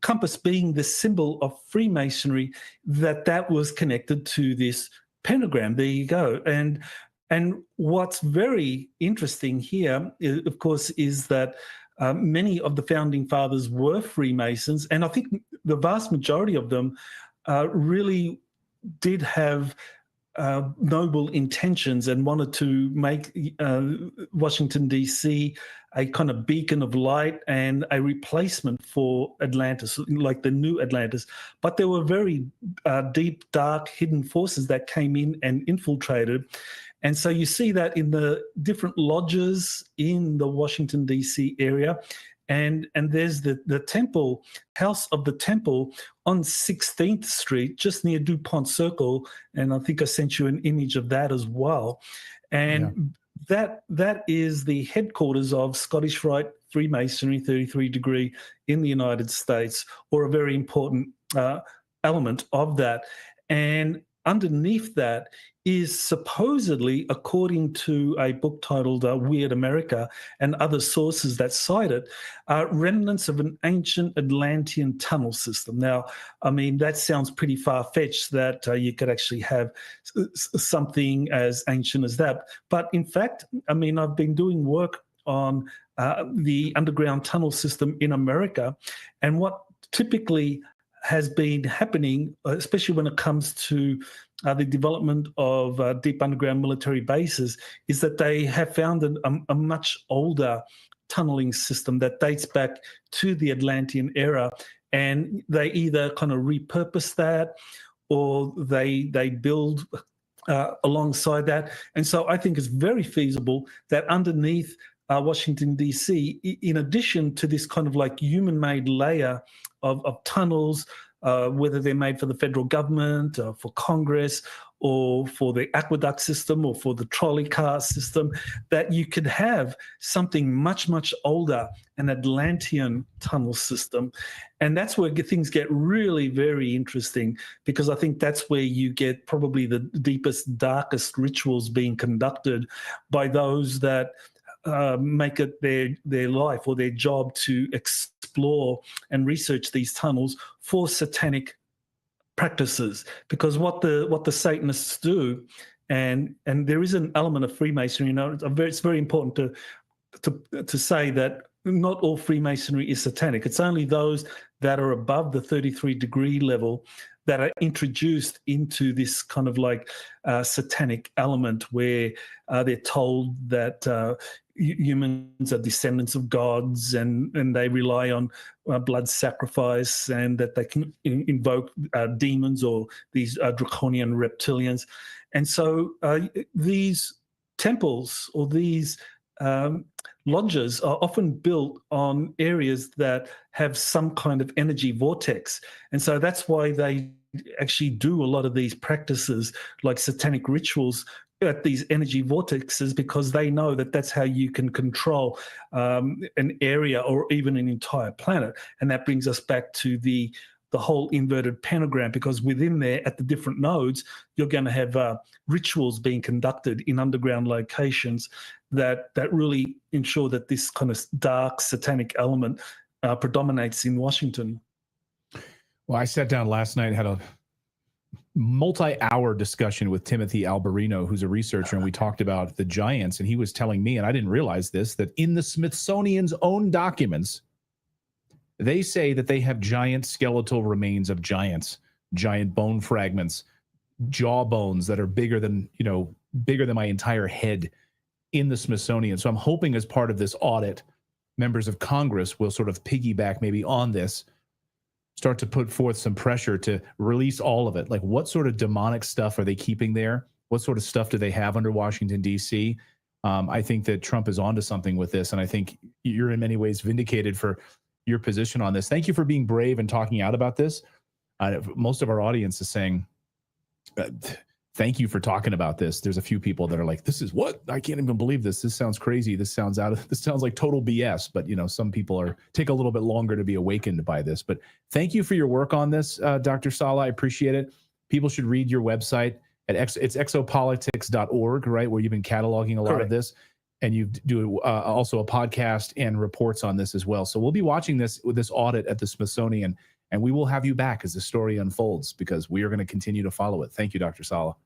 compass being the symbol of Freemasonry, that was connected to this pentagram. There you go. And what's very interesting here, of course, is that many of the founding fathers were Freemasons, and I think the vast majority of them really did have noble intentions and wanted to make Washington, D.C. a kind of beacon of light and a replacement for Atlantis, like the new Atlantis. But there were very deep, dark, hidden forces that came in and infiltrated. And so you see that in the different lodges in the Washington, D.C. area. And there's the temple, House of the Temple on 16th Street, just near DuPont Circle. And I think I sent you an image of that as well. And that is the headquarters of Scottish Rite Freemasonry, 33 degree in the United States, or a very important element of that. And underneath that is supposedly, according to a book titled Weird America and other sources that cite it, remnants of an ancient Atlantean tunnel system. Now, I mean, that sounds pretty far-fetched that you could actually have something as ancient as that. But in fact, I mean, I've been doing work on the underground tunnel system in America, and what typically has been happening, especially when it comes to the development of deep underground military bases, is that they have found a much older tunneling system that dates back to the Atlantean era, and they either kind of repurpose that or they build alongside that. And so I think it's very feasible that underneath Washington, D.C., in addition to this kind of like human-made layer of tunnels, whether they're made for the federal government, for Congress, or for the aqueduct system, or for the trolley car system, that you could have something much, much older, an Atlantean tunnel system. And that's where things get really very interesting, because I think that's where you get probably the deepest, darkest rituals being conducted by those that make it their life or their job to explore and research these tunnels for satanic practices. Because what the Satanists do, and there is an element of Freemasonry, it's very important to say that not all Freemasonry is satanic. It's only those that are above the 33 degree level that are introduced into this kind of like satanic element, where they're told that humans are descendants of gods, and they rely on blood sacrifice, and that they can invoke demons or these draconian reptilians. And so these temples or these lodges are often built on areas that have some kind of energy vortex. And so that's why they actually do a lot of these practices, like satanic rituals, at these energy vortexes, because they know that that's how you can control an area or even an entire planet. And that brings us back to the the whole inverted pentagram, because within there, at the different nodes, you're going to have rituals being conducted in underground locations that really ensure that this kind of dark satanic element predominates in Washington. Well, I sat down last night, had a multi-hour discussion with Timothy Alberino, who's a researcher, and we talked about the giants, and he was telling me, and I didn't realize this, that in the Smithsonian's own documents, they say that they have giant skeletal remains of giants, giant bone fragments, jaw bones that are bigger than my entire head in the Smithsonian. So I'm hoping as part of this audit, members of Congress will sort of piggyback maybe on this, start to put forth some pressure to release all of it. Like, what sort of demonic stuff are they keeping there? What sort of stuff do they have under Washington, D.C.? I think that Trump is onto something with this, and I think you're in many ways vindicated for your position on this. Thank you for being brave and talking out about this. Most of our audience is saying, thank you for talking about this. There's a few people that are like, this is what? I can't even believe this. This sounds crazy. This sounds like total BS. But, some people take a little bit longer to be awakened by this. But thank you for your work on this, Dr. Saleh. I appreciate it. People should read your website it's exopolitics.org, right, where you've been cataloging a lot of this. And you do also a podcast and reports on this as well. So we'll be watching this audit at the Smithsonian, and we will have you back as the story unfolds, because we are going to continue to follow it. Thank you, Dr. Saleh.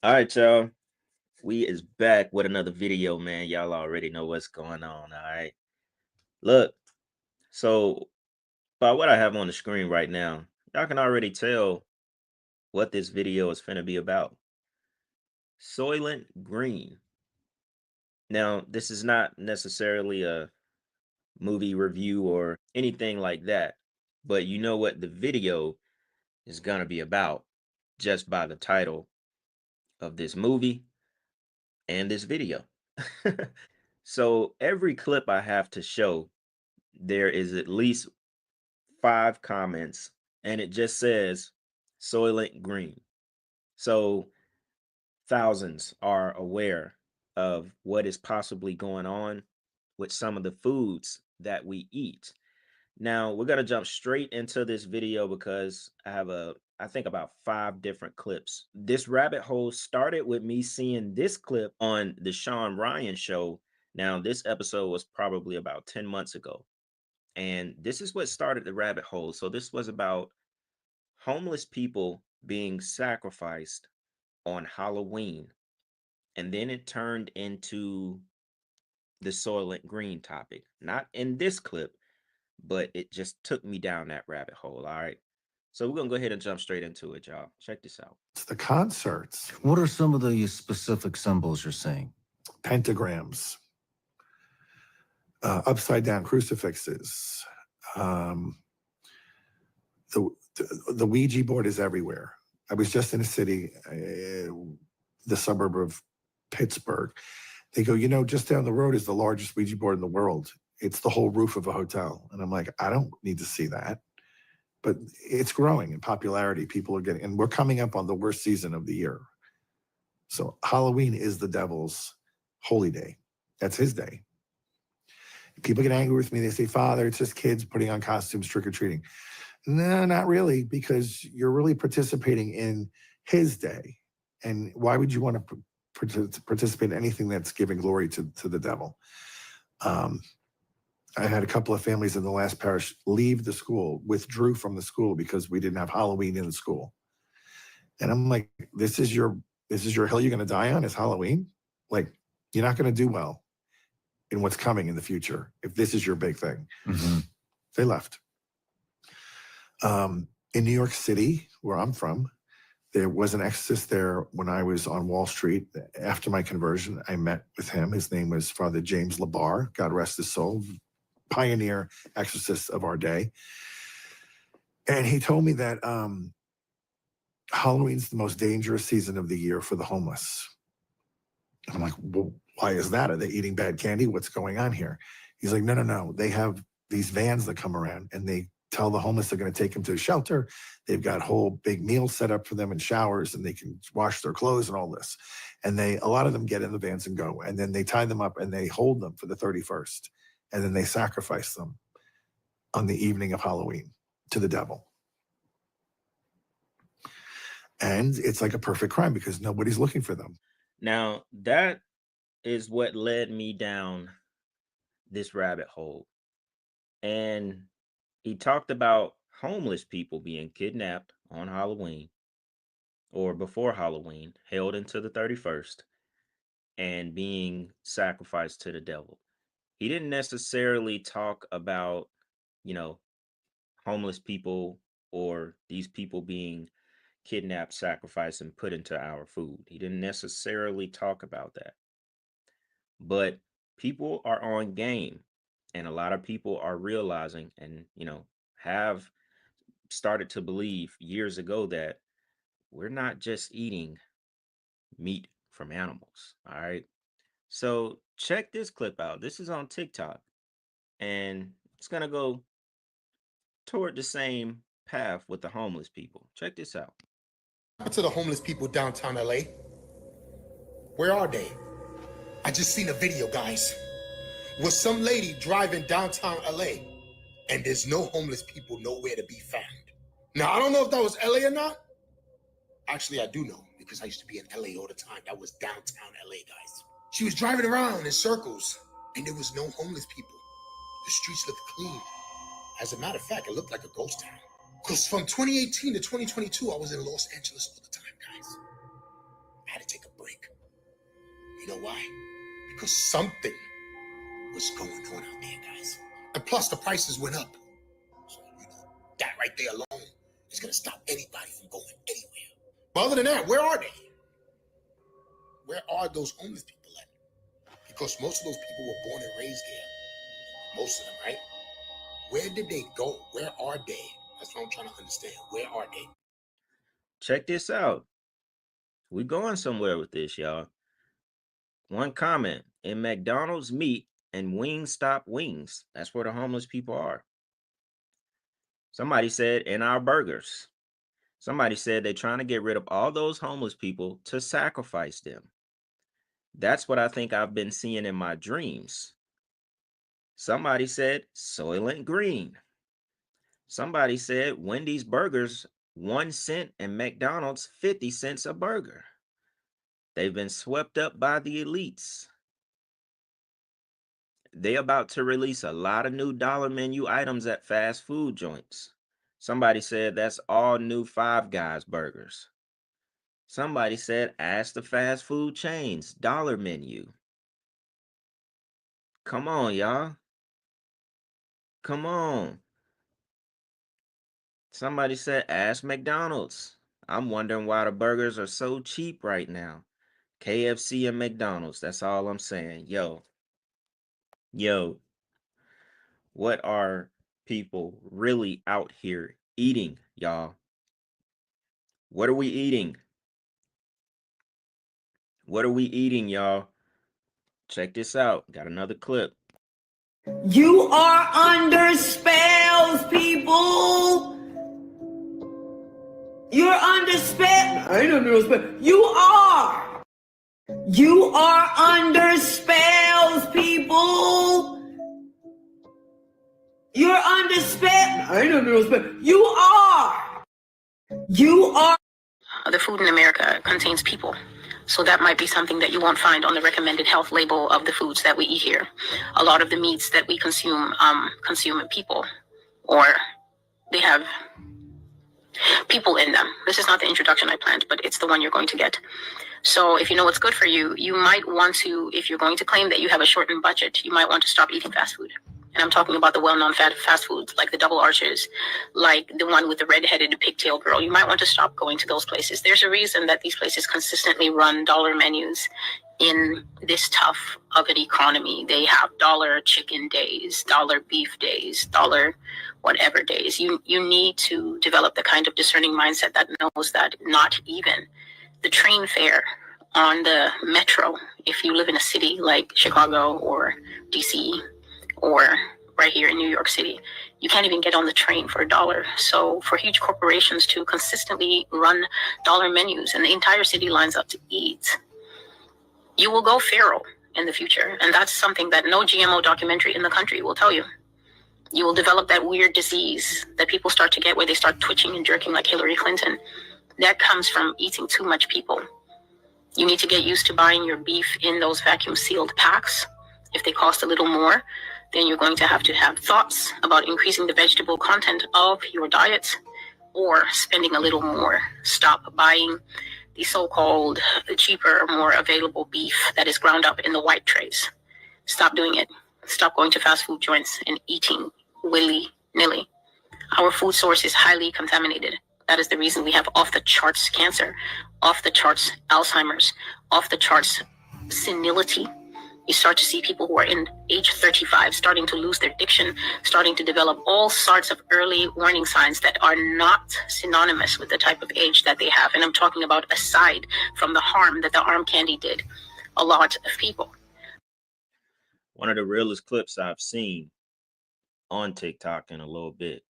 All right, y'all. We is back with another video, man. Y'all already know what's going on. All right. Look, so by what I have on the screen right now, y'all can already tell what this video is finna be about. Soylent Green. Now, this is not necessarily a movie review or anything like that, but you know what the video is gonna be about just by the title of this movie and this video. So every clip I have to show, there is at least 5 comments, and it just says Soylent Green. So thousands are aware of what is possibly going on with some of the foods that we eat. Now we're going to jump straight into this video because I have I think about 5 different clips. This rabbit hole started with me seeing this clip on the Sean Ryan show. Now this episode was probably about 10 months ago. And this is what started the rabbit hole. So this was about homeless people being sacrificed on Halloween. And then it turned into the Soylent Green topic. Not in this clip, but it just took me down that rabbit hole. All right. So we're going to go ahead and jump straight into it, y'all. Check this out. It's the concerts. What are some of the specific symbols you're seeing? Pentagrams, upside down crucifixes. The Ouija board is everywhere. I was just in a city, the suburb of Pittsburgh. They go, just down the road is the largest Ouija board in the world. It's the whole roof of a hotel. And I'm like, I don't need to see that. But it's growing in popularity. People are getting, and we're coming up on the worst season of the year. So Halloween is the devil's holy day. That's his day. People get angry with me. They say, Father, it's just kids putting on costumes, trick-or-treating. No, not really, because you're really participating in his day. And why would you want to participate in anything that's giving glory to the devil? I had a couple of families in the last parish leave the school, withdrew from the school because we didn't have Halloween in the school. And I'm like, this is your hill you're going to die on, is Halloween? Like, you're not going to do well in what's coming in the future if this is your big thing. Mm-hmm. They left. In New York City, where I'm from, There was an exorcist there when I was on Wall Street. After my conversion, I met with him. His name was Father James Labar, God rest his soul, pioneer exorcist of our day. And he told me that Halloween's the most dangerous season of the year for the homeless. I'm like, well, why is that? Are they eating bad candy? What's going on here? He's like, no. They have these vans that come around and they tell the homeless they're going to take them to a shelter. They've got whole big meals set up for them and showers, and they can wash their clothes and all this. And a lot of them get in the vans and go, and then they tie them up and they hold them for the 31st. And then they sacrifice them on the evening of Halloween to the devil. And it's like a perfect crime because nobody's looking for them. Now, that is what led me down this rabbit hole. And he talked about homeless people being kidnapped on Halloween or before Halloween, held into the 31st, and being sacrificed to the devil. He didn't necessarily talk about, homeless people or these people being kidnapped, sacrificed, and put into our food. He didn't necessarily talk about that. But people are on game, and a lot of people are realizing and, have started to believe years ago that we're not just eating meat from animals. All right. So check this clip out. This is on TikTok, and it's going to go toward the same path with the homeless people. Check this out. To the homeless people downtown LA, where are they? I just seen a video, guys, with some lady driving downtown LA, and there's no homeless people nowhere to be found. Now, I don't know if that was LA or not. Actually, I do know, because I used to be in LA all the time. That was downtown LA, guys. She was driving around in circles, and there was no homeless people. The streets looked clean. As a matter of fact, it looked like a ghost town. Because from 2018 to 2022, I was in Los Angeles all the time, guys. I had to take a break. You know why? Because something was going on out there, guys. And plus, the prices went up. So, that right there alone is going to stop anybody from going anywhere. But other than that, where are they? Where are those homeless people at? Because most of those people were born and raised there. Most of them, right? Where did they go? Where are they? That's what I'm trying to understand. Where are they? Check this out. We're going somewhere with this, y'all. One comment: in McDonald's meat and Wingstop wings. That's where the homeless people are. Somebody said in our burgers. Somebody said they're trying to get rid of all those homeless people to sacrifice them. That's what I think I've been seeing in my dreams. Somebody said Soylent Green. Somebody said Wendy's burgers 1 cent and McDonald's 50 cents a burger. They've been swept up by the elites. They about to release a lot of new dollar menu items at fast food joints. Somebody said that's all new Five Guys burgers. Somebody said ask the fast food chains, dollar menu. Come on, y'all. Come on. Somebody said ask McDonald's. I'm wondering why the burgers are so cheap right now. KFC and McDonald's, that's all I'm saying. Yo, what are people really out here eating, y'all? What are we eating? What are we eating, y'all? Check this out. Got another clip. You are under spells, people. You're under spell. I ain't under spell. You are. You are under spells, people. You're under spell. I ain't under spell. You are. You are. The food in America contains people. So that might be something that you won't find on the recommended health label of the foods that we eat here. A lot of the meats that we consume people, or they have people in them. This is not the introduction I planned, but it's the one you're going to get. So if you know what's good for you, you might want to, if you're going to claim that you have a shortened budget, you might want to stop eating fast food And I'm talking about the well-known fast foods like the Double Arches, like the one with the red-headed pigtail girl. You might want to stop going to those places. There's a reason that these places consistently run dollar menus in this tough of an economy. They have dollar chicken days, dollar beef days, dollar whatever days. You need to develop the kind of discerning mindset that knows that not even the train fare on the metro, if you live in a city like Chicago or DC, or right here in New York City, you can't even get on the train for $1. So for huge corporations to consistently run dollar menus and the entire city lines up to eat, you will go feral in the future. And that's something that no GMO documentary in the country will tell you. You will develop that weird disease that people start to get where they start twitching and jerking like Hillary Clinton. That comes from eating too much people. You need to get used to buying your beef in those vacuum sealed packs. If they cost a little more, then you're going to have thoughts about increasing the vegetable content of your diet or spending a little more. Stop buying the so-called cheaper, more available beef that is ground up in the white trays. Stop doing it. Stop going to fast food joints and eating willy-nilly. Our food source is highly contaminated. That is the reason we have off-the-charts cancer, off-the-charts Alzheimer's, off-the-charts senility. You start to see people who are in age 35 starting to lose their diction, starting to develop all sorts of early warning signs that are not synonymous with the type of age that they have. And I'm talking about aside from the harm that the arm candy did a lot of people. One of the realest clips I've seen on TikTok in a little bit.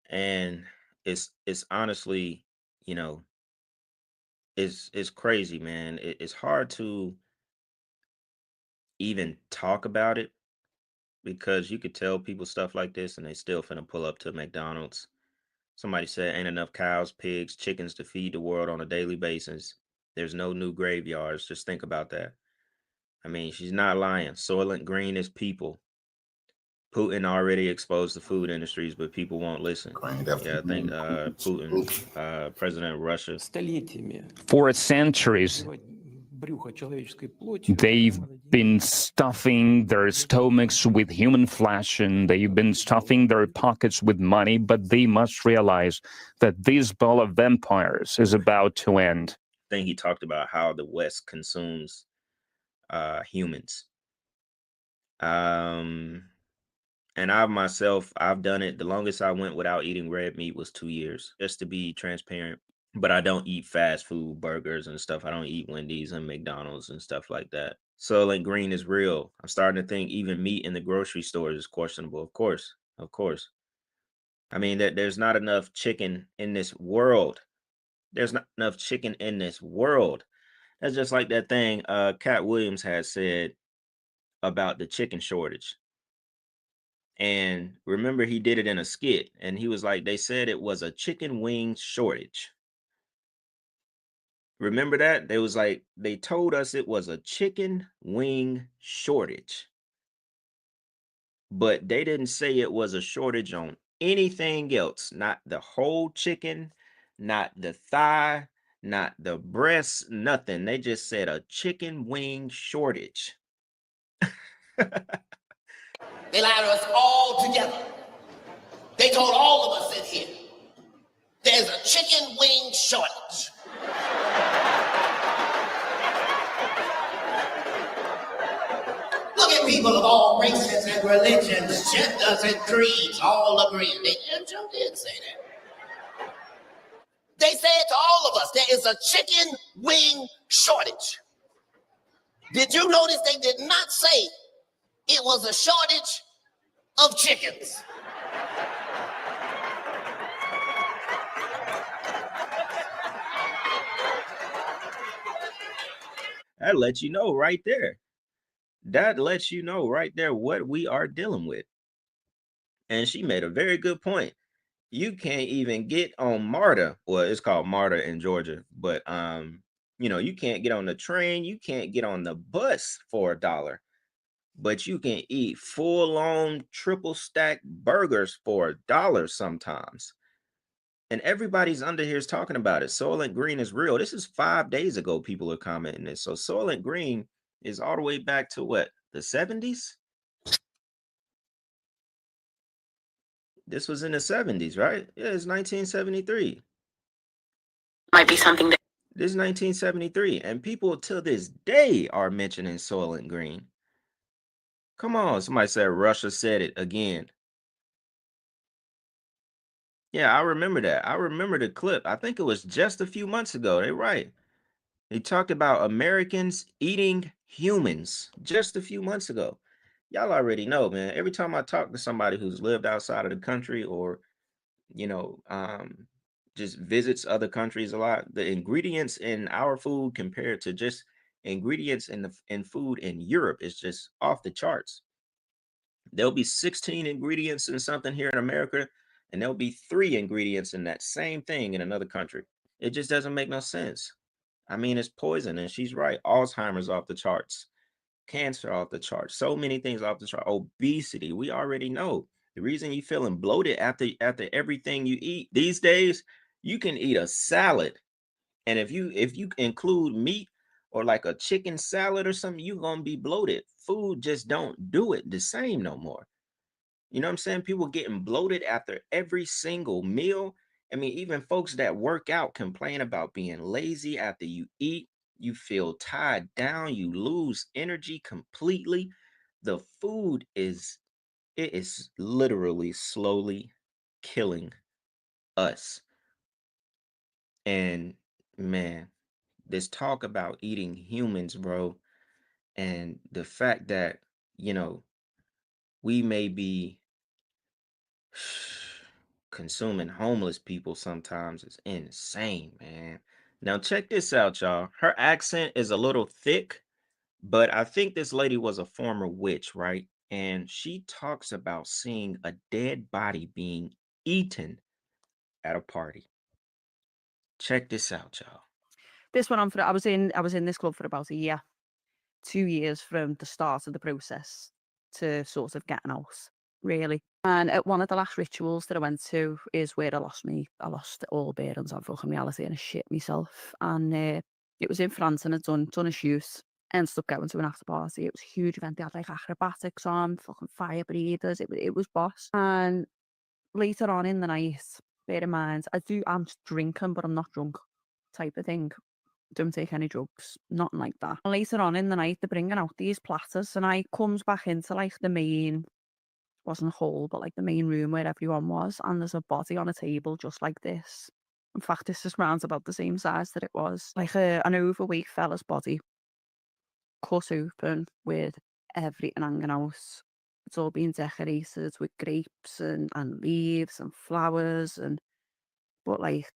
And it's honestly, you know, it's crazy, man. It's hard to even talk about it because you could tell people stuff like this and they still finna pull up to McDonald's. Somebody said ain't enough cows, pigs, chickens to feed the world on a daily basis. There's no new graveyards. Just think about that. I mean, she's not lying. Soylent Green is people. Putin already exposed the food industries, but people won't listen. Yeah, I think Putin, president of Russia. For centuries, they've been stuffing their stomachs with human flesh and they've been stuffing their pockets with money, but they must realize that this ball of vampires is about to end. I think he talked about how the West consumes humans. And I've done it. The longest I went without eating red meat was 2 years, just to be transparent. But I don't eat fast food burgers and stuff. I don't eat Wendy's and McDonald's and stuff like that. Soylent Green is real. I'm starting to think even meat in the grocery stores is questionable. Of course. I mean, there's not enough chicken in this world. There's not enough chicken in this world. That's just like that thing Cat Williams had said about the chicken shortage. And remember, he did it in a skit. And he was like, they said it was a chicken wing shortage. Remember that? They told us it was a chicken wing shortage. But they didn't say it was a shortage on anything else. Not the whole chicken, not the thigh, not the breast, nothing. They just said a chicken wing shortage. They lied to us all together. They told all of us in here, there's a chicken wing shortage. Look at people of all races and religions, genders and creeds, all agreeing. They did say that. They said to all of us, there is a chicken wing shortage. Did you notice they did not say it was a shortage of chickens? That lets you know right there. That lets you know right there what we are dealing with. And she made a very good point. You can't even get on MARTA. Well, it's called MARTA in Georgia, but you can't get on the train, you can't get on the bus for $1. But you can eat full-on triple stack burgers for $1 sometimes. And everybody's under here is talking about it. Soylent Green is real. This is 5 days ago people are commenting this. So Soylent Green is all the way back to what? The 70s? This was in the 70s, right? Yeah, it's 1973. Might be something that This is 1973, and people till this day are mentioning Soylent Green. Come on, somebody said Russia said it again. Yeah, I remember that. I remember the clip. I think it was just a few months ago. They're right. He talked about Americans eating humans just a few months ago. Y'all already know, man. Every time I talk to somebody who's lived outside of the country or, you know, just visits other countries a lot, the ingredients in our food compared to just ingredients in food in Europe is just off the charts. There'll be 16 ingredients in something here in America, and there'll be 3 ingredients in that same thing in another country. It just doesn't make no sense. I mean, it's poison, and she's right. Alzheimer's off the charts, cancer off the charts, so many things off the chart. Obesity, we already know. The reason you feeling bloated after everything you eat these days, you can eat a salad, and if you include meat or like a chicken salad or something, you're gonna be bloated. Food just don't do it the same no more. You know what I'm saying? People getting bloated after every single meal. I mean, even folks that work out complain about being lazy after you eat. You feel tied down, you lose energy completely. The food is literally slowly killing us. And man, this talk about eating humans, bro, and the fact that, you know, we may be consuming homeless people sometimes is insane, man. Now check this out, y'all. Her accent is a little thick, but I think this lady was a former witch, right? And she talks about seeing a dead body being eaten at a party. Check this out, y'all. This went on for I was in this club for about a year, 2 years from the start of the process to sort of getting out, really. And at one of the last rituals that I went to is where I lost all bearings on fucking reality and I shit myself. And it was in France and I'd done a shoot. Ended up going to an after party. It was a huge event. They had like acrobatics on, fucking fire breathers. It was boss. And later on in the night, bear in mind, I'm drinking, but I'm not drunk type of thing. Don't take any drugs, nothing like that. And later on in the night, they're bringing out these platters, and I comes back into like the main, wasn't a hall, but like the main room where everyone was, and there's a body on a table just like this. In fact, this is round about the same size that it was. Like an overweight fella's body, cut open with everything hanging out. It's all been decorated with grapes and leaves and flowers, but like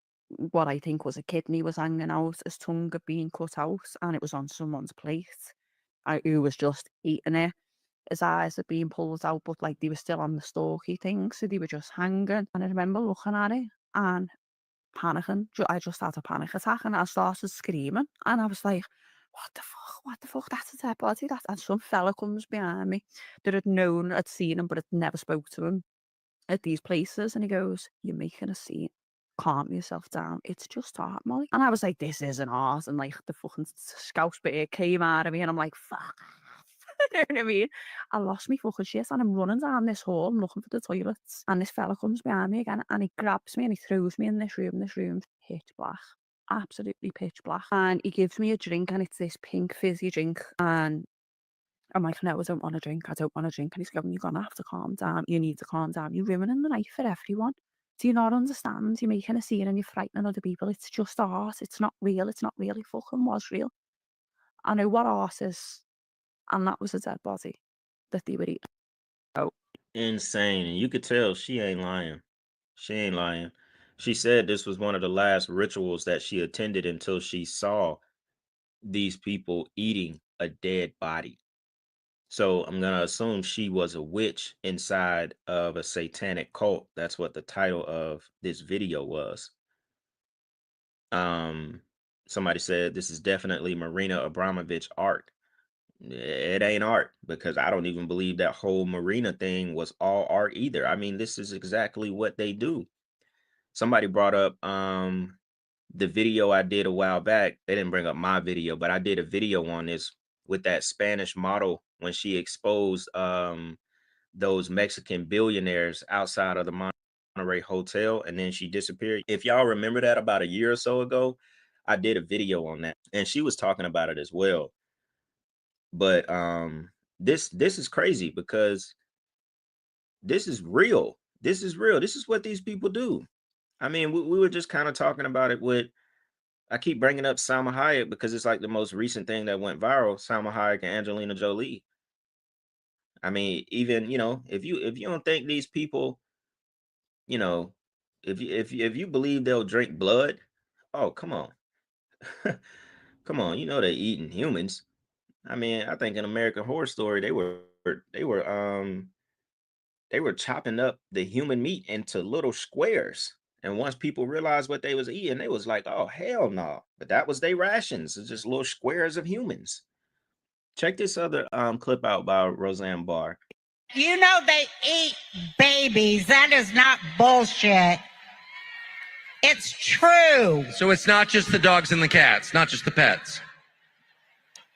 what I think was a kidney was hanging out, his tongue had been cut out, and it was on someone's plate. Who was just eating it. His eyes had been pulled out, but like they were still on the stalky thing, so they were just hanging. And I remember looking at it and panicking. I just had a panic attack and I started screaming. And I was like, what the fuck? What the fuck? That's a dead body. And some fella comes behind me that had seen him, but had never spoke to him at these places. And he goes, "You're making a scene. Calm yourself down. It's just art, Molly." And I was like, this isn't art. And like the fucking scouse beard came out of me and I'm like, fuck. You know what I mean? I lost me fucking shit and I'm running down this hall. I'm looking for the toilets. And this fella comes behind me again and he grabs me and he throws me in this room. This room's pitch black. Absolutely pitch black. And he gives me a drink and it's this pink fizzy drink. And I'm like, no, I don't want to drink. I don't want to drink. And he's going, you're going to have to calm down. You need to calm down. You're ruining the night for everyone. Do you not understand? You're making a scene and you're frightening other people. It's just art. It's not real. It's not really fucking was real. I know what art is. And that was a dead body that they were eating. Oh. Insane. And you could tell she ain't lying. She ain't lying. She said this was one of the last rituals that she attended until she saw these people eating a dead body. So I'm going to assume she was a witch inside of a satanic cult. That's what the title of this video was. Somebody said this is definitely Marina Abramovich art. It ain't art because I don't even believe that whole Marina thing was all art either. I mean, this is exactly what they do. Somebody brought up the video I did a while back. They didn't bring up my video, but I did a video on this with that Spanish model when she exposed those Mexican billionaires outside of the Monterey Hotel, and then she disappeared. If y'all remember that about a year or so ago, I did a video on that, and she was talking about it as well. But this is crazy because this is real. This is real. This is what these people do. I mean, we were just kind of talking about it with, I keep bringing up Salma Hayek because it's like the most recent thing that went viral, Salma Hayek and Angelina Jolie. I mean, even, you know, if you don't think these people, you know, if you believe they'll drink blood, oh, come on. Come on, you know they're eating humans. I mean, I think in American Horror Story they were chopping up the human meat into little squares. And once people realized what they was eating, they was like, oh, hell no. But that was their rations. It's just little squares of humans. Check this other clip out by Roseanne Barr. You know they eat babies. That is not bullshit. It's true. So it's not just the dogs and the cats, not just the pets.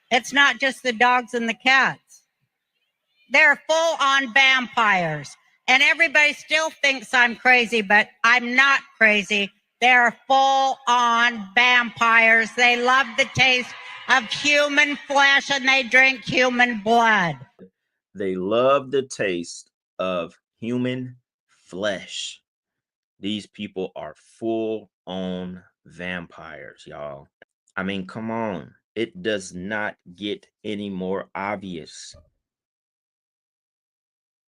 It's not just the dogs and the cats. They're full-on vampires. And everybody still thinks I'm crazy, but I'm not crazy. They're full-on vampires. They love the taste of human flesh and they drink human blood. They love the taste of human flesh. These people are full-on vampires, y'all. I mean, come on. It does not get any more obvious.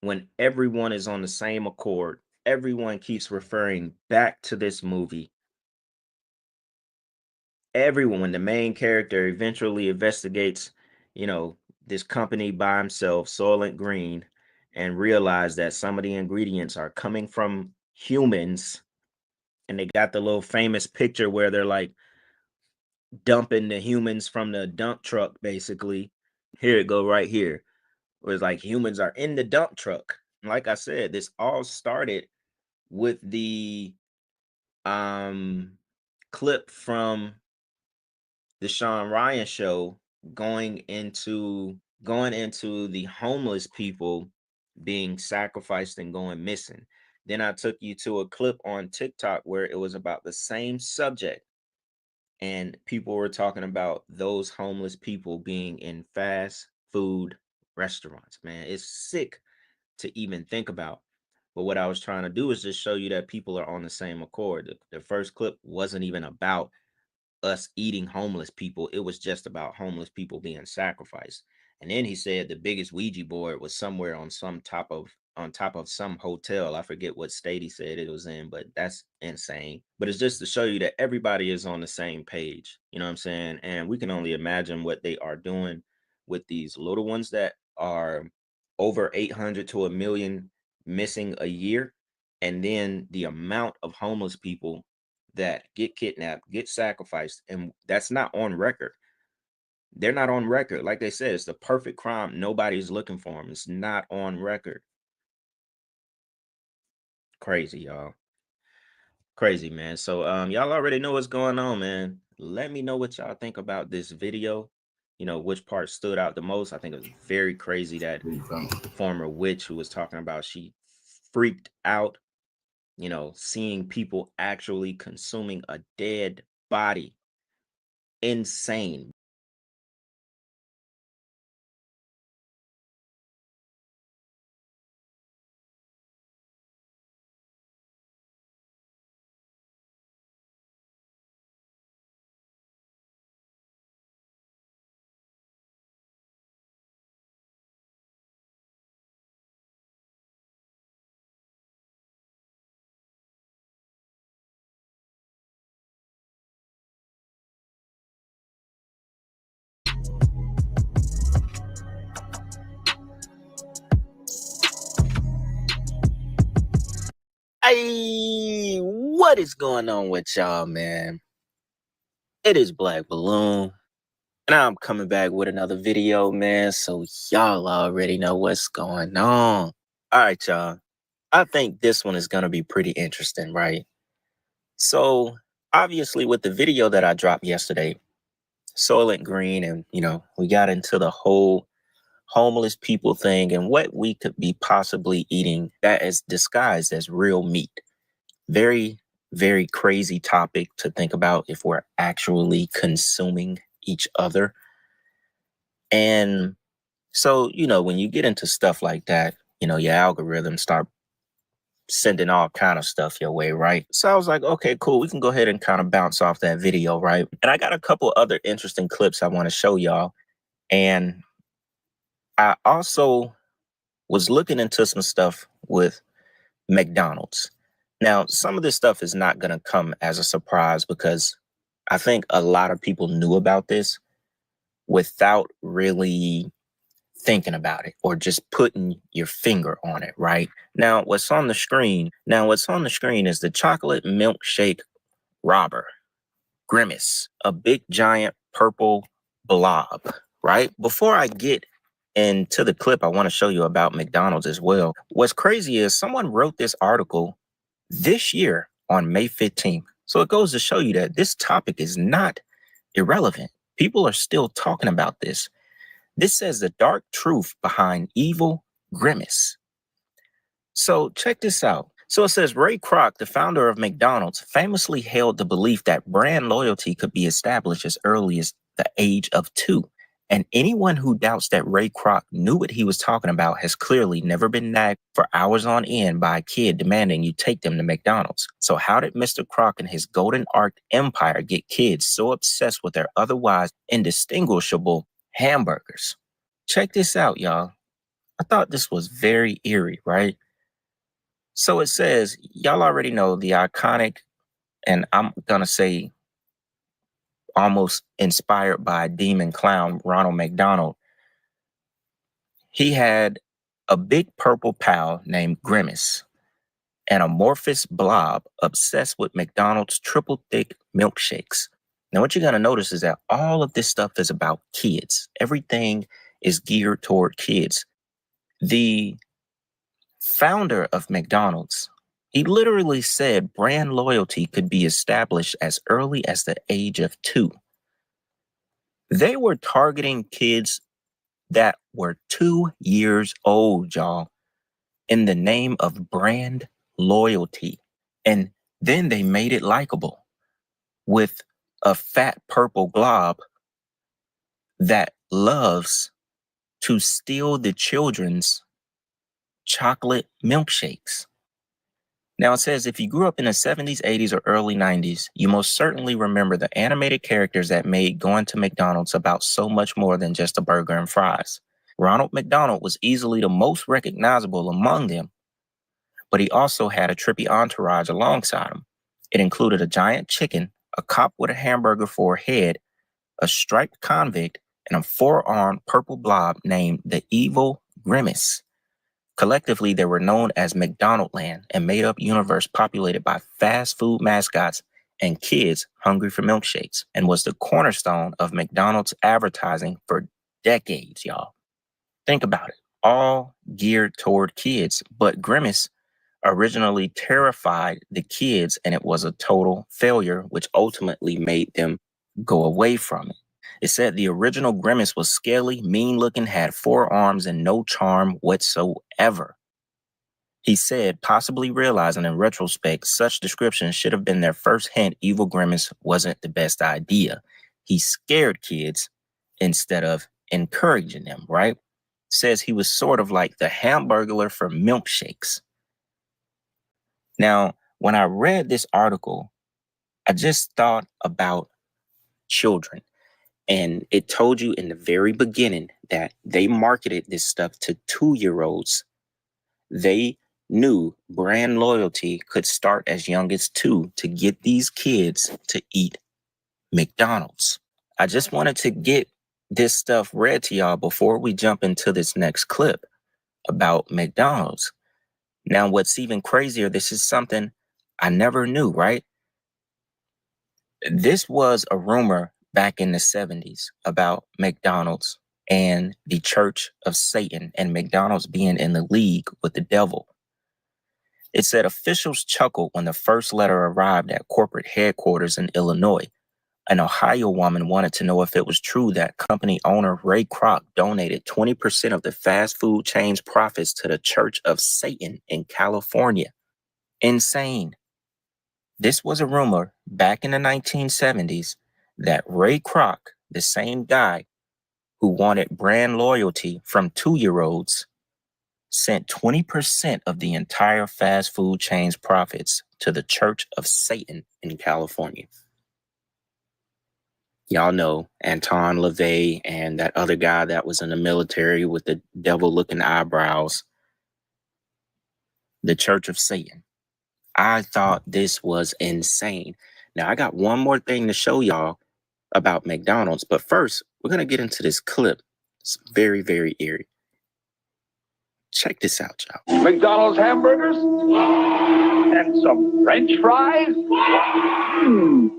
When everyone is on the same accord, everyone keeps referring back to this movie. Everyone, when the main character eventually investigates, you know, this company by himself, Soylent Green, and realize that some of the ingredients are coming from humans, and they got the little famous picture where they're like dumping the humans from the dump truck, basically. Here it go right here. Where it's like humans are in the dump truck. Like I said, this all started with the clip from the Sean Ryan show going into the homeless people being sacrificed and going missing. Then I took you to a clip on TikTok where it was about the same subject, and people were talking about those homeless people being in fast food restaurants. Man, it's sick to even think about. But what I was trying to do is just show you that people are on the same accord. The first clip wasn't even about us eating homeless people. It was just about homeless people being sacrificed. And then he said the biggest Ouija board was somewhere on top of some hotel. I forget what state he said it was in, but that's insane. But it's just to show you that everybody is on the same page. You know what I'm saying? And we can only imagine what they are doing with these little ones that are over 800 to 1 million missing a year. And then the amount of homeless people that get kidnapped, get sacrificed, and that's not on record. They're not on record. Like they said, it's the perfect crime. Nobody's looking for them. It's not on record. Crazy, y'all. Crazy, man. So y'all already know what's going on, man. Let me know what y'all think about this video. You know, which part stood out the most. I think it was very crazy that former witch who was talking about she freaked out, you know, seeing people actually consuming a dead body. Insane. Hey, what is going on with y'all, man? It is Black Balloon, and I'm coming back with another video, man, so y'all already know what's going on. All right, y'all. I think this one is going to be pretty interesting, right? So, obviously, with the video that I dropped yesterday, Soylent Green, and, you know, we got into the whole homeless people thing and what we could be possibly eating that is disguised as real meat. Very, very crazy topic to think about if we're actually consuming each other. And so, when you get into stuff like that, your algorithms start sending all kind of stuff your way, right? So I was like, okay, cool. We can go ahead and kind of bounce off that video, right? And I got a couple other interesting clips I want to show y'all. And I also was looking into some stuff with McDonald's. Now, some of this stuff is not going to come as a surprise because I think a lot of people knew about this without really thinking about it or just putting your finger on it, right? Now, what's on the screen is the chocolate milkshake robber, Grimace, a big giant purple blob, right? Before I get into the clip, I want to show you about McDonald's as well. What's crazy is someone wrote this article this year on May 15th. So it goes to show you that this topic is not irrelevant. People are still talking about this. This says the dark truth behind evil Grimace. So check this out. So it says Ray Kroc, the founder of McDonald's, famously held the belief that brand loyalty could be established as early as the age of 2. And anyone who doubts that Ray Kroc knew what he was talking about has clearly never been nagged for hours on end by a kid demanding you take them to McDonald's. So how did Mr. Kroc and his golden arc empire get kids so obsessed with their otherwise indistinguishable hamburgers? Check this out, y'all. I thought this was very eerie, right? So it says, y'all already know the iconic, and I'm going to say almost inspired by demon clown Ronald McDonald. He had a big purple pal named Grimace, an amorphous blob obsessed with McDonald's triple thick milkshakes. Now, what you're going to notice is that all of this stuff is about kids. Everything is geared toward kids. The founder of McDonald's, he literally said brand loyalty could be established as early as the age of 2. They were targeting kids that were 2 years old, y'all, in the name of brand loyalty. And then they made it likable with a fat purple glob that loves to steal the children's chocolate milkshakes. Now it says, if you grew up in the 70s, 80s, or early 90s, you most certainly remember the animated characters that made going to McDonald's about so much more than just a burger and fries. Ronald McDonald was easily the most recognizable among them, but he also had a trippy entourage alongside him. It included a giant chicken, a cop with a hamburger for a head, a striped convict, and a 4-armed purple blob named the Evil Grimace. Collectively, they were known as McDonaldland, a made-up universe populated by fast food mascots and kids hungry for milkshakes, and was the cornerstone of McDonald's advertising for decades, y'all. Think about it. All geared toward kids, but Grimace originally terrified the kids, and it was a total failure, which ultimately made them go away from it. It said the original Grimace was scaly, mean-looking, had 4 arms, and no charm whatsoever. He said, possibly realizing in retrospect, such descriptions should have been their first hint Evil Grimace wasn't the best idea. He scared kids instead of encouraging them, right? Says he was sort of like the Hamburglar for milkshakes. Now, when I read this article, I just thought about children. And it told you in the very beginning that they marketed this stuff to 2-year-olds. They knew brand loyalty could start as young as 2 to get these kids to eat McDonald's. I just wanted to get this stuff read to y'all before we jump into this next clip about McDonald's. Now, what's even crazier, this is something I never knew, right? This was a rumor back in the 70s about McDonald's and the Church of Satan and McDonald's being in the league with the devil. It said officials chuckled when the first letter arrived at corporate headquarters in Illinois. An Ohio woman wanted to know if it was true that company owner Ray Kroc donated 20% of the fast food chain's profits to the Church of Satan in California. Insane. This was a rumor back in the 1970s that Ray Kroc, the same guy who wanted brand loyalty from 2-year-olds, sent 20% of the entire fast food chain's profits to the Church of Satan in California. Y'all know Anton LaVey and that other guy that was in the military with the devil-looking eyebrows. The Church of Satan. I thought this was insane. Now, I got one more thing to show y'all about McDonald's, but first, we're going to get into this clip. It's very, very eerie. Check this out, y'all. McDonald's hamburgers and some French fries.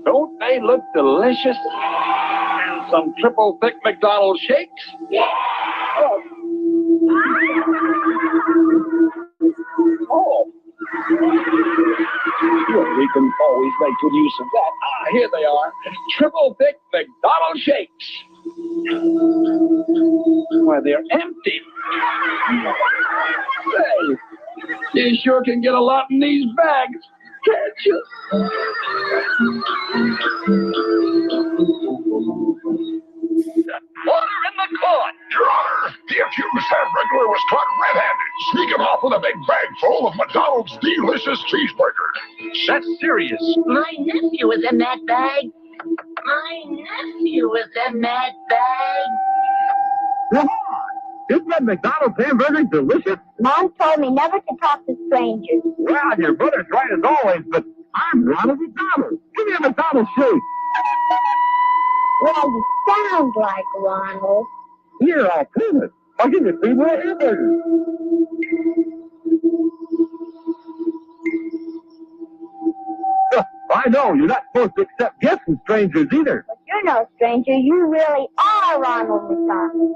Don't they look delicious? And some triple thick McDonald's shakes. Oh. Well, we can always make good use of that. Ah, here they are. Triple thick McDonald's shakes. Why, they're empty. Say, you sure can get a lot in these bags, can't you? Order in the court! Your Honor, the accused hamburger was caught red-handed, sneaking off with a big bag full of McDonald's delicious cheeseburgers. That's serious. My nephew was in that bag. My nephew was in that bag. Isn't that McDonald's hamburger delicious? Mom told me never to talk to strangers. Well, your brother's right as always, but I'm Ronald McDonald. Give me a McDonald's shake. Well, you sound like Ronald. Here, I'll prove it. I'll give you 3 more hamburgers. I know, you're not supposed to accept gifts from strangers either. But you're no stranger. You really are Ronald McDonald.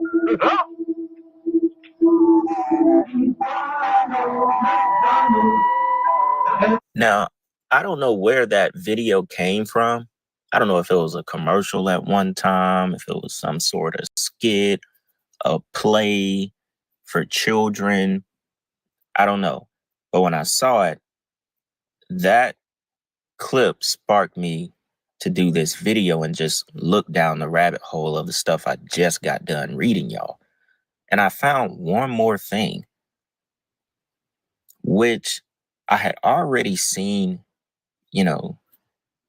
Now, I don't know where that video came from. I don't know if it was a commercial at one time, if it was some sort of skit, a play for children. I don't know. But when I saw it, that clip sparked me to do this video and just look down the rabbit hole of the stuff I just got done reading, y'all. And I found one more thing, which I had already seen, you know,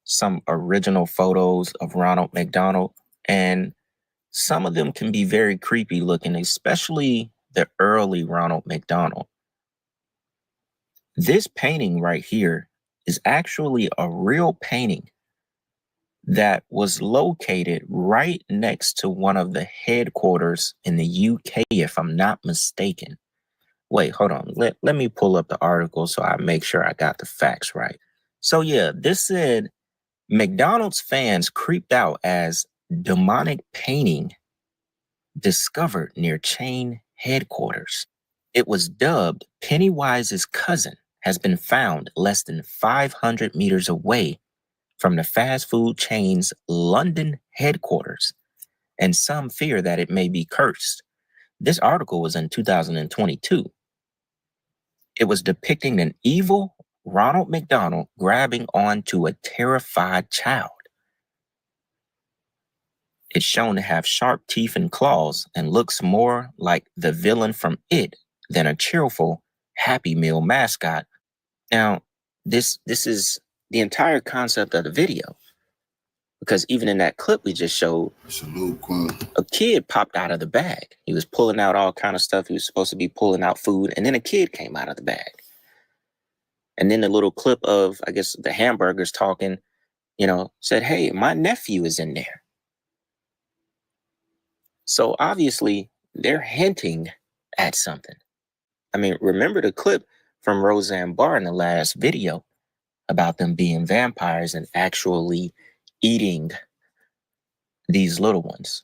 some original photos of Ronald McDonald, and some of them can be very creepy looking, especially the early Ronald McDonald. This painting right here is actually a real painting that was located right next to one of the headquarters in the UK, if I'm not mistaken. Wait, hold on. Let me pull up the article so I make sure I got the facts right. So yeah, this said McDonald's fans creeped out as demonic painting discovered near chain headquarters. It was dubbed Pennywise's cousin has been found less than 500 meters away from the fast food chain's London headquarters, and some fear that it may be cursed. This article was in 2022. It was depicting an evil Ronald McDonald grabbing onto a terrified child. It's shown to have sharp teeth and claws and looks more like the villain from It than a cheerful Happy Meal mascot. Now, this is the entire concept of the video, because even in that clip we just showed, a kid popped out of the bag. He was pulling out all kind of stuff. He was supposed to be pulling out food, and then a kid came out of the bag. And then the little clip of, I guess, the hamburgers talking, you know, said, hey, my nephew is in there. So obviously they're hinting at something. I mean, remember the clip from Roseanne Barr in the last video about them being vampires and actually eating these little ones.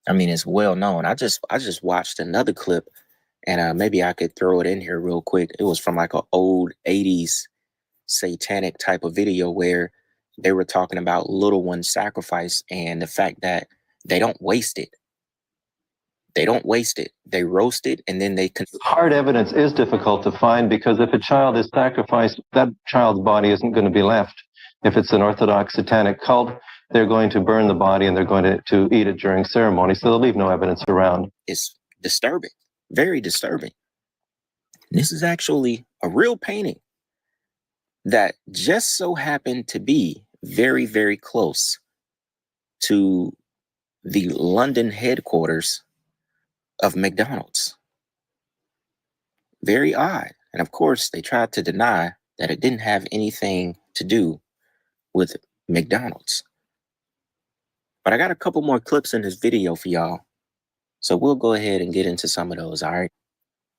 I mean, it's well known. I just watched another clip, and maybe I could throw it in here real quick. It was from like an old 80s satanic type of video where they were talking about little one sacrifice and the fact that they don't waste it. They don't waste it. They roast it and then they Hard evidence is difficult to find because if a child is sacrificed, that child's body isn't going to be left. If it's an Orthodox satanic cult, they're going to burn the body and they're going to eat it during ceremony, so they'll leave no evidence around. It's disturbing, very disturbing. This is actually a real painting that just so happened to be very, very close to the London headquarters of McDonald's. Very odd. And of course, they tried to deny that it didn't have anything to do with McDonald's. But I got a couple more clips in this video for y'all. So we'll go ahead and get into some of those, all right?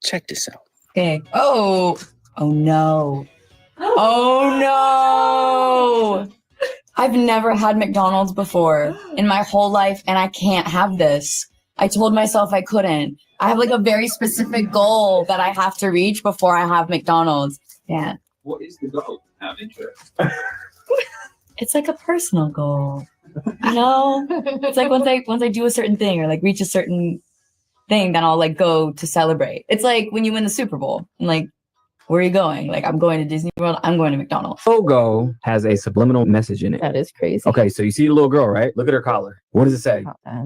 Check this out. Okay. Oh no. Oh no. I've never had McDonald's before in my whole life, and I can't have this. I told myself I couldn't. I have like a very specific goal that I have to reach before I have McDonald's. Yeah. What is the goal? Have interest. It's like a personal goal. You know? It's like once I do a certain thing or like reach a certain thing, then I'll like go to celebrate. It's like when you win the Super Bowl and like, where are you going? Like, I'm going to Disney World. I'm going to McDonald's. Logo has a subliminal message in it. That is crazy. Okay, so you see the little girl, right? Look at her collar. What does it say?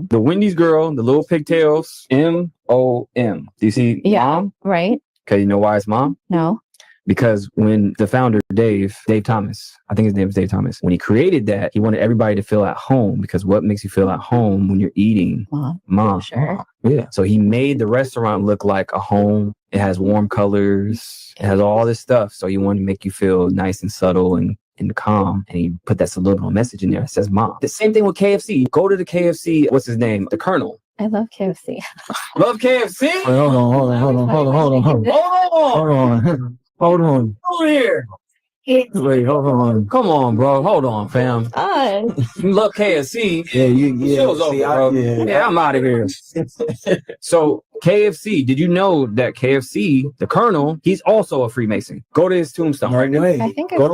The Wendy's girl, the little pigtails, M-O-M. Do you see mom? Right. Okay, you know why it's mom? No. Because when the founder, Dave Thomas, I think his name is Dave Thomas, when he created that, he wanted everybody to feel at home, because what makes you feel at home when you're eating? Mom. Sure. Yeah. So he made the restaurant look like a home. It has warm colors. It has all this stuff. So he wanted to make you feel nice and subtle and calm. And he put that subliminal message in there. It says mom. The same thing with KFC. Go to the KFC. What's his name? The Colonel. I love KFC. Love KFC? Wait, hold on. Over here. Wait, hold on. Come on, bro. Hold on, fam. You love KFC. Yeah. Show's over, bro. Yeah, I'm out of here. So KFC, did you know that KFC, the Colonel, he's also a Freemason? Go to his tombstone. Right away. I think Go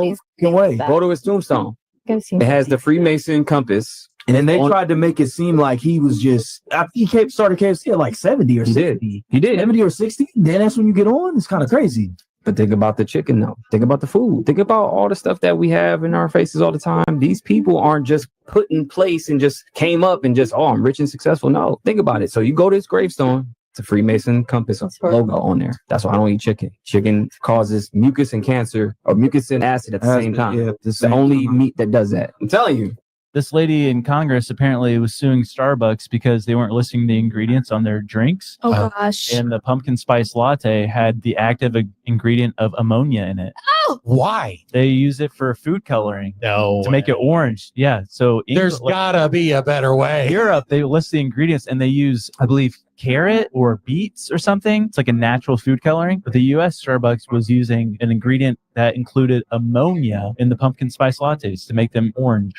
to his tombstone. It has the Freemason compass. And then they tried to make it seem like he was just, he started KFC at like 70 or 60. He did. 70 or 60. Then that's when you get on. It's kind of crazy. But think about the chicken, though. Think about the food. Think about all the stuff that we have in our faces all the time. These people aren't just put in place and just came up and just, oh, I'm rich and successful. No, think about it. So you go to his gravestone. It's a Freemason compass logo on there. That's why I don't eat chicken. Chicken causes mucus and cancer, or mucus and acid at the same time. Yeah, It's the only meat that does that. I'm telling you. This lady in Congress apparently was suing Starbucks because they weren't listing the ingredients on their drinks. Oh, gosh. And the pumpkin spice latte had the active ingredient of ammonia in it. Oh! Why? They use it for food coloring. No. To make it orange. Yeah. So There's gotta be a better way. In Europe, they list the ingredients and they use, I believe, carrot or beets or something. It's like a natural food coloring. But the US Starbucks was using an ingredient that included ammonia in the pumpkin spice lattes to make them orange.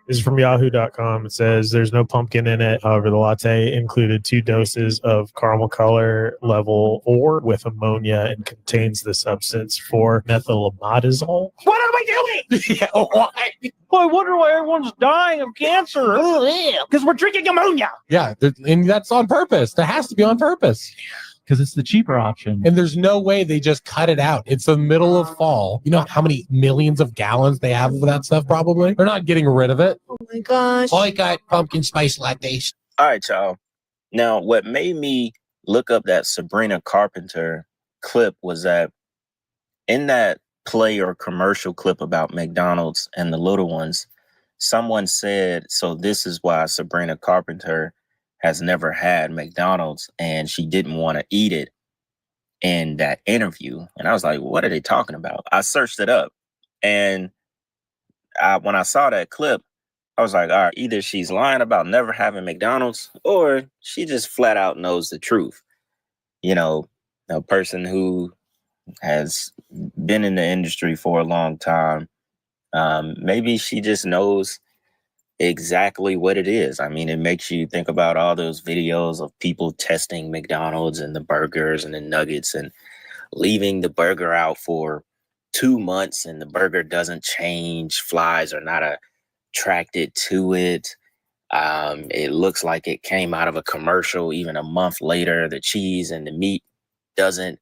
This is from yahoo.com. It says there's no pumpkin in it. However, the latte included 2 doses of caramel color level 4 with ammonia and contains the substance for methylamidazole. What are we doing? Yeah, why? Well, I wonder why everyone's dying of cancer. Because we're drinking ammonia. Yeah, and that's on purpose. That has to be on purpose. Because it's the cheaper option. And there's no way they just cut it out. It's the middle of fall. You know how many millions of gallons they have of that stuff probably? They're not getting rid of it. Oh my gosh. Boycott pumpkin spice lattes. All right, y'all. Now, what made me look up that Sabrina Carpenter clip was that in that play or commercial clip about McDonald's and the little ones, someone said, so this is why Sabrina Carpenter has never had McDonald's and she didn't want to eat it in that interview. And I was like, what are they talking about? I searched it up. And when I saw that clip, I was like, all right, either she's lying about never having McDonald's or she just flat out knows the truth. You know, a person who has been in the industry for a long time, maybe she just knows exactly what it is. I mean, it makes you think about all those videos of people testing McDonald's and the burgers and the nuggets and leaving the burger out for 2 months and the burger doesn't change. Flies are not attracted to it. It looks like it came out of a commercial. Even a month later, the cheese and the meat doesn't,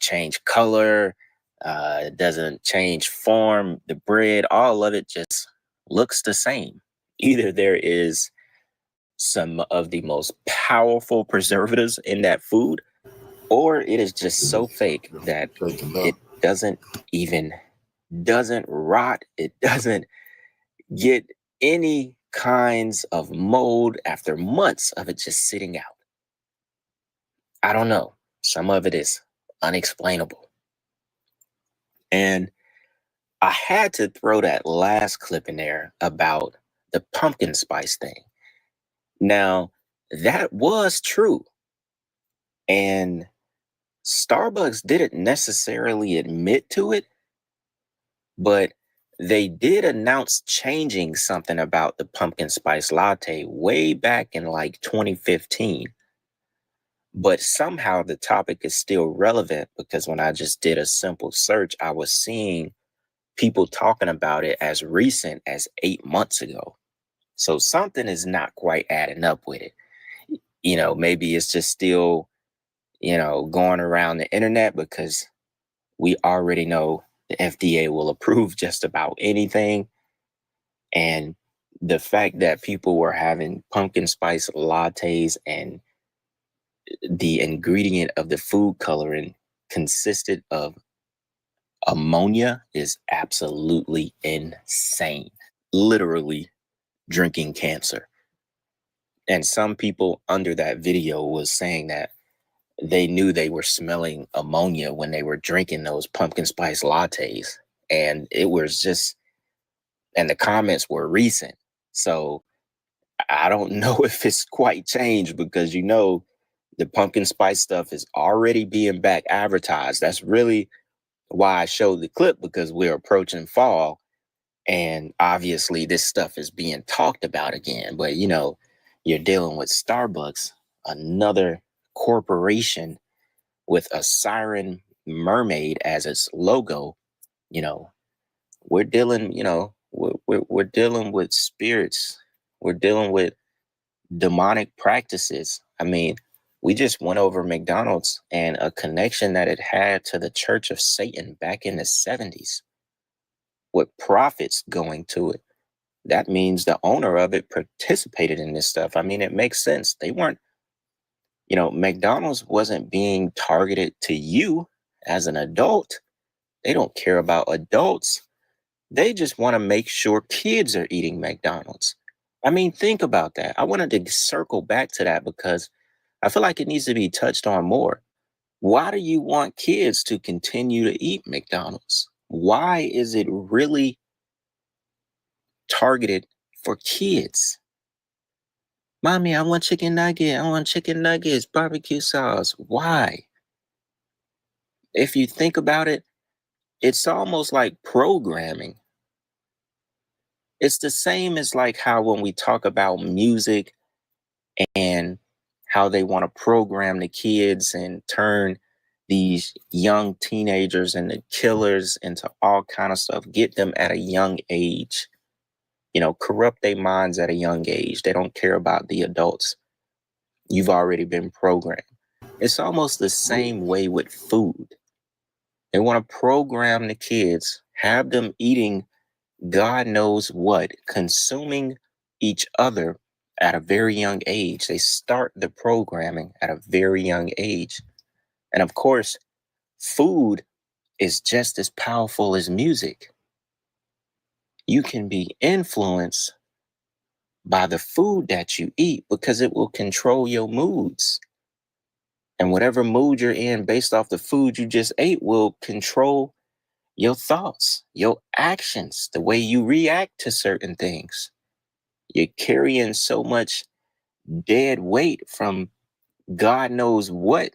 change color. It doesn't change form. The bread, all of it just looks the same. Either there is some of the most powerful preservatives in that food, or it is just so fake that it doesn't rot. It doesn't get any kinds of mold after months of it just sitting out. I don't know. Some of it is unexplainable. And I had to throw that last clip in there about the pumpkin spice thing. Now, that was true. And Starbucks didn't necessarily admit to it, but they did announce changing something about the pumpkin spice latte way back in like 2015. But somehow the topic is still relevant because when I just did a simple search, I was seeing people talking about it as recent as 8 months ago. So something is not quite adding up with it. Maybe it's just still, going around the internet because we already know the FDA will approve just about anything. And the fact that people were having pumpkin spice lattes and the ingredient of the food coloring consisted of ammonia is absolutely insane. Literally drinking cancer. And some people under that video was saying that they knew they were smelling ammonia when they were drinking those pumpkin spice lattes. And it was just, and the comments were recent. So I don't know if it's quite changed because, the pumpkin spice stuff is already being back advertised. That's really why I showed the clip, because we're approaching fall. And obviously this stuff is being talked about again. But, you're dealing with Starbucks, another corporation with a siren mermaid as its logo. We're dealing, we're dealing with spirits. We're dealing with demonic practices. I mean, we just went over McDonald's and a connection that it had to the Church of Satan back in the 70s with profits going to it. That means the owner of it participated in this stuff. I mean, it makes sense. They weren't, McDonald's wasn't being targeted to you as an adult. They don't care about adults. They just want to make sure kids are eating McDonald's. I mean, think about that. I wanted to circle back to that because I feel like it needs to be touched on more. Why do you want kids to continue to eat McDonald's? Why is it really targeted for kids? Mommy, I want chicken nugget. I want chicken nuggets, barbecue sauce. Why? If you think about it, it's almost like programming. It's the same as like how when we talk about music and how they want to program the kids and turn these young teenagers and the killers into all kind of stuff, get them at a young age, corrupt their minds at a young age. They don't care about the adults. You've already been programmed. It's almost the same way with food. They want to program the kids, have them eating God knows what, consuming each other at a very young age. They start the programming at a very young age. And of course, food is just as powerful as music. You can be influenced by the food that you eat because it will control your moods. And whatever mood you're in based off the food you just ate will control your thoughts, your actions, the way you react to certain things. You're carrying so much dead weight from God knows what.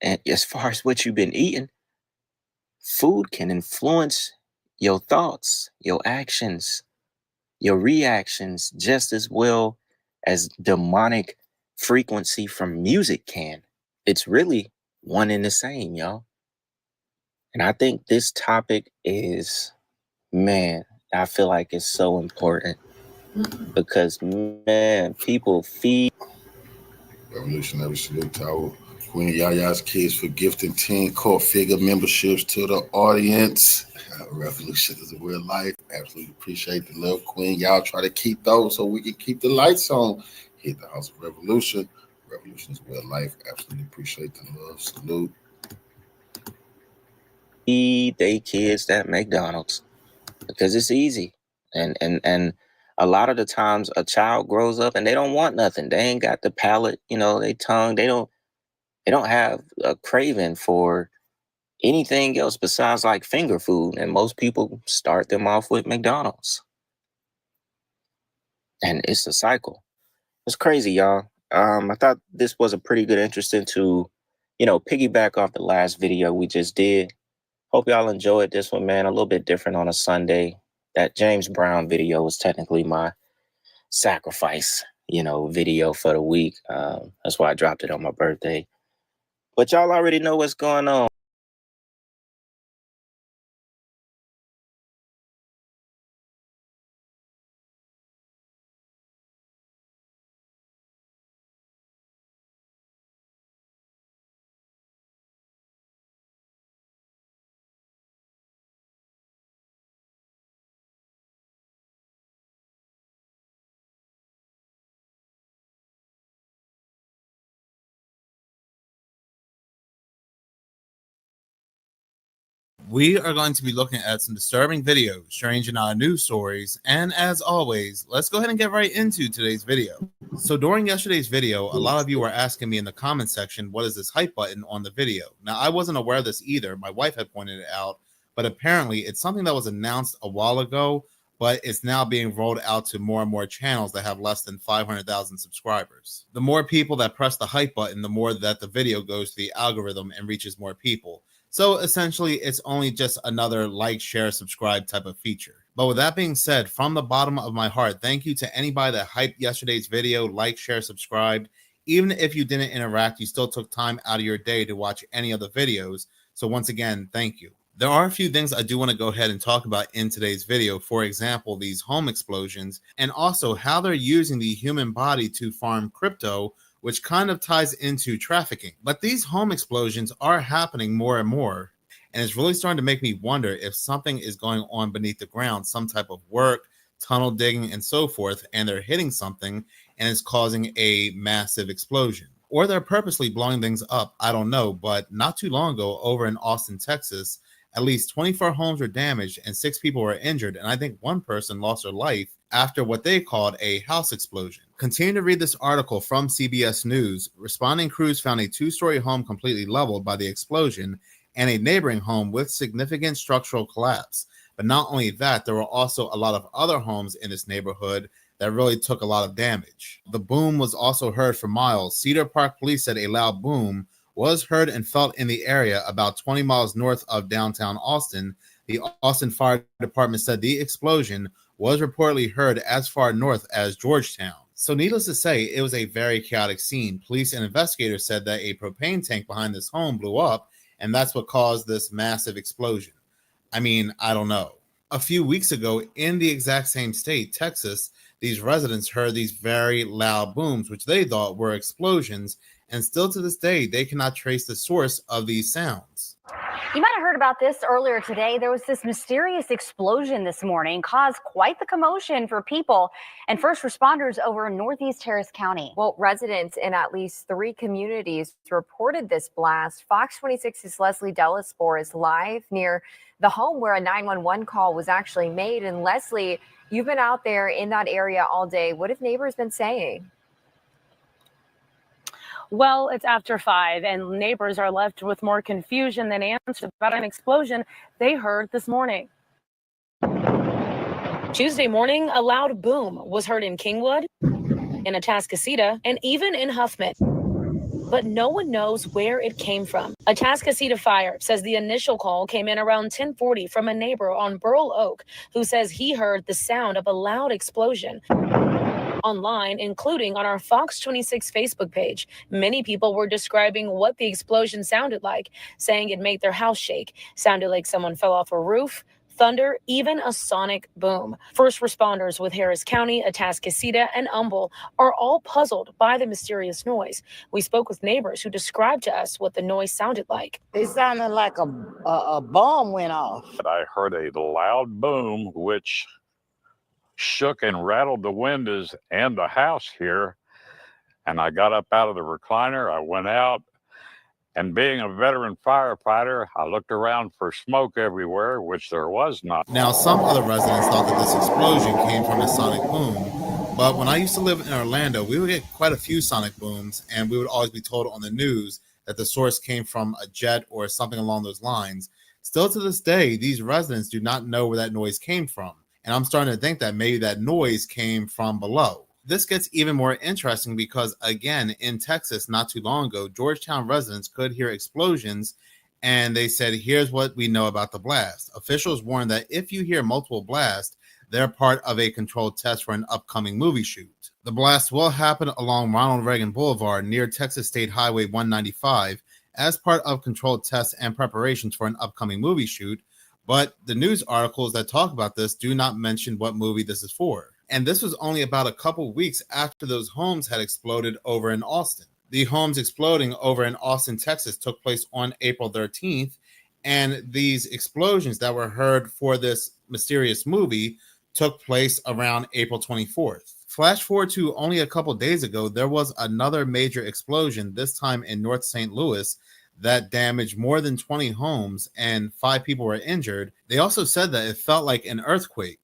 And as far as what you've been eating, food can influence your thoughts, your actions, your reactions just as well as demonic frequency from music can. It's really one and the same, y'all. And I think this topic is, man, I feel like it's so important because, man, people feed. Revolutionary salute to our Queen Yaya's kids for gifting 10 core figure memberships to the audience. Revolution is a real life. Absolutely appreciate the love, Queen. Y'all try to keep those so we can keep the lights on. Hit the House of Revolution. Revolution is a real life. Absolutely appreciate the love. Salute. Feed they kids that McDonald's because it's easy. And a lot of the times a child grows up and they don't want nothing. They ain't got the palate, they tongue. They don't have a craving for anything else besides like finger food. And most people start them off with McDonald's. And it's a cycle. It's crazy, y'all. I thought this was a pretty good, interesting to, piggyback off the last video we just did. Hope y'all enjoyed this one, man. A little bit different on a Sunday. That James Brown video was technically my sacrifice, video for the week. That's why I dropped it on my birthday. But y'all already know what's going on. We are going to be looking at some disturbing videos, strange and odd news stories, and as always, let's go ahead and get right into today's video. So during yesterday's video, a lot of you were asking me in the comment section, what is this hype button on the video? Now, I wasn't aware of this either. My wife had pointed it out, but apparently it's something that was announced a while ago, but it's now being rolled out to more and more channels that have less than 500,000 subscribers. The more people that press the hype button, the more that the video goes to the algorithm and reaches more people. So essentially, it's only just another like, share, subscribe type of feature. But with that being said, from the bottom of my heart, thank you to anybody that hyped yesterday's video, like, share, subscribed. Even if you didn't interact, you still took time out of your day to watch any of the videos. So once again, thank you. There are a few things I do want to go ahead and talk about in today's video. For example, these home explosions, and also how they're using the human body to farm crypto, which kind of ties into trafficking. But these home explosions are happening more and more, and it's really starting to make me wonder if something is going on beneath the ground, some type of work, tunnel digging, and so forth, and they're hitting something and it's causing a massive explosion. Or they're purposely blowing things up, I don't know, but not too long ago over in Austin, Texas, at least 24 homes were damaged and 6 people were injured, and I think one person lost her life after what they called a house explosion. Continue to read this article from CBS News. Responding crews found a 2-story home completely leveled by the explosion and a neighboring home with significant structural collapse. But not only that, there were also a lot of other homes in this neighborhood that really took a lot of damage. The boom was also heard for miles. Cedar Park Police said a loud boom was heard and felt in the area about 20 miles north of downtown Austin. The Austin Fire Department said the explosion was reportedly heard as far north as Georgetown. So needless to say, it was a very chaotic scene. Police and investigators said that a propane tank behind this home blew up, and that's what caused this massive explosion. I mean, I don't know. A few weeks ago, in the exact same state, Texas, these residents heard these very loud booms, which they thought were explosions, and still to this day, they cannot trace the source of these sounds. You might have heard about this earlier today. There was this mysterious explosion this morning, caused quite the commotion for people and first responders over in Northeast Harris County. Well, residents in at least 3 communities reported this blast. Fox 26's Leslie Delaspore is live near the home where a 911 call was actually made. And Leslie, you've been out there in that area all day. What have neighbors been saying? Well, it's after 5 and neighbors are left with more confusion than answers about an explosion they heard this morning. Tuesday morning, a loud boom was heard in Kingwood, in Atascocita, and even in Huffman. But no one knows where it came from. Atascocita Fire says the initial call came in around 10:40 from a neighbor on Burl Oak who says he heard the sound of a loud explosion. online, including on our Fox 26 Facebook page. Many people were describing what the explosion sounded like, saying it made their house shake, sounded like someone fell off a roof, thunder, even a sonic boom. First responders with Harris County, Atascocita, and Humble are all puzzled by the mysterious noise. We spoke with neighbors who described to us what the noise sounded like. It sounded like a bomb went off. I heard a loud boom, which shook and rattled the windows and the house here. And I got up out of the recliner. I went out. And being a veteran firefighter, I looked around for smoke everywhere, which there was not. Now, some other residents thought that this explosion came from a sonic boom, but when I used to live in Orlando, we would get quite a few sonic booms, and we would always be told on the news that the source came from a jet or something along those lines. Still to this day, these residents do not know where that noise came from, and I'm starting to think that maybe that noise came from below. This gets even more interesting because, again, in Texas, not too long ago, Georgetown residents could hear explosions, and they said, here's what we know about the blast. Officials warned that if you hear multiple blasts, they're part of a controlled test for an upcoming movie shoot. The blast will happen along Ronald Reagan Boulevard near Texas State Highway 195 as part of controlled tests and preparations for an upcoming movie shoot, but the news articles that talk about this do not mention what movie this is for. And this was only about a couple weeks after those homes had exploded over in Austin. The homes exploding over in Austin, Texas took place on April 13th. And these explosions that were heard for this mysterious movie took place around April 24th. Flash forward to only a couple days ago, there was another major explosion, this time in North St. Louis, that damaged more than 20 homes and 5 people were injured. They also said that it felt like an earthquake.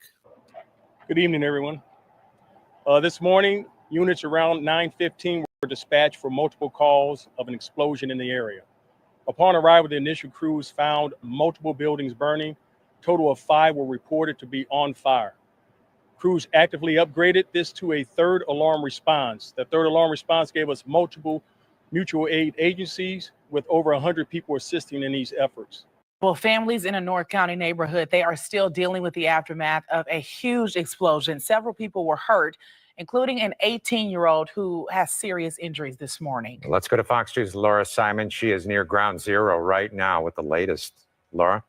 Good evening, everyone. This morning, units around 9:15 were dispatched for multiple calls of an explosion in the area. Upon arrival, the initial crews found multiple buildings burning. A total of 5 were reported to be on fire. Crews actively upgraded this to a third alarm response. The third alarm response gave us multiple mutual aid agencies with over 100 people assisting in these efforts. Well, families in a North County neighborhood, they are still dealing with the aftermath of a huge explosion. Several people were hurt, including an 18-year-old who has serious injuries this morning. Let's go to Fox 2's Laura Simon. She is near ground zero right now with the latest. Laura?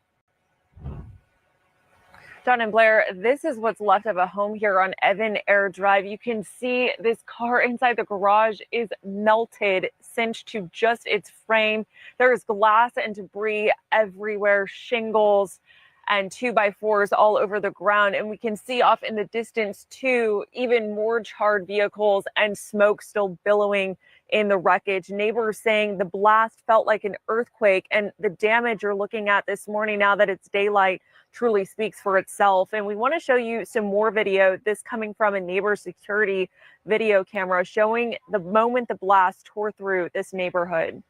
John and Blair, this is what's left of a home here on Evan Air Drive. You can see this car inside the garage is melted, cinched to just its frame. There is glass and debris everywhere, shingles and 2x4s all over the ground. And we can see off in the distance, too, even more charred vehicles and smoke still billowing in the wreckage. Neighbors saying the blast felt like an earthquake, and the damage you're looking at this morning now that it's daylight truly speaks for itself. And we want to show you some more video, this coming from a neighbor's security video camera showing the moment the blast tore through this neighborhood.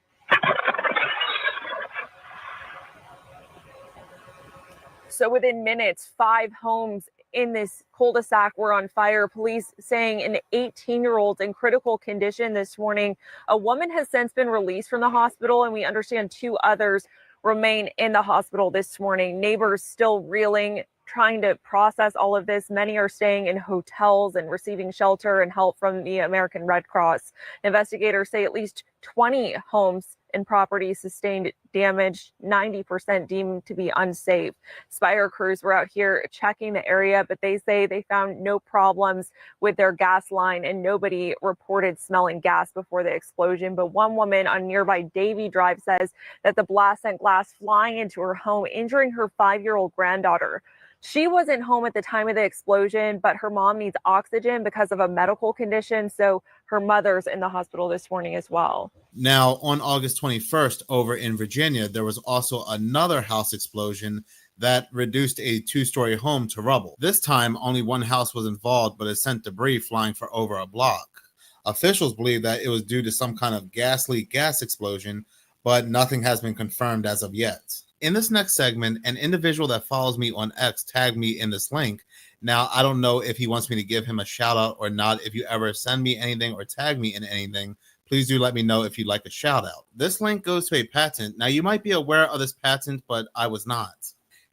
So within minutes, 5 homes in this cul-de-sac were on fire. Police saying an 18-year-old in critical condition this morning. A woman has since been released from the hospital, and we understand 2 others remain in the hospital this morning. Neighbors still reeling, trying to process all of this. Many are staying in hotels and receiving shelter and help from the American Red Cross. Investigators say at least 20 homes and properties sustained damage, 90% deemed to be unsafe. Fire crews were out here checking the area, but they say they found no problems with their gas line and nobody reported smelling gas before the explosion. But one woman on nearby Davie Drive says that the blast sent glass flying into her home, injuring her 5-year-old granddaughter. She wasn't home at the time of the explosion, but her mom needs oxygen because of a medical condition. So her mother's in the hospital this morning as well. Now, on August 21st, over in Virginia, there was also another house explosion that reduced a 2-story home to rubble. This time, only one house was involved, but it sent debris flying for over a block. Officials believe that it was due to some kind of gas leak gas explosion, but nothing has been confirmed as of yet. In this next segment, an individual that follows me on X tagged me in this link. Now, I don't know if he wants me to give him a shout out or not. If you ever send me anything or tag me in anything, please do let me know if you'd like a shout out. This link goes to a patent. Now, you might be aware of this patent, but I was not.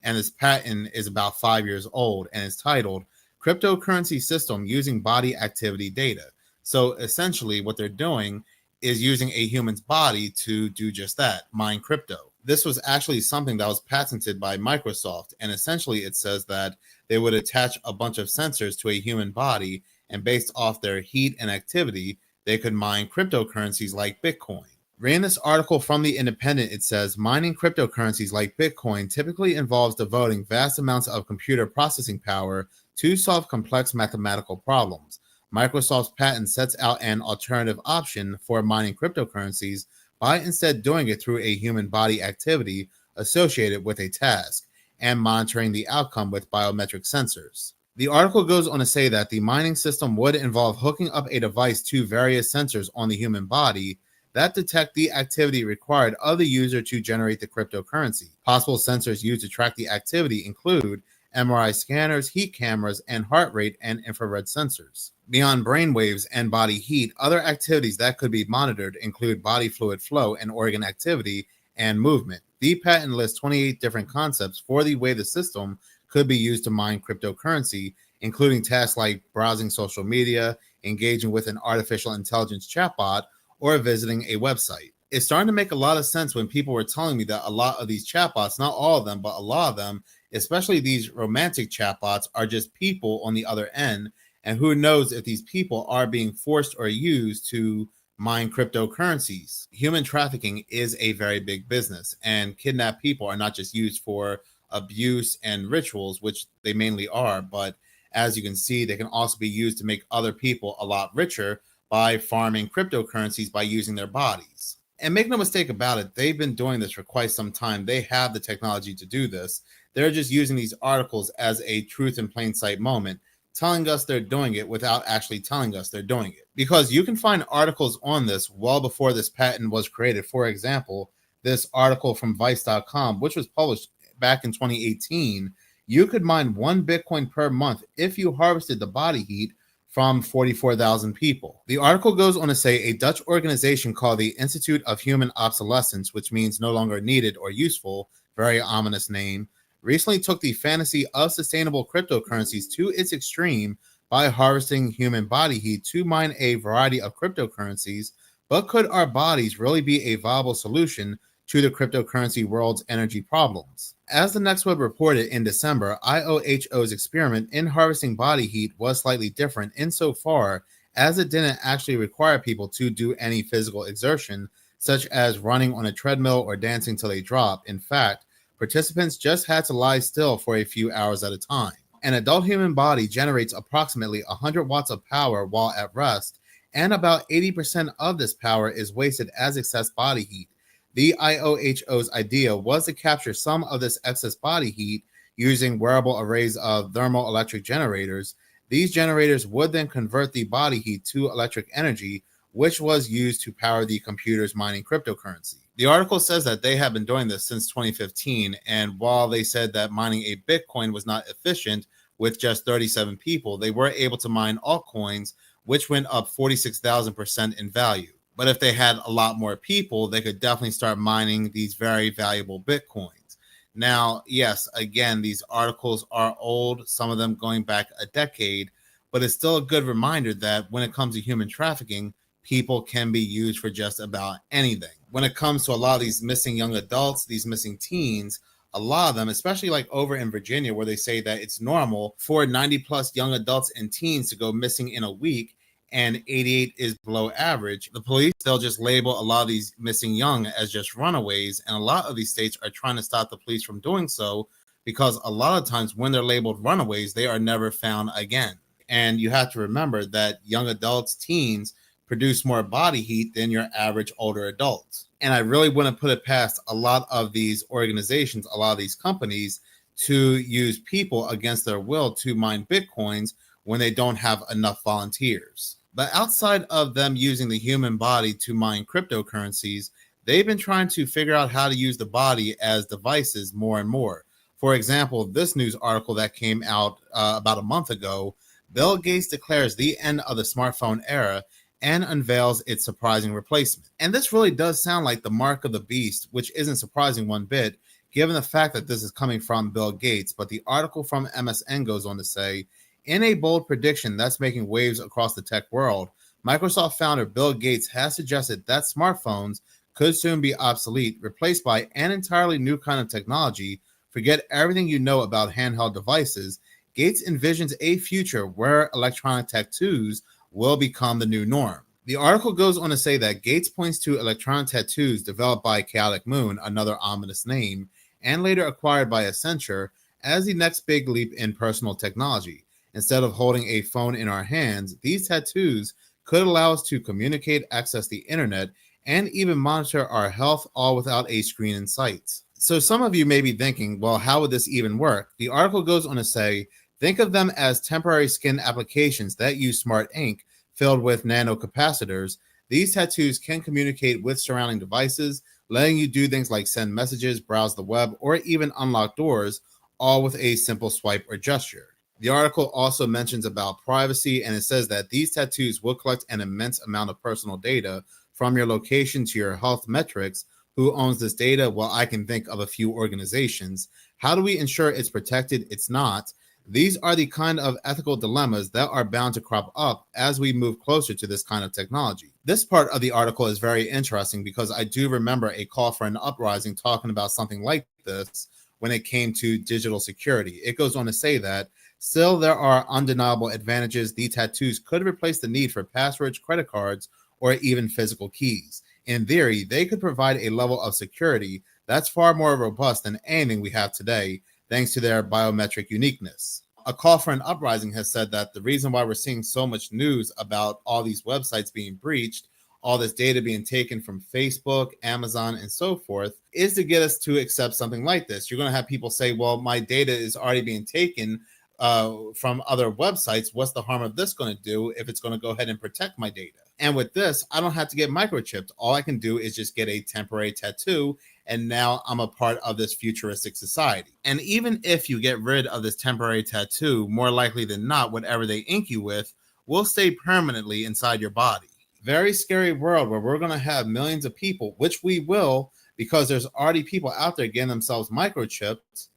And this patent is about 5 years old and is titled cryptocurrency system using body activity data. So essentially what they're doing is using a human's body to do just that, mine crypto. This was actually something that was patented by Microsoft, and essentially it says that they would attach a bunch of sensors to a human body, and based off their heat and activity, they could mine cryptocurrencies like Bitcoin. Reading this article from The Independent, it says mining cryptocurrencies like Bitcoin typically involves devoting vast amounts of computer processing power to solve complex mathematical problems. Microsoft's patent sets out an alternative option for mining cryptocurrencies by instead doing it through a human body activity associated with a task and monitoring the outcome with biometric sensors. The article goes on to say that the mining system would involve hooking up a device to various sensors on the human body that detect the activity required of the user to generate the cryptocurrency. Possible sensors used to track the activity include MRI scanners, heat cameras, and heart rate and infrared sensors. Beyond brainwaves and body heat, other activities that could be monitored include body fluid flow and organ activity and movement. The patent lists 28 different concepts for the way the system could be used to mine cryptocurrency, including tasks like browsing social media, engaging with an artificial intelligence chatbot, or visiting a website. It's starting to make a lot of sense when people were telling me that a lot of these chatbots, not all of them, but a lot of them, especially these romantic chatbots, are just people on the other end. And who knows if these people are being forced or used to mine cryptocurrencies. Human trafficking is a very big business, and kidnapped people are not just used for abuse and rituals, which they mainly are, but as you can see, they can also be used to make other people a lot richer by farming cryptocurrencies by using their bodies. And make no mistake about it, they've been doing this for quite some time. They have the technology to do this. They're just using these articles as a truth in plain sight moment, telling us they're doing it without actually telling us they're doing it. Because you can find articles on this well before this patent was created. For example, this article from Vice.com, which was published back in 2018, you could mine 1 Bitcoin per month if you harvested the body heat from 44,000 people. The article goes on to say a Dutch organization called the Institute of Human Obsolescence, which means no longer needed or useful, very ominous name, recently took the fantasy of sustainable cryptocurrencies to its extreme by harvesting human body heat to mine a variety of cryptocurrencies. But could our bodies really be a viable solution to the cryptocurrency world's energy problems? As the Next Web reported in December, IOHO's experiment in harvesting body heat was slightly different insofar as it didn't actually require people to do any physical exertion, such as running on a treadmill or dancing till they drop. In fact, participants just had to lie still for a few hours at a time. An adult human body generates approximately 100 watts of power while at rest, and about 80% of this power is wasted as excess body heat. The IOHO's idea was to capture some of this excess body heat using wearable arrays of thermoelectric generators. These generators would then convert the body heat to electric energy, which was used to power the computers mining cryptocurrency. The article says that they have been doing this since 2015, and while they said that mining a Bitcoin was not efficient with just 37 people, they were able to mine altcoins, which went up 46,000% in value. But if they had a lot more people, they could definitely start mining these very valuable Bitcoins. Now, yes, again, these articles are old, some of them going back a decade, but it's still a good reminder that when it comes to human trafficking, people can be used for just about anything. When it comes to a lot of these missing young adults, these missing teens, a lot of them, especially like over in Virginia, where they say that it's normal for 90 plus young adults and teens to go missing in a week, and 88 is below average. The police, they'll just label a lot of these missing young as just runaways, and a lot of these states are trying to stop the police from doing so, because a lot of times when they're labeled runaways, they are never found again. And you have to remember that young adults, teens, produce more body heat than your average older adult. And I really wouldn't put it past a lot of these organizations, a lot of these companies, to use people against their will to mine Bitcoins when they don't have enough volunteers. But outside of them using the human body to mine cryptocurrencies, they've been trying to figure out how to use the body as devices more and more. For example, this news article that came out about a month ago, Bill Gates declares the end of the smartphone era and unveils its surprising replacement. And this really does sound like the mark of the beast, which isn't surprising one bit, given the fact that this is coming from Bill Gates. But the article from MSN goes on to say, In a bold prediction that's making waves across the tech world, Microsoft founder Bill Gates has suggested that smartphones could soon be obsolete, replaced by an entirely new kind of technology. Forget everything you know about handheld devices. Gates envisions a future where electronic tattoos will become the new norm. The article goes on to say that Gates points to electronic tattoos developed by Chaotic Moon, another ominous name, and later acquired by Accenture, as the next big leap in personal technology. Instead of holding a phone in our hands, these tattoos could allow us to communicate, access the internet, and even monitor our health, all without a screen in sight. So some of you may be thinking, well, how would this even work? The article goes on to say, think of them as temporary skin applications that use smart ink filled with nanocapacitors. These tattoos can communicate with surrounding devices, letting you do things like send messages, browse the web, or even unlock doors, all with a simple swipe or gesture. The article also mentions about privacy, and it says that these tattoos will collect an immense amount of personal data from your location to your health metrics. Who owns this data? Well, I can think of a few organizations. How do we ensure it's protected? It's not. These are the kind of ethical dilemmas that are bound to crop up as we move closer to this kind of technology. This part of the article is very interesting because I do remember a call for an uprising talking about something like this when it came to digital security. It goes on to say that still there are undeniable advantages. The tattoos could replace the need for passwords, credit cards, or even physical keys. In theory, they could provide a level of security that's far more robust than anything we have today, thanks to their biometric uniqueness. A call for an uprising has said that the reason why we're seeing so much news about all these websites being breached, all this data being taken from Facebook, Amazon, and so forth, is to get us to accept something like this. You're going to have people say, well, my data is already being taken from other websites. What's the harm of this going to do if it's going to go ahead and protect my data? And with this, I don't have to get microchipped. All I can do is just get a temporary tattoo, and now I'm a part of this futuristic society. And even if you get rid of this temporary tattoo, more likely than not, whatever they ink you with will stay permanently inside your body. Very scary world where we're going to have millions of people, which we will, because there's already people out there getting themselves microchipped,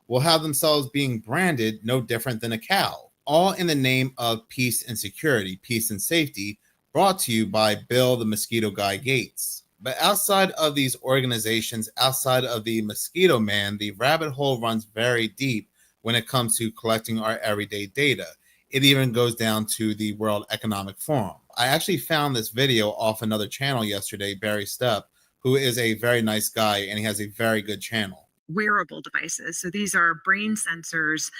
will have themselves being branded no different than a cow, all in the name of peace and security, peace and safety, brought to you by Bill the Mosquito Guy Gates. But outside of these organizations, outside of the Mosquito Man, the rabbit hole runs very deep when it comes to collecting our everyday data. It even goes down to the World Economic Forum. I actually found this video off another channel yesterday, Barry Stepp, who is a very nice guy, and he has a very good channel. Wearable devices. So these are brain sensors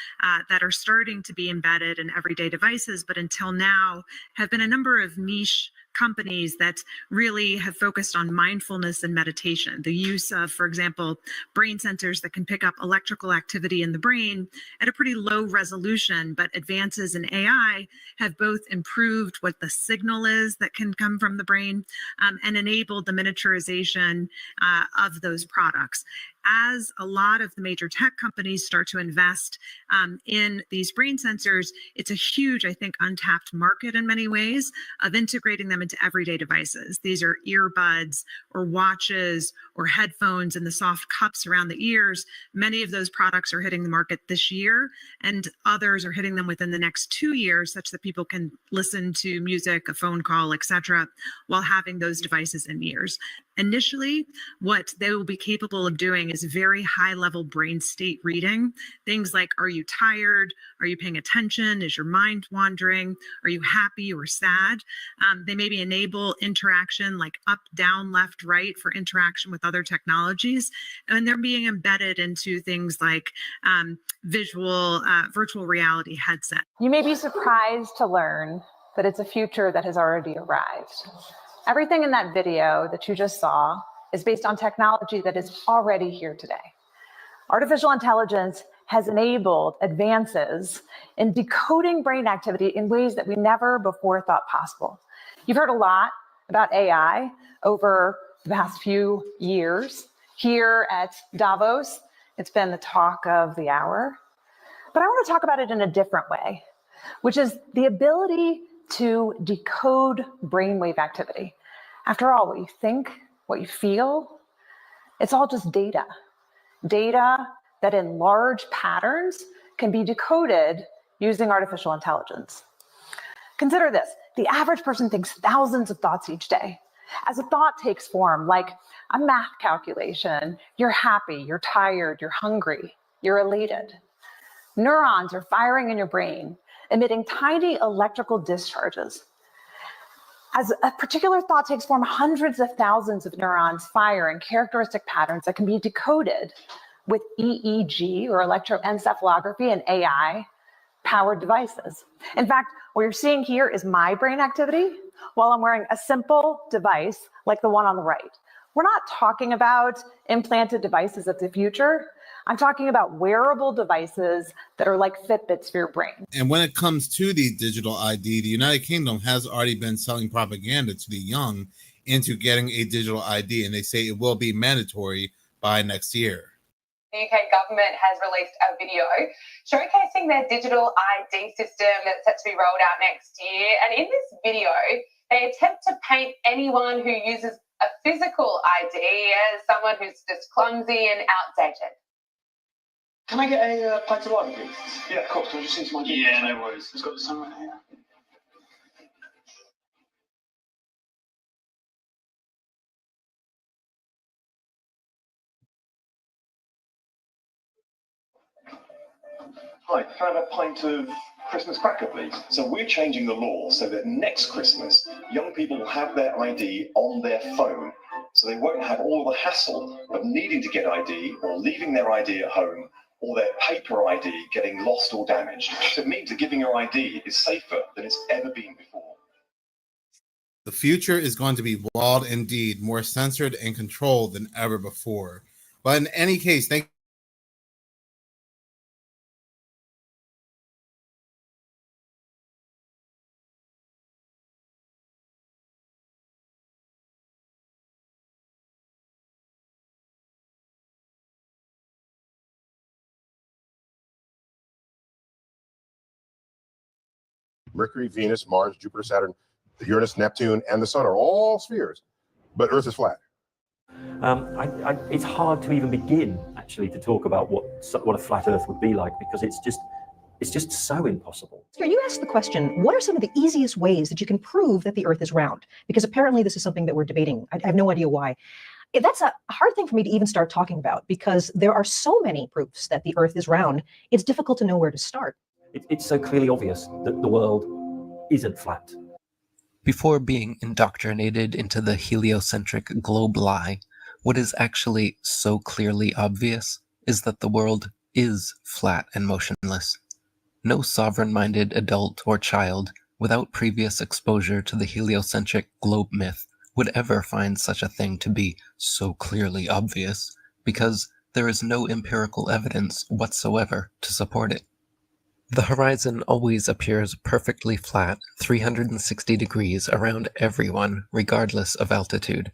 that are starting to be embedded in everyday devices, but until now have been a number of niche companies that really have focused on mindfulness and meditation. The use of, for example, brain sensors that can pick up electrical activity in the brain at a pretty low resolution, but advances in AI have both improved what the signal is that can come from the brain and enabled the miniaturization of those products. As a lot of the major tech companies start to invest in these brain sensors, it's a huge, I think, untapped market in many ways of integrating them into everyday devices. These are earbuds or watches or headphones and the soft cups around the ears. Many of those products are hitting the market this year, and others are hitting them within the next 2 years, such that people can listen to music, a phone call, etc., while having those devices in ears. Initially, what they will be capable of doing is very high-level brain state reading. Things like, are you tired? Are you paying attention? Is your mind wandering? Are you happy or sad? They maybe enable interaction like up, down, left, right for interaction with other technologies. And they're being embedded into things like virtual reality headset. You may be surprised to learn that it's a future that has already arrived. Everything in that video that you just saw is based on technology that is already here today. Artificial intelligence has enabled advances in decoding brain activity in ways that we never before thought possible. You've heard a lot about AI over the past few years. Here at Davos, it's been the talk of the hour. But I want to talk about it in a different way, which is the ability to decode brainwave activity. After all, what you think, what you feel, it's all just data. Data that in large patterns can be decoded using artificial intelligence. Consider this. The average person thinks thousands of thoughts each day. As a thought takes form, like a math calculation, you're happy, you're tired, you're hungry, you're elated. Neurons are firing in your brain, emitting tiny electrical discharges. As a particular thought takes form, hundreds of thousands of neurons fire in characteristic patterns that can be decoded with EEG, or electroencephalography, and AI-powered devices. In fact, what you're seeing here is my brain activity while I'm wearing a simple device like the one on the right. We're not talking about implanted devices of the future. I'm talking about wearable devices that are like Fitbits for your brain. And when it comes to the digital ID, the United Kingdom has already been selling propaganda to the young into getting a digital ID, and they say it will be mandatory by next year. The UK government has released a video showcasing their digital ID system that's set to be rolled out next year. And in this video, they attempt to paint anyone who uses a physical ID as someone who's just clumsy and outdated. Can I get a pint of water, please? Yeah, of course. Can I just use my drink? Yeah, no worries. It's got the sun right here. Hi, can I have a pint of Christmas cracker, please? So we're changing the law so that next Christmas, young people will have their ID on their phone. So they won't have all the hassle of needing to get ID or leaving their ID at home, or their paper ID getting lost or damaged. So it means that giving your ID is safer than it's ever been before. The future is going to be wild indeed, more censored and controlled than ever before. But in any case, thank Mercury, Venus, Mars, Jupiter, Saturn, Uranus, Neptune, and the Sun are all spheres, but Earth is flat. It's hard to even begin actually to talk about what a flat Earth would be like, because it's just so impossible. So you asked the question, what are some of the easiest ways that you can prove that the Earth is round? Because apparently this is something that we're debating. I have no idea why. That's a hard thing for me to even start talking about, because there are so many proofs that the Earth is round, it's difficult to know where to start. It's so clearly obvious that the world isn't flat. Before being indoctrinated into the heliocentric globe lie, what is actually so clearly obvious is that the world is flat and motionless. No sovereign-minded adult or child without previous exposure to the heliocentric globe myth would ever find such a thing to be so clearly obvious, because there is no empirical evidence whatsoever to support it. The horizon always appears perfectly flat, 360 degrees around everyone, regardless of altitude.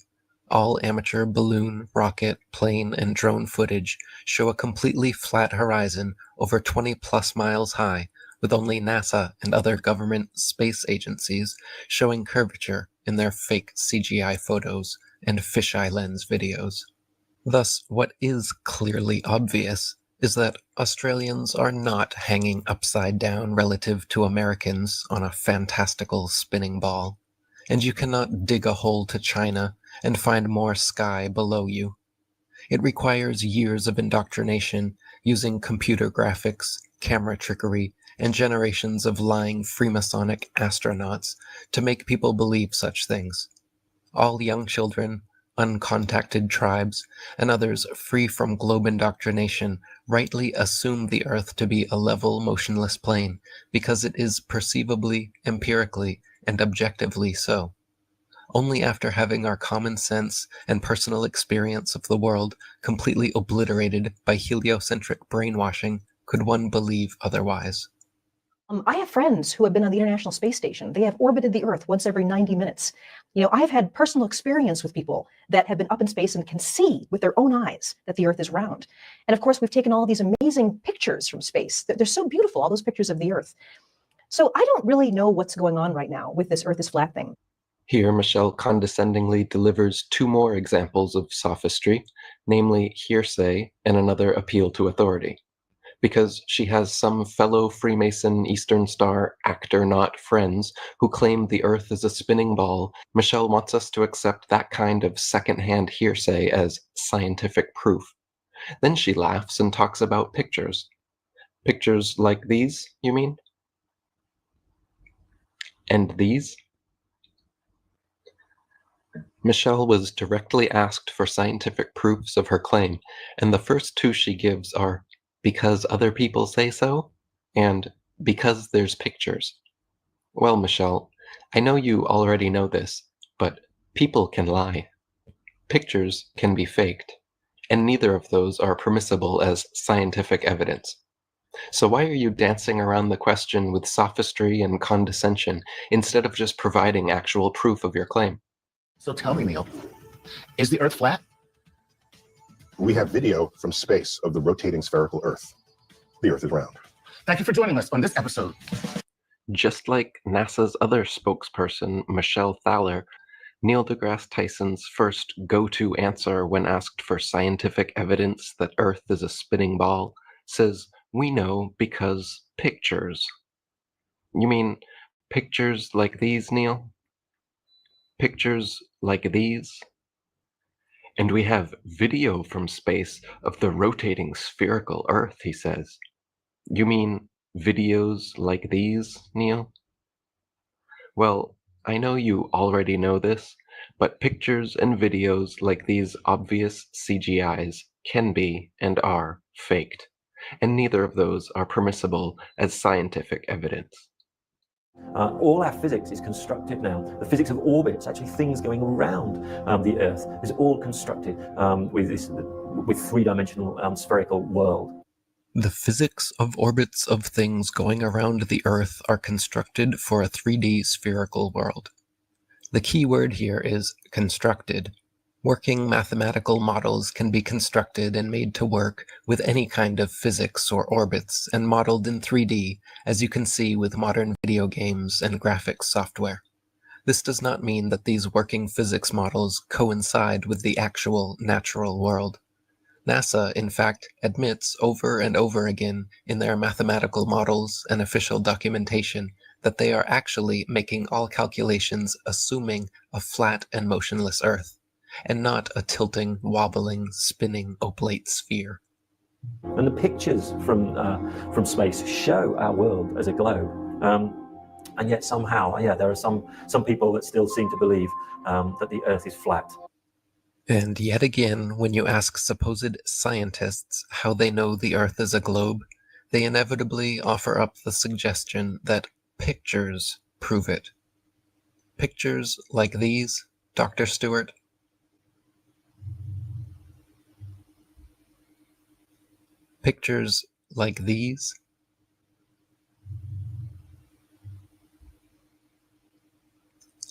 All amateur balloon, rocket, plane, and drone footage show a completely flat horizon over 20-plus miles high, with only NASA and other government space agencies showing curvature in their fake CGI photos and fisheye lens videos. Thus, what is clearly obvious is that Australians are not hanging upside down relative to Americans on a fantastical spinning ball, and you cannot dig a hole to China and find more sky below you. It requires years of indoctrination using computer graphics, camera trickery, and generations of lying Freemasonic astronauts to make people believe such things. All young children, uncontacted tribes, and others free from globe indoctrination rightly assume the Earth to be a level, motionless plane because it is perceivably, empirically, and objectively so. Only after having our common sense and personal experience of the world completely obliterated by heliocentric brainwashing could one believe otherwise. I have friends who have been on the International Space Station. They have orbited the Earth once every 90 minutes. I've had personal experience with people that have been up in space and can see with their own eyes that the Earth is round. And of course, we've taken all these amazing pictures from space. They're so beautiful, all those pictures of the Earth. So I don't really know what's going on right now with this Earth is flat thing. Here, Michelle condescendingly delivers two more examples of sophistry, namely hearsay and another appeal to authority. Because she has some fellow Freemason Eastern Star actor-not friends who claim the Earth is a spinning ball, Michelle wants us to accept that kind of second-hand hearsay as scientific proof. Then she laughs and talks about pictures. Pictures like these, you mean? And these? Michelle was directly asked for scientific proofs of her claim, and the first two she gives are because other people say so, and because there's pictures. Well, Michelle, I know you already know this, but people can lie. Pictures can be faked, and neither of those are permissible as scientific evidence. So why are you dancing around the question with sophistry and condescension instead of just providing actual proof of your claim? So tell me, Neil, is the Earth flat? We have video from space of the rotating spherical Earth. The Earth is round. Thank you for joining us on this episode. Just like NASA's other spokesperson, Michelle Thaler, Neil deGrasse Tyson's first go-to answer when asked for scientific evidence that Earth is a spinning ball says, "We know because pictures." You mean pictures like these, Neil? Pictures like these? And we have video from space of the rotating spherical Earth, he says. You mean videos like these, Neil? Well, I know you already know this, but pictures and videos like these obvious CGIs can be and are faked, and neither of those are permissible as scientific evidence. All our physics is constructed now. The physics of orbits, actually things going around the Earth, is all constructed with three-dimensional spherical world. The physics of orbits of things going around the Earth are constructed for a 3D spherical world. The key word here is constructed. Working mathematical models can be constructed and made to work with any kind of physics or orbits and modeled in 3D, as you can see with modern video games and graphics software. This does not mean that these working physics models coincide with the actual natural world. NASA, in fact, admits over and over again in their mathematical models and official documentation that they are actually making all calculations assuming a flat and motionless Earth, and not a tilting, wobbling, spinning oblate sphere. And the pictures from space show our world as a globe. And yet somehow, there are some people that still seem to believe that the Earth is flat. And yet again, when you ask supposed scientists how they know the Earth is a globe, they inevitably offer up the suggestion that pictures prove it. Pictures like these, Dr. Stewart? Pictures like these?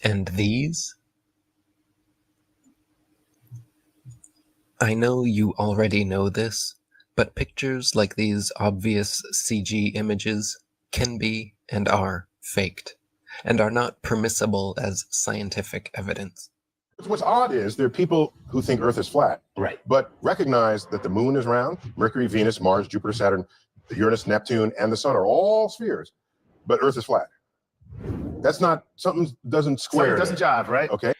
And these? I know you already know this, but pictures like these obvious CG images can be and are faked, and are not permissible as scientific evidence. What's odd is there are people who think Earth is flat, right? But recognize that the moon is round. Mercury, Venus, Mars, Jupiter, Saturn, Uranus, Neptune, and the sun are all spheres, but Earth is flat. That's not, something doesn't square. Something doesn't jive, right? Okay.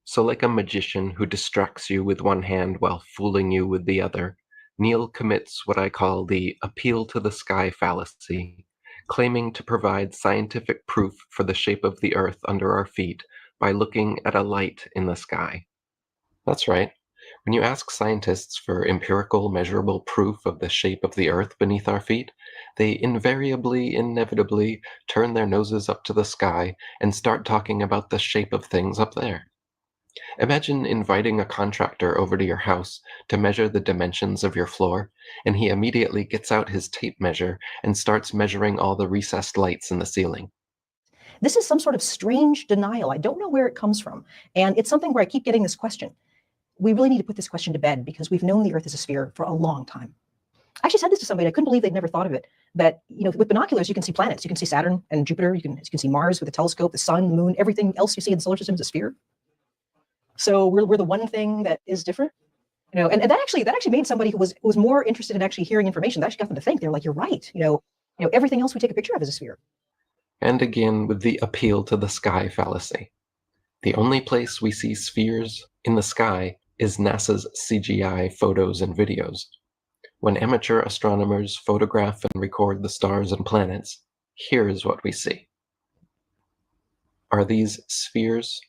So like a magician who distracts you with one hand while fooling you with the other, Neil commits what I call the appeal to the sky fallacy, claiming to provide scientific proof for the shape of the Earth under our feet by looking at a light in the sky. That's right. When you ask scientists for empirical, measurable proof of the shape of the Earth beneath our feet, they inevitably turn their noses up to the sky and start talking about the shape of things up there. Imagine inviting a contractor over to your house to measure the dimensions of your floor, and he immediately gets out his tape measure and starts measuring all the recessed lights in the ceiling. This is some sort of strange denial. I don't know where it comes from. And it's something where I keep getting this question. We really need to put this question to bed because we've known the Earth is a sphere for a long time. I actually said this to somebody. I couldn't believe they'd never thought of it. That, with binoculars, you can see planets. You can see Saturn and Jupiter. You can see Mars with a telescope, the sun, the moon, everything else you see in the solar system is a sphere. So we're the one thing that is different. And that actually made somebody who was more interested in actually hearing information, that actually got them to think. They're like, you're right. Everything else we take a picture of is a sphere. And again with the appeal to the sky fallacy. The only place we see spheres in the sky is NASA's CGI photos and videos. When amateur astronomers photograph and record the stars and planets, here's what we see. Are these spheres?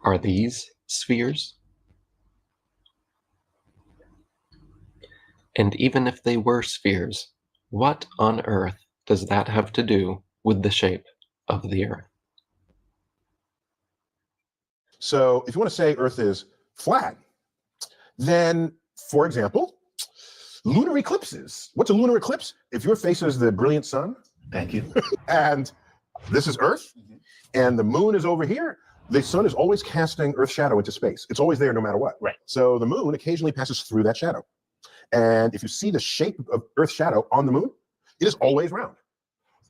Are these spheres? And even if they were spheres, what on earth does that have to do with the shape of the Earth? So if you want to say Earth is flat, then, for example, lunar eclipses. What's a lunar eclipse? If your face is the brilliant sun, Thank you. and this is Earth, and the moon is over here, the sun is always casting Earth's shadow into space. It's always there no matter what. Right. So the moon occasionally passes through that shadow. And if you see the shape of Earth's shadow on the moon, it is always round.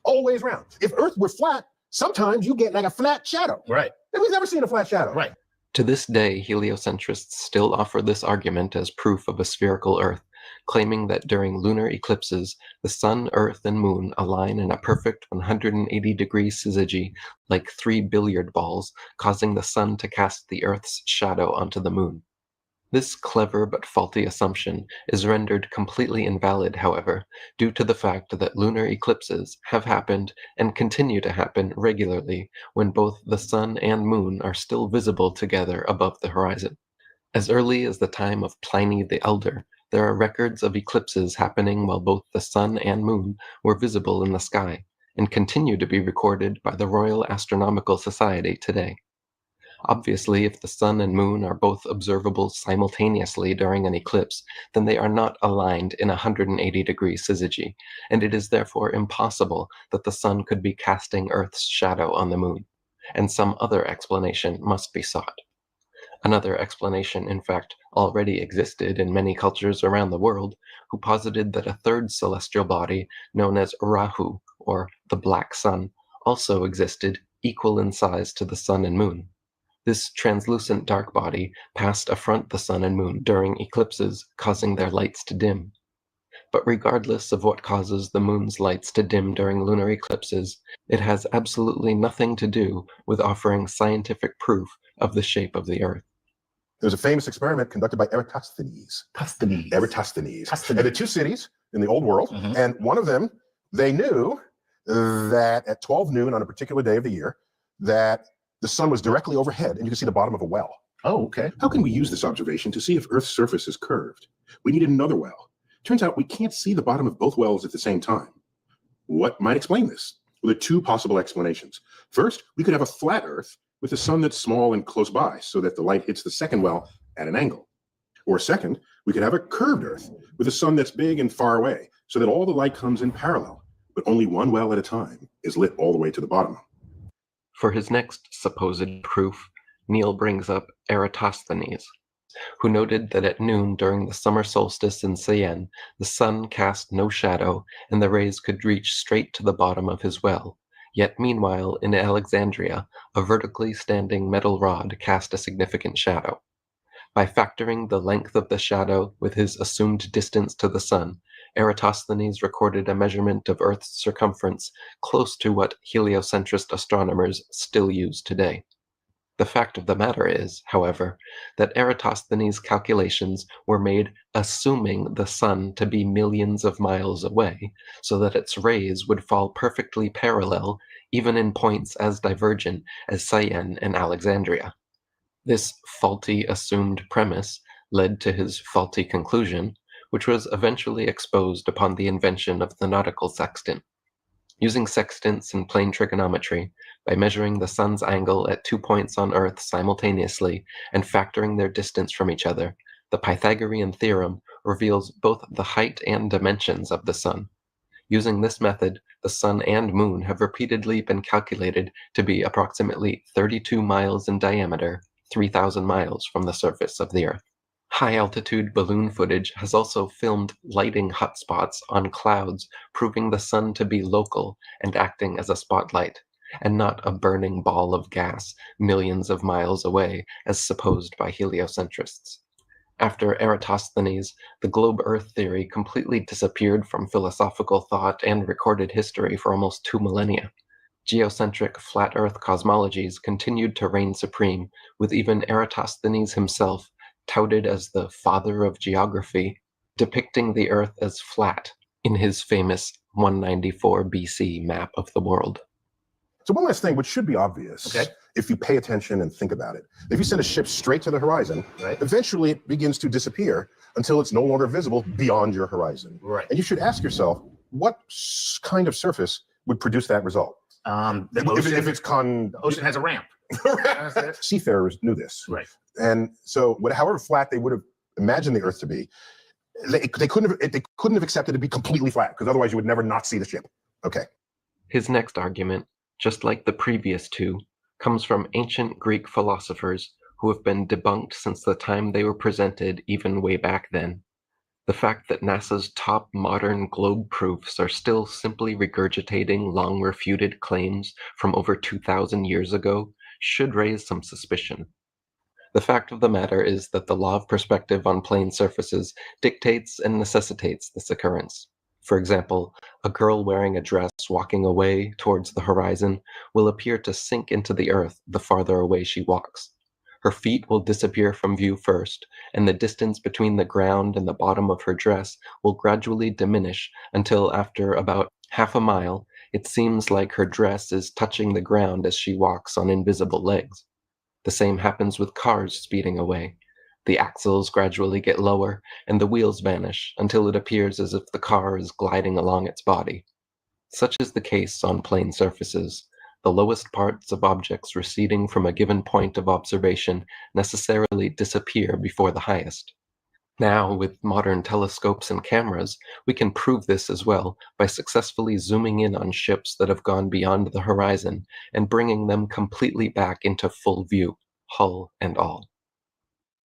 Always round. If Earth were flat, sometimes you get like a flat shadow. Right. And we've never seen a flat shadow. Right. To this day, heliocentrists still offer this argument as proof of a spherical Earth, claiming that during lunar eclipses, the sun, Earth, and moon align in a perfect 180-degree syzygy like 3 billiard balls, causing the sun to cast the Earth's shadow onto the moon. This clever but faulty assumption is rendered completely invalid, however, due to the fact that lunar eclipses have happened and continue to happen regularly when both the sun and moon are still visible together above the horizon. As early as the time of Pliny the Elder, there are records of eclipses happening while both the sun and moon were visible in the sky, and continue to be recorded by the Royal Astronomical Society today. Obviously, if the sun and moon are both observable simultaneously during an eclipse, then they are not aligned in a 180-degree syzygy, and it is therefore impossible that the sun could be casting Earth's shadow on the moon, and some other explanation must be sought. Another explanation, in fact, already existed in many cultures around the world, who posited that a third celestial body, known as Rahu, or the Black Sun, also existed, equal in size to the sun and moon. This translucent dark body passed affront the sun and moon during eclipses, causing their lights to dim. But regardless of what causes the moon's lights to dim during lunar eclipses, it has absolutely nothing to do with offering scientific proof of the shape of the Earth. There was a famous experiment conducted by Eratosthenes. Eratosthenes. And the two cities in the old world, and one of them, they knew that at 12 noon on a particular day of the year, that the sun was directly overhead and you could see the bottom of a well. Oh, okay. How can we use this observation to see if Earth's surface is curved? We needed another well. Turns out we can't see the bottom of both wells at the same time. What might explain this? Well, there are two possible explanations. First, we could have a flat Earth with a sun that's small and close by so that the light hits the second well at an angle. Or second, we could have a curved Earth with a sun that's big and far away so that all the light comes in parallel, but only one well at a time is lit all the way to the bottom. For his next supposed proof, Neil brings up Eratosthenes, who noted that at noon during the summer solstice in Siena, the sun cast no shadow and the rays could reach straight to the bottom of his well. Yet meanwhile, in Alexandria, a vertically standing metal rod cast a significant shadow. By factoring the length of the shadow with his assumed distance to the sun, Eratosthenes recorded a measurement of Earth's circumference close to what heliocentrist astronomers still use today. The fact of the matter is, however, that Eratosthenes' calculations were made assuming the sun to be millions of miles away, so that its rays would fall perfectly parallel, even in points as divergent as Siena and Alexandria. This faulty assumed premise led to his faulty conclusion, which was eventually exposed upon the invention of the nautical sextant. Using sextants in plane trigonometry, by measuring the sun's angle at 2 points on Earth simultaneously and factoring their distance from each other, the Pythagorean theorem reveals both the height and dimensions of the sun. Using this method, the sun and moon have repeatedly been calculated to be approximately 32 miles in diameter, 3,000 miles from the surface of the Earth. High-altitude balloon footage has also filmed lighting hotspots on clouds, proving the sun to be local and acting as a spotlight, and not a burning ball of gas millions of miles away, as supposed by heliocentrists. After Eratosthenes, the globe Earth theory completely disappeared from philosophical thought and recorded history for almost 2 millennia. Geocentric flat Earth cosmologies continued to reign supreme, with even Eratosthenes himself touted as the father of geography, depicting the Earth as flat in his famous 194 BC map of the world. So one last thing, which should be obvious, if you pay attention and think about it. If you send a ship straight to the horizon, eventually it begins to disappear until it's no longer visible beyond your horizon. And you should ask yourself, what kind of surface would produce that result? The ocean, if it's the ocean has a ramp. Seafarers knew this. Right. And so however flat they would have imagined the Earth to be, they couldn't have accepted it to be completely flat, because otherwise you would never not see the ship. Okay. His next argument, just like the previous two, comes from ancient Greek philosophers who have been debunked since the time they were presented, even way back then. The fact that NASA's top modern globe proofs are still simply regurgitating long refuted claims from over 2,000 years ago should raise some suspicion. The fact of the matter is that the law of perspective on plane surfaces dictates and necessitates this occurrence. For example, a girl wearing a dress walking away towards the horizon will appear to sink into the earth the farther away she walks. Her feet will disappear from view first, and the distance between the ground and the bottom of her dress will gradually diminish until after about half a mile, it seems like her dress is touching the ground as she walks on invisible legs. The same happens with cars speeding away. The axles gradually get lower, and the wheels vanish until it appears as if the car is gliding along its body. Such is the case on plane surfaces. The lowest parts of objects receding from a given point of observation necessarily disappear before the highest. Now, with modern telescopes and cameras, we can prove this as well by successfully zooming in on ships that have gone beyond the horizon and bringing them completely back into full view, hull and all.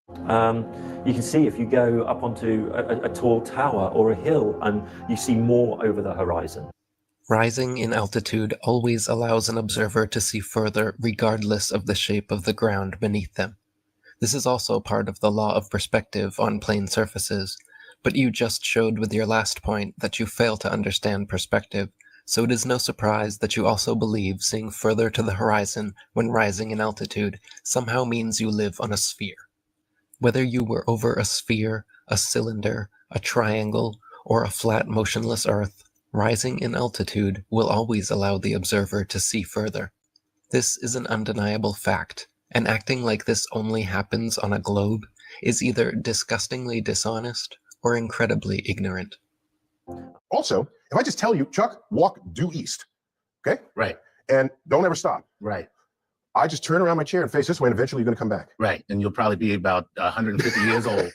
You can see if you go up onto a tall tower or a hill and you see more over the horizon. Rising in altitude always allows an observer to see further regardless of the shape of the ground beneath them. This is also part of the law of perspective on plane surfaces, but you just showed with your last point that you fail to understand perspective, so it is no surprise that you also believe seeing further to the horizon when rising in altitude somehow means you live on a sphere. Whether you were over a sphere, a cylinder, a triangle, or a flat motionless Earth, rising in altitude will always allow the observer to see further. This is an undeniable fact, and acting like this only happens on a globe is either disgustingly dishonest or incredibly ignorant. Also, if I just tell you, Chuck, walk due east, okay? Right. And don't ever stop. Right. I just turn around my chair and face this way, and eventually you're going to come back. Right. And you'll probably be about 150 years old.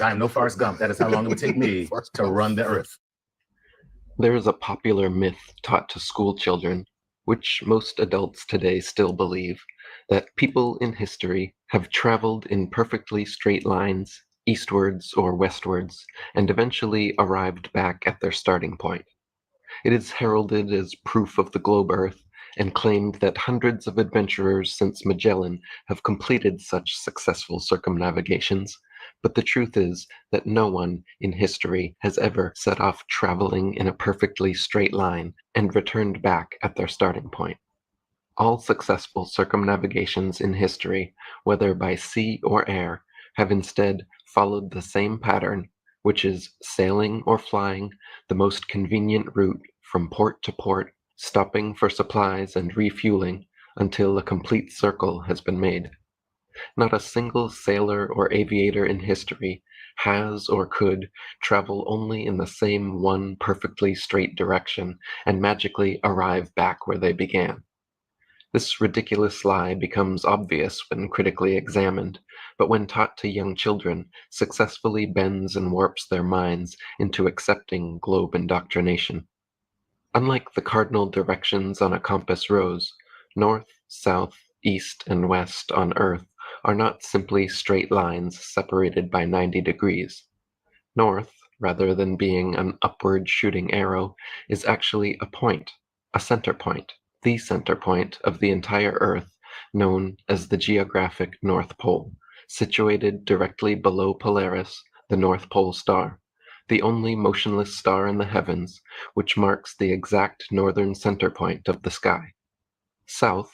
I am no Forrest Gump. That is how long it would take me to run the earth. There is a popular myth taught to school children, which most adults today still believe, that people in history have traveled in perfectly straight lines, eastwards or westwards, and eventually arrived back at their starting point. It is heralded as proof of the globe Earth, and claimed that hundreds of adventurers since Magellan have completed such successful circumnavigations, but the truth is that no one in history has ever set off traveling in a perfectly straight line and returned back at their starting point. All successful circumnavigations in history, whether by sea or air, have instead followed the same pattern, which is sailing or flying the most convenient route from port to port, stopping for supplies and refueling until a complete circle has been made. Not a single sailor or aviator in history has or could travel only in the same one perfectly straight direction and magically arrive back where they began. This ridiculous lie becomes obvious when critically examined, but when taught to young children, successfully bends and warps their minds into accepting globe indoctrination. Unlike the cardinal directions on a compass rose, north, south, east, and west on Earth are not simply straight lines separated by 90 degrees. North, rather than being an upward shooting arrow, is actually a point, a center point, the center point of the entire Earth, known as the geographic North Pole, situated directly below Polaris, the North Pole star, the only motionless star in the heavens, which marks the exact northern center point of the sky. South,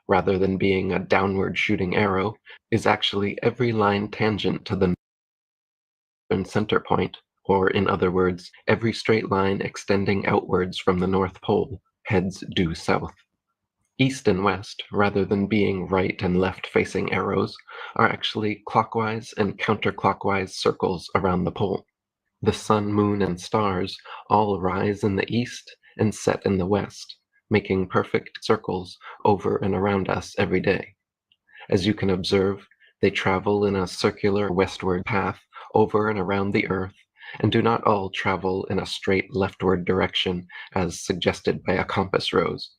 rather than being a downward shooting arrow, is actually every line tangent to the northern center point, or in other words, every straight line extending outwards from the North Pole heads due south. East and west, rather than being right and left facing arrows, are actually clockwise and counterclockwise circles around the pole. The sun, moon, and stars all rise in the east and set in the west, making perfect circles over and around us every day. As you can observe, they travel in a circular westward path over and around the Earth, and do not all travel in a straight leftward direction as suggested by a compass rose.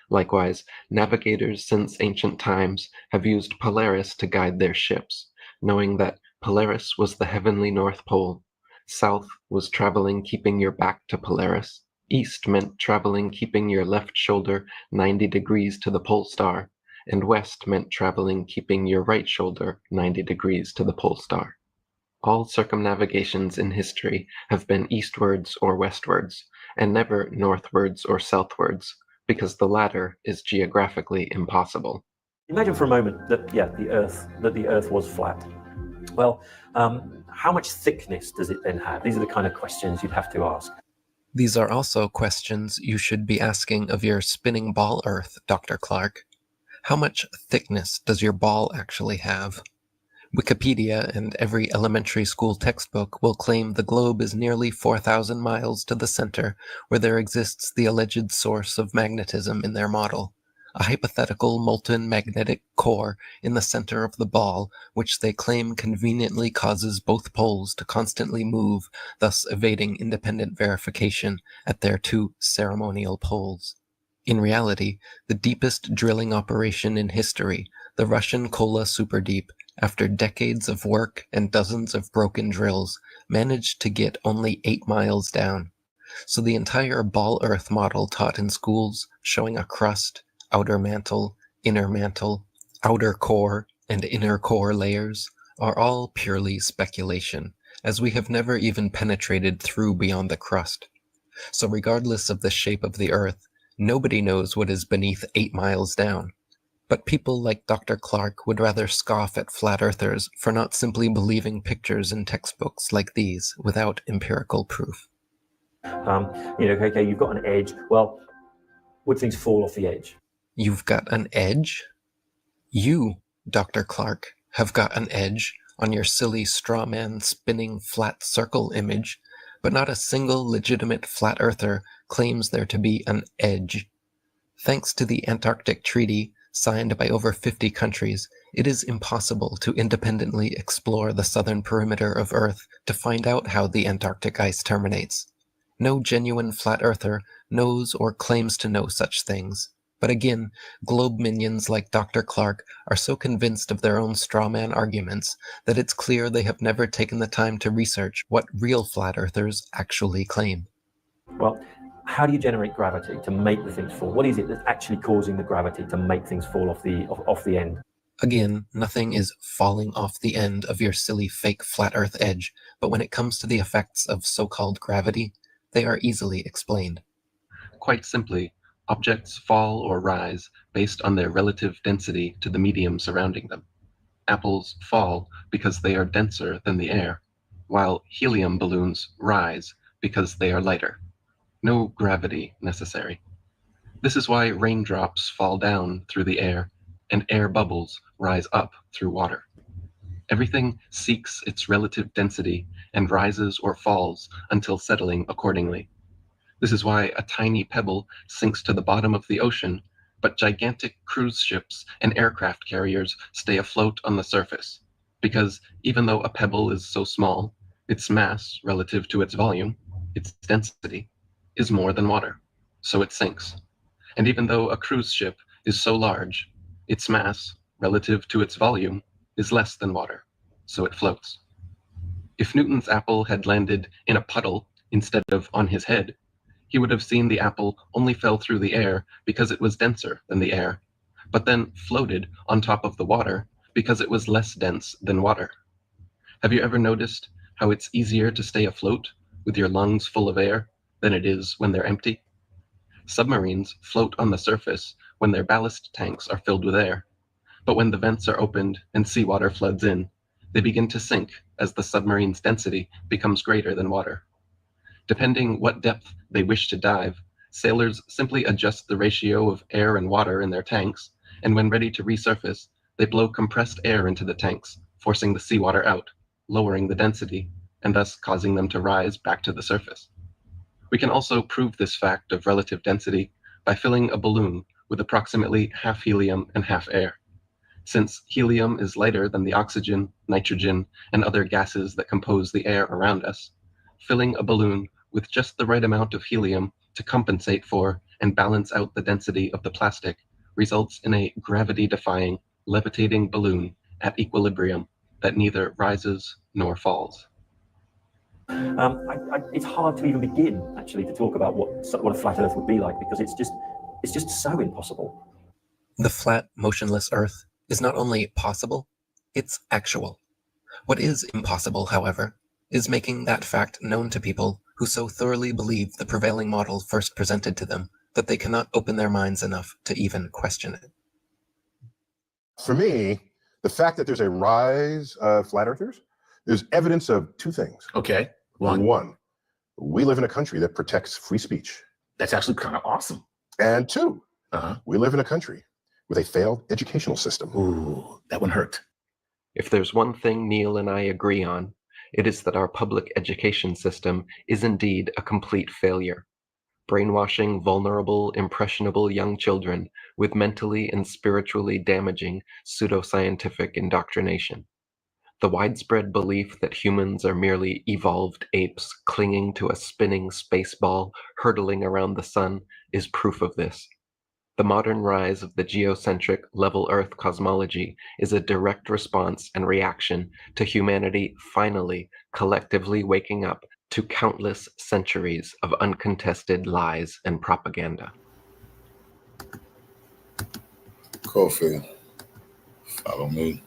Likewise, navigators since ancient times have used Polaris to guide their ships, knowing that Polaris was the heavenly North Pole. South was traveling keeping your back to Polaris. East meant traveling keeping your left shoulder 90 degrees to the pole star, and west meant traveling keeping your right shoulder 90 degrees to the pole star. All circumnavigations in history have been eastwards or westwards, and never northwards or southwards, because the latter is geographically impossible. Imagine for a moment that the Earth was flat. Well, how much thickness does it then have? These are the kind of questions you'd have to ask. These are also questions you should be asking of your spinning ball Earth, Dr. Clark. How much thickness does your ball actually have? Wikipedia and every elementary school textbook will claim the globe is nearly 4,000 miles to the center, where there exists the alleged source of magnetism in their model, a hypothetical molten magnetic core in the center of the ball, which they claim conveniently causes both poles to constantly move, thus evading independent verification at their two ceremonial poles. In reality, the deepest drilling operation in history, the Russian Kola Superdeep, after decades of work and dozens of broken drills, managed to get only 8 miles down. So the entire ball Earth model taught in schools, showing a crust, outer mantle, outer core, and inner core layers, are all purely speculation, as we have never even penetrated through beyond the crust. So regardless of the shape of the Earth, nobody knows what is beneath 8 miles down. But people like Dr. Clark would rather scoff at flat earthers for not simply believing pictures in textbooks like these without empirical proof. Okay, you've got an edge. Well, would things fall off the edge? You've got an edge? You, Dr. Clark, have got an edge on your silly straw man spinning flat circle image, but not a single legitimate flat earther claims there to be an edge. Thanks to the Antarctic Treaty, signed by over 50 countries, it is impossible to independently explore the southern perimeter of Earth to find out how the Antarctic ice terminates. No genuine flat earther knows or claims to know such things. But again, globe minions like Dr. Clark are so convinced of their own strawman arguments that it's clear they have never taken the time to research what real flat earthers actually claim. Well, how do you generate gravity to make the things fall? What is it that's actually causing the gravity to make things fall off the end? Again, nothing is falling off the end of your silly fake flat earth edge, but when it comes to the effects of so-called gravity, they are easily explained. Quite simply, objects fall or rise based on their relative density to the medium surrounding them. Apples fall because they are denser than the air, while helium balloons rise because they are lighter. No gravity necessary. This is why raindrops fall down through the air and air bubbles rise up through water. Everything seeks its relative density and rises or falls until settling accordingly. This is why a tiny pebble sinks to the bottom of the ocean, but gigantic cruise ships and aircraft carriers stay afloat on the surface, because even though a pebble is so small, its mass relative to its volume, its density, is more than water, so it sinks. And even though a cruise ship is so large, its mass, relative to its volume, is less than water, so it floats. If Newton's apple had landed in a puddle instead of on his head, he would have seen the apple only fell through the air because it was denser than the air, but then floated on top of the water because it was less dense than water. Have you ever noticed how it's easier to stay afloat with your lungs full of air than it is when they're empty? Submarines float on the surface when their ballast tanks are filled with air, but when the vents are opened and seawater floods in, they begin to sink as the submarine's density becomes greater than water. Depending what depth they wish to dive, sailors simply adjust the ratio of air and water in their tanks, and when ready to resurface, they blow compressed air into the tanks, forcing the seawater out, lowering the density, and thus causing them to rise back to the surface. We can also prove this fact of relative density by filling a balloon with approximately half helium and half air. Since helium is lighter than the oxygen, nitrogen, and other gases that compose the air around us, filling a balloon with just the right amount of helium to compensate for and balance out the density of the plastic results in a gravity-defying, levitating balloon at equilibrium that neither rises nor falls. It's hard to even begin, actually, to talk about what a flat Earth would be like, because it's just so impossible. The flat, motionless Earth is not only possible, it's actual. What is impossible, however, is making that fact known to people who so thoroughly believe the prevailing model first presented to them that they cannot open their minds enough to even question it. For me, the fact that there's a rise of flat earthers is evidence of two things. Okay. One, we live in a country that protects free speech. That's actually kind of awesome. And two, we live in a country with a failed educational system. Ooh, that one hurt. If there's one thing Neil and I agree on, it is that our public education system is indeed a complete failure, brainwashing vulnerable, impressionable young children with mentally and spiritually damaging pseudoscientific indoctrination. The widespread belief that humans are merely evolved apes clinging to a spinning space ball hurtling around the sun is proof of this. The modern rise of the geocentric level Earth cosmology is a direct response and reaction to humanity finally collectively waking up to countless centuries of uncontested lies and propaganda. Coffee. Follow me.